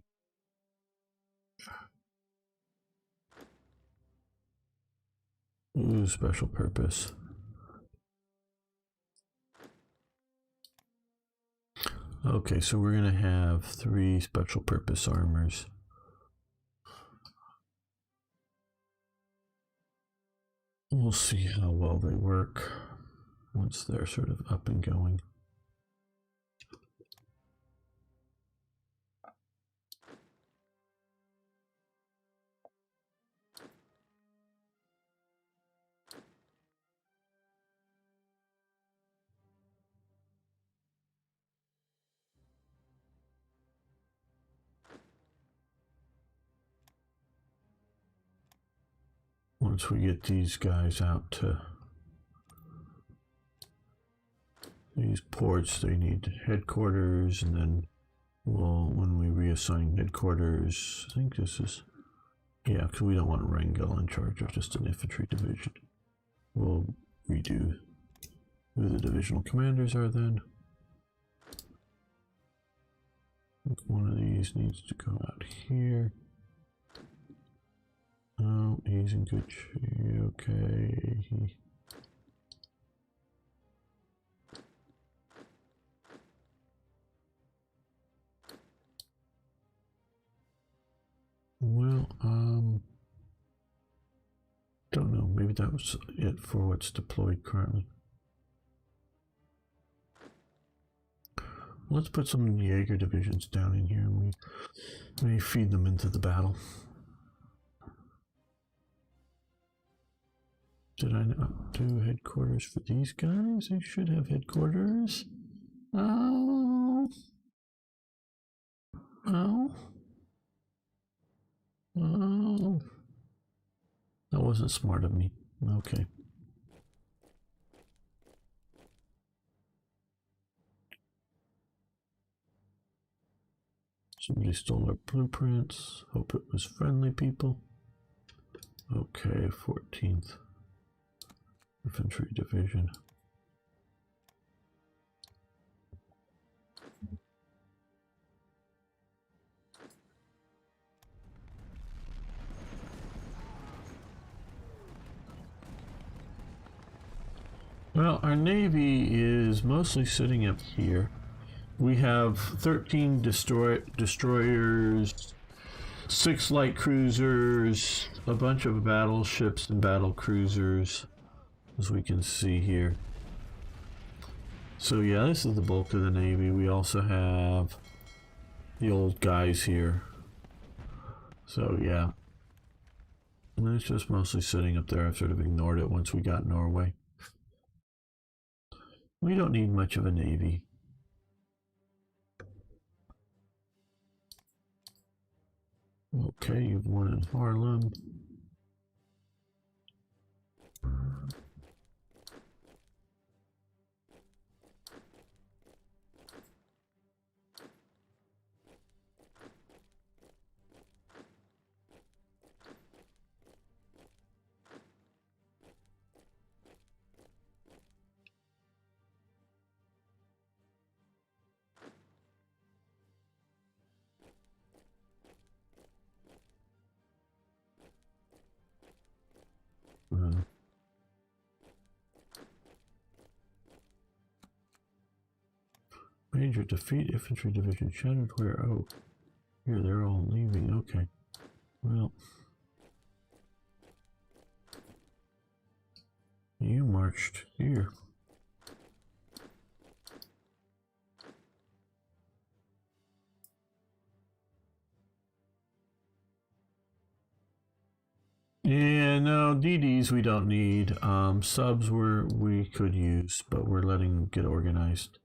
Ooh, special purpose. Okay, so we're going to have 3 special purpose armors. We'll see how well they work once they're sort of up and going. once we get these guys out to these ports, they need headquarters, and then we'll, when we reassign headquarters, I think this is, yeah, because we don't want Rangel in charge of just an infantry division. We'll redo who the divisional commanders are then. I think one of these needs to go out here. Oh, he's in good shape. Okay. Well, don't know. Maybe that was it for what's deployed currently. Let's put some Jaeger divisions down in here, and we feed them into the battle. Did I not do headquarters for these guys? I should have headquarters. Oh. Oh. Oh. That wasn't smart of me. Okay. Somebody stole our blueprints. Hope it was friendly people. Okay, 14th Infantry Division. Well, our Navy is mostly sitting up here. We have 13 destroyers, 6 light cruisers, a bunch of battleships and battle cruisers, as we can see here. So yeah, this is the bulk of the Navy. We also have the old guys here. So yeah, and it's just mostly sitting up there. I've sort of ignored it once we got Norway. We don't need much of a Navy. Okay, you've won in Harlem. Major defeat infantry division shattered where? Oh, here they're all leaving. Okay, well, you marched here. Yeah, no, DDs we don't need. Subs we could use, but we're letting them get organized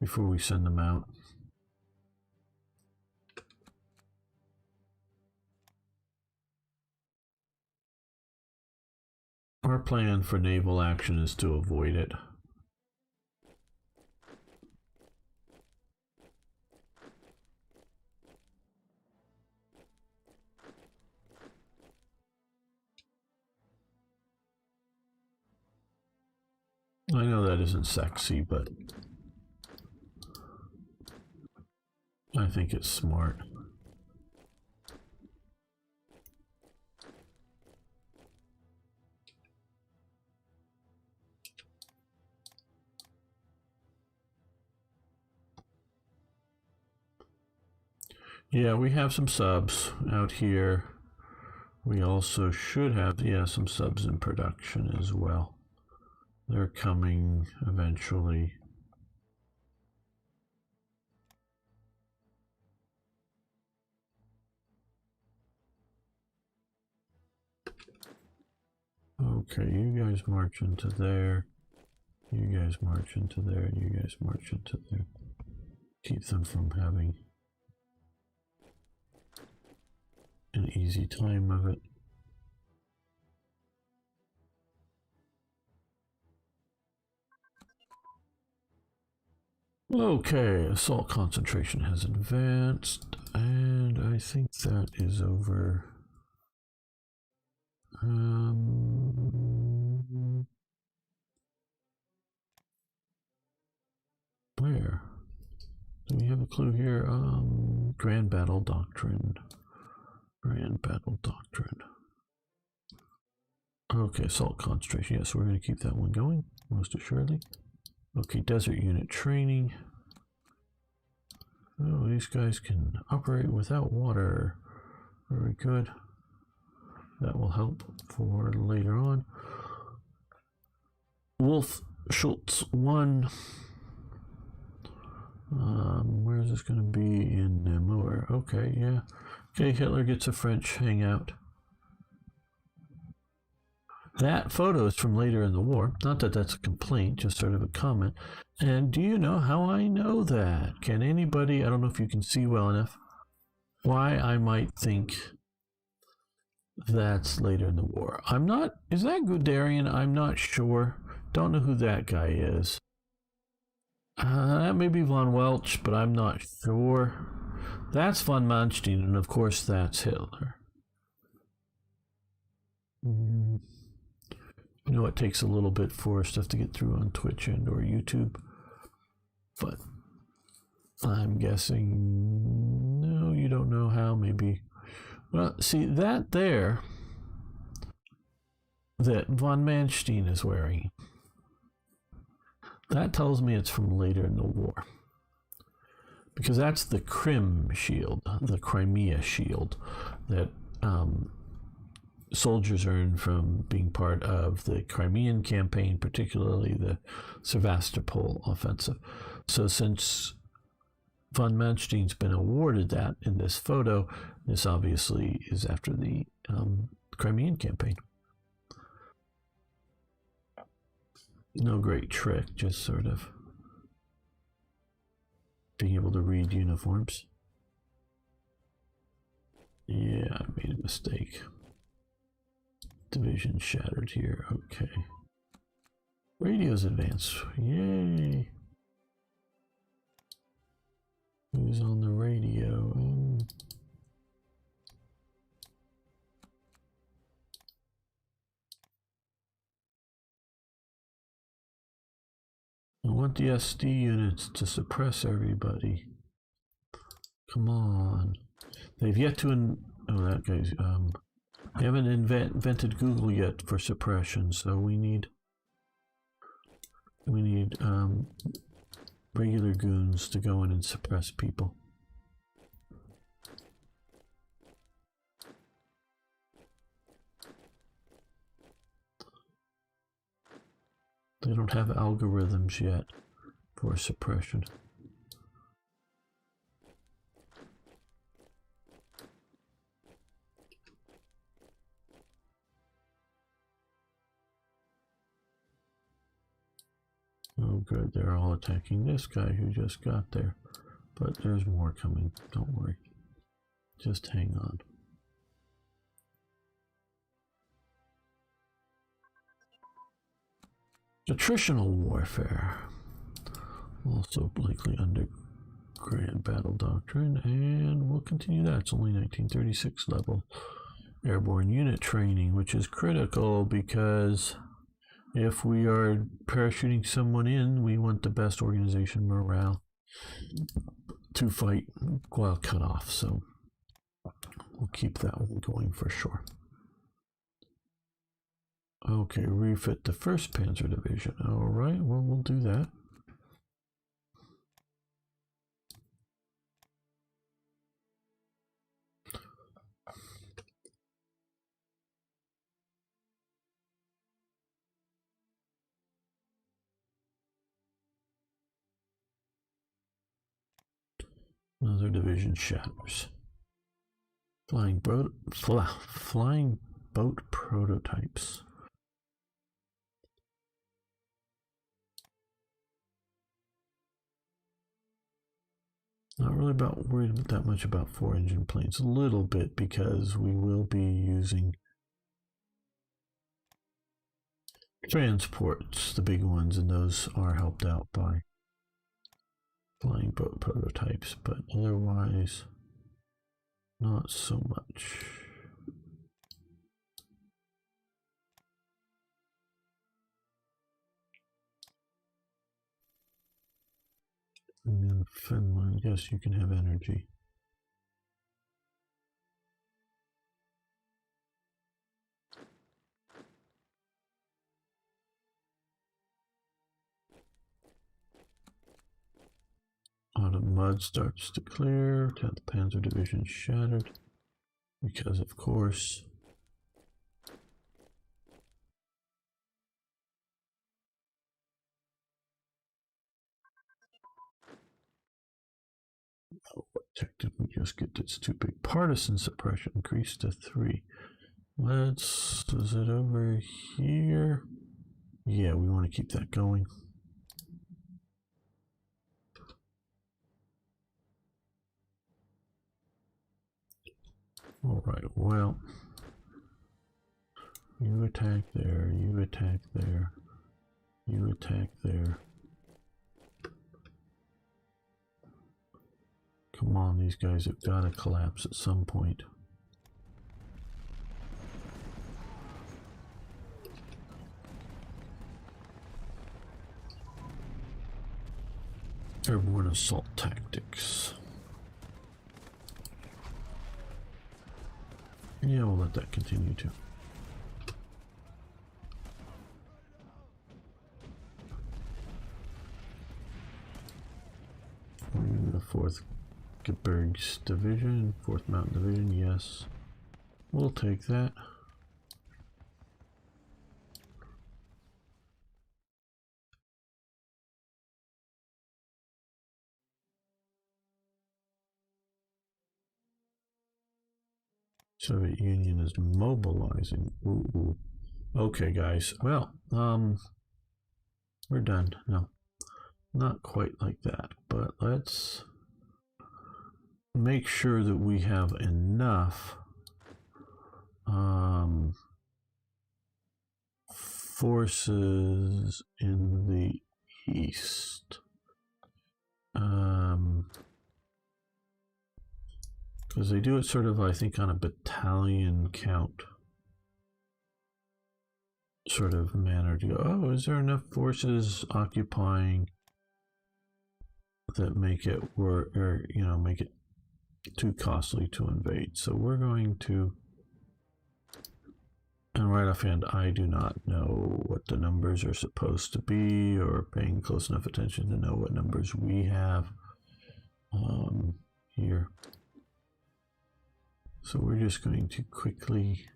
before we send them out. Our plan for naval action is to avoid it. I know that isn't sexy, but I think it's smart. Yeah, we have some subs out here. We also should have, yeah, some subs in production as well. They're coming eventually. Okay, you guys march into there. You guys march into there. You guys march into there. Keep them from having an easy time of it. Okay, assault concentration has advanced, and I think that is over. Where? Do we have a clue here? Grand Battle Doctrine. Grand Battle Doctrine. Okay, assault concentration. Yes, we're going to keep that one going, most assuredly. Okay, desert unit training. Oh, these guys can operate without water. Very good. That will help for later on. Wolf Schultz 1. Where is this going to be? In Namur. Okay, yeah. Okay, Hitler gets a French hangout. That photo is from later in the war. Not that that's a complaint, just sort of a comment. And do you know how I know that? Can anybody, I don't know if you can see well enough, why I might think that's later in the war? I'm not, is that Guderian? I'm not sure. Don't know who that guy is. That may be von Welch, but I'm not sure. That's von Manstein, and of course that's Hitler. I know it takes a little bit for stuff to get through on Twitch and or YouTube, but I'm guessing, no, you don't know how, maybe. Well, see, that there, that von Manstein is wearing, that tells me it's from later in the war. Because that's the Krim shield, the Crimea shield, that soldiers earned from being part of the Crimean campaign, particularly the Sevastopol offensive. So since von Manstein's been awarded that in this photo, this obviously is after the Crimean campaign. No great trick, just sort of being able to read uniforms. Yeah, I made a mistake. Division shattered here. Okay. Radios advance. Yay. Who's on the radio? I want the SD units to suppress everybody. Come on. They've yet to... oh, that guy's... they haven't invented Google yet for suppression, so we need regular goons to go in and suppress people. They don't have algorithms yet for suppression. Oh good, they're all attacking this guy who just got there. But there's more coming, don't worry. Just hang on. Attritional warfare. Also likely under Grand Battle Doctrine, and we'll continue that. It's only 1936 level. Airborne unit training, which is critical because if we are parachuting someone in, we want the best organization morale to fight while cut off. So we'll keep that one going for sure. Okay, refit the 1st Panzer Division. All right, well, we'll do that. Another division shatters. Flying boat prototypes. Not really worried that much about 4-engine planes. A little bit because we will be using transports, the big ones, and those are helped out by flying boat prototypes, but otherwise not so much. And then Finland, yes, you can have energy. A lot of mud starts to clear. 10th Panzer Division shattered. Because, of course. Oh, what tech did we just get? It's too big. Partisan suppression increased to 3. Is it over here? Yeah, we want to keep that going. All right, well, you attack there, you attack there, you attack there. Come on, these guys have got to collapse at some point. Airborne assault tactics. Yeah, we'll let that continue too. The 4th Gebirgs Division, 4th Mountain Division, yes. We'll take that. Soviet Union is mobilizing. Ooh. Okay, guys. Well, we're done. No, not quite like that. But let's make sure that we have enough forces in the east. Because they do it sort of, I think, on a battalion count sort of manner to go, oh, is there enough forces occupying that make it work, or, you know, make it too costly to invade? So we're going to, and right offhand, I do not know what the numbers are supposed to be, or paying close enough attention to know what numbers we have here. So we're just going to quickly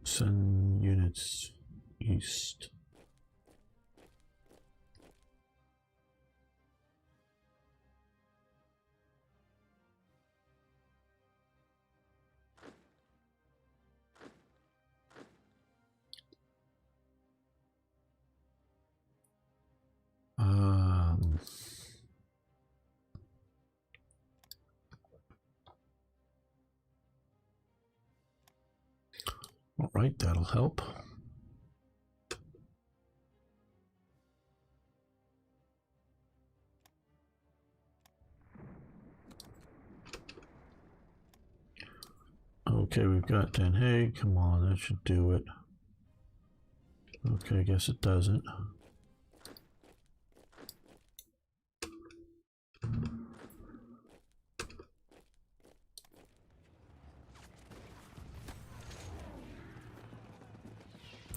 send units east. All right, that'll help. Okay, we've got Den Haag. Come on, that should do it. Okay, I guess it doesn't.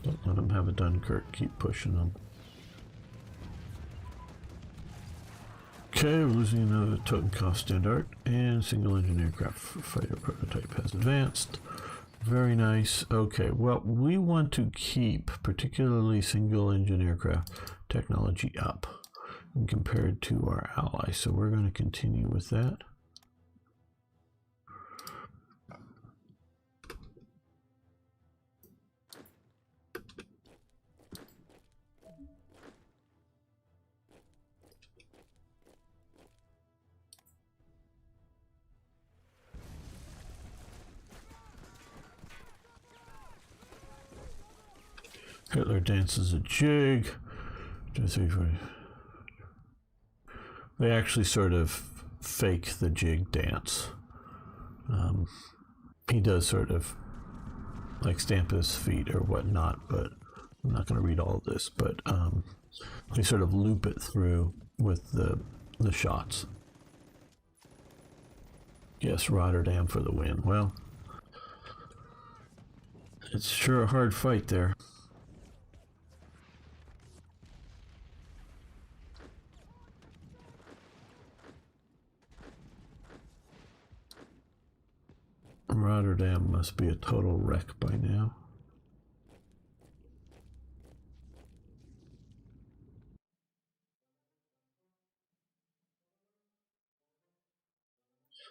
Don't let them have a Dunkirk. Keep pushing them. Okay, we're losing another Totenkopf Standard, and single engine aircraft fighter prototype has advanced. Very nice. Okay, well, we want to keep particularly single engine aircraft technology up compared to our allies, so we're going to continue with that. Hitler dances a jig. They actually sort of fake the jig dance. He does sort of like stamp his feet or whatnot, but I'm not going to read all of this, but they sort of loop it through with the shots. Yes, Rotterdam for the win. Well, it's sure a hard fight there. Rotterdam must be a total wreck by now.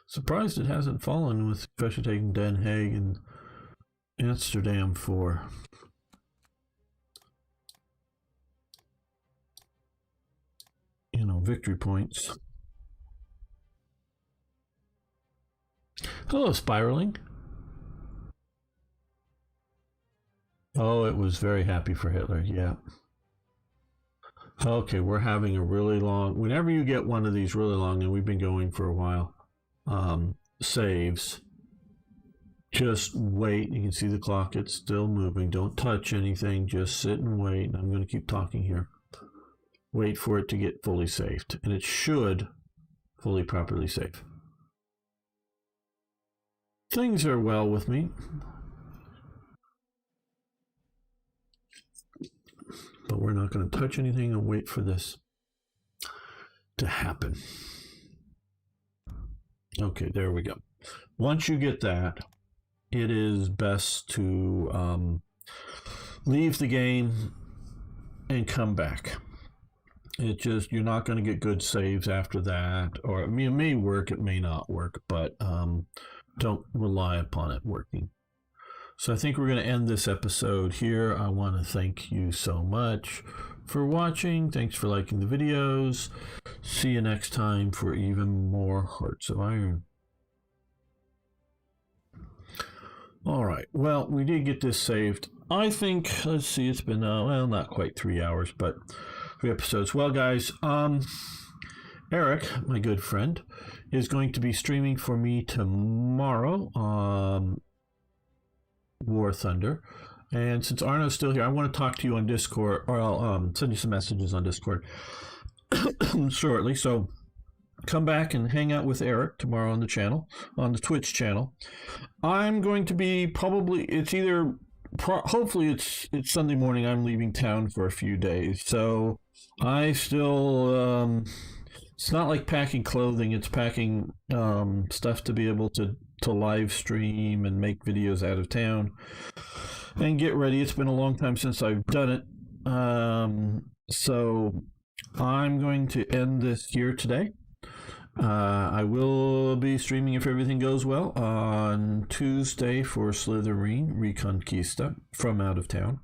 Surprised it hasn't fallen, with especially taking Den Haag and Amsterdam for victory points. Hello, spiraling. Oh, it was very happy for Hitler, yeah. Okay, we're having a really long, whenever you get one of these really long, and we've been going for a while, saves, just wait. You can see the clock, it's still moving. Don't touch anything, just sit and wait. I'm going to keep talking here. Wait for it to get fully saved, and it should fully properly save. Things are well with me, but we're not going to touch anything and wait for this to happen. Okay, there we go. Once you get that, it is best to leave the game and come back. You're not going to get good saves after that, or I mean, it may work, it may not work, but don't rely upon it working. So I think we're going to end this episode here. I want to thank you so much for watching. Thanks for liking the videos. See you next time for even more Hearts of Iron. All right. Well, we did get this saved. I think, let's see, it's been, well, not quite 3 hours, but 3 episodes. Well, guys, Eric, my good friend, is going to be streaming for me tomorrow on War Thunder. And since Arno's still here, I want to talk to you on Discord, or I'll send you some messages on Discord shortly. So come back and hang out with Eric tomorrow on the channel, on the Twitch channel. I'm going to be hopefully it's Sunday morning. I'm leaving town for a few days. So I still, it's not like packing clothing. It's packing stuff to be able to live stream and make videos out of town and get ready. It's been a long time since I've done it. So I'm going to end this here today. I will be streaming, if everything goes well, on Tuesday for Slytherin Reconquista from out of town.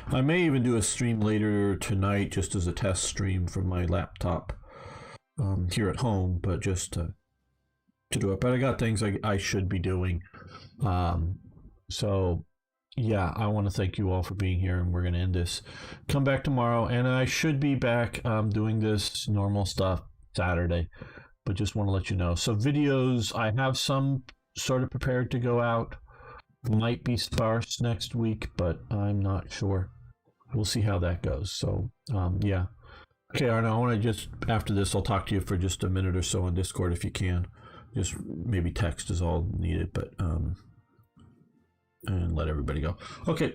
I may even do a stream later tonight just as a test stream from my laptop here at home, but just to do it. But I got things I should be doing. So yeah, I want to thank you all for being here, and we're going to end this. Come back tomorrow, and I should be back doing this normal stuff Saturday, but just want to let you know. So videos, I have some sort of prepared to go out. Might be sparse next week, but I'm not sure. We'll see how that goes. So yeah. Okay, Arno, I want to just, after this, I'll talk to you for just a minute or so on Discord if you can. Just maybe text is all needed, but and let everybody go. Okay,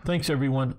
thanks everyone.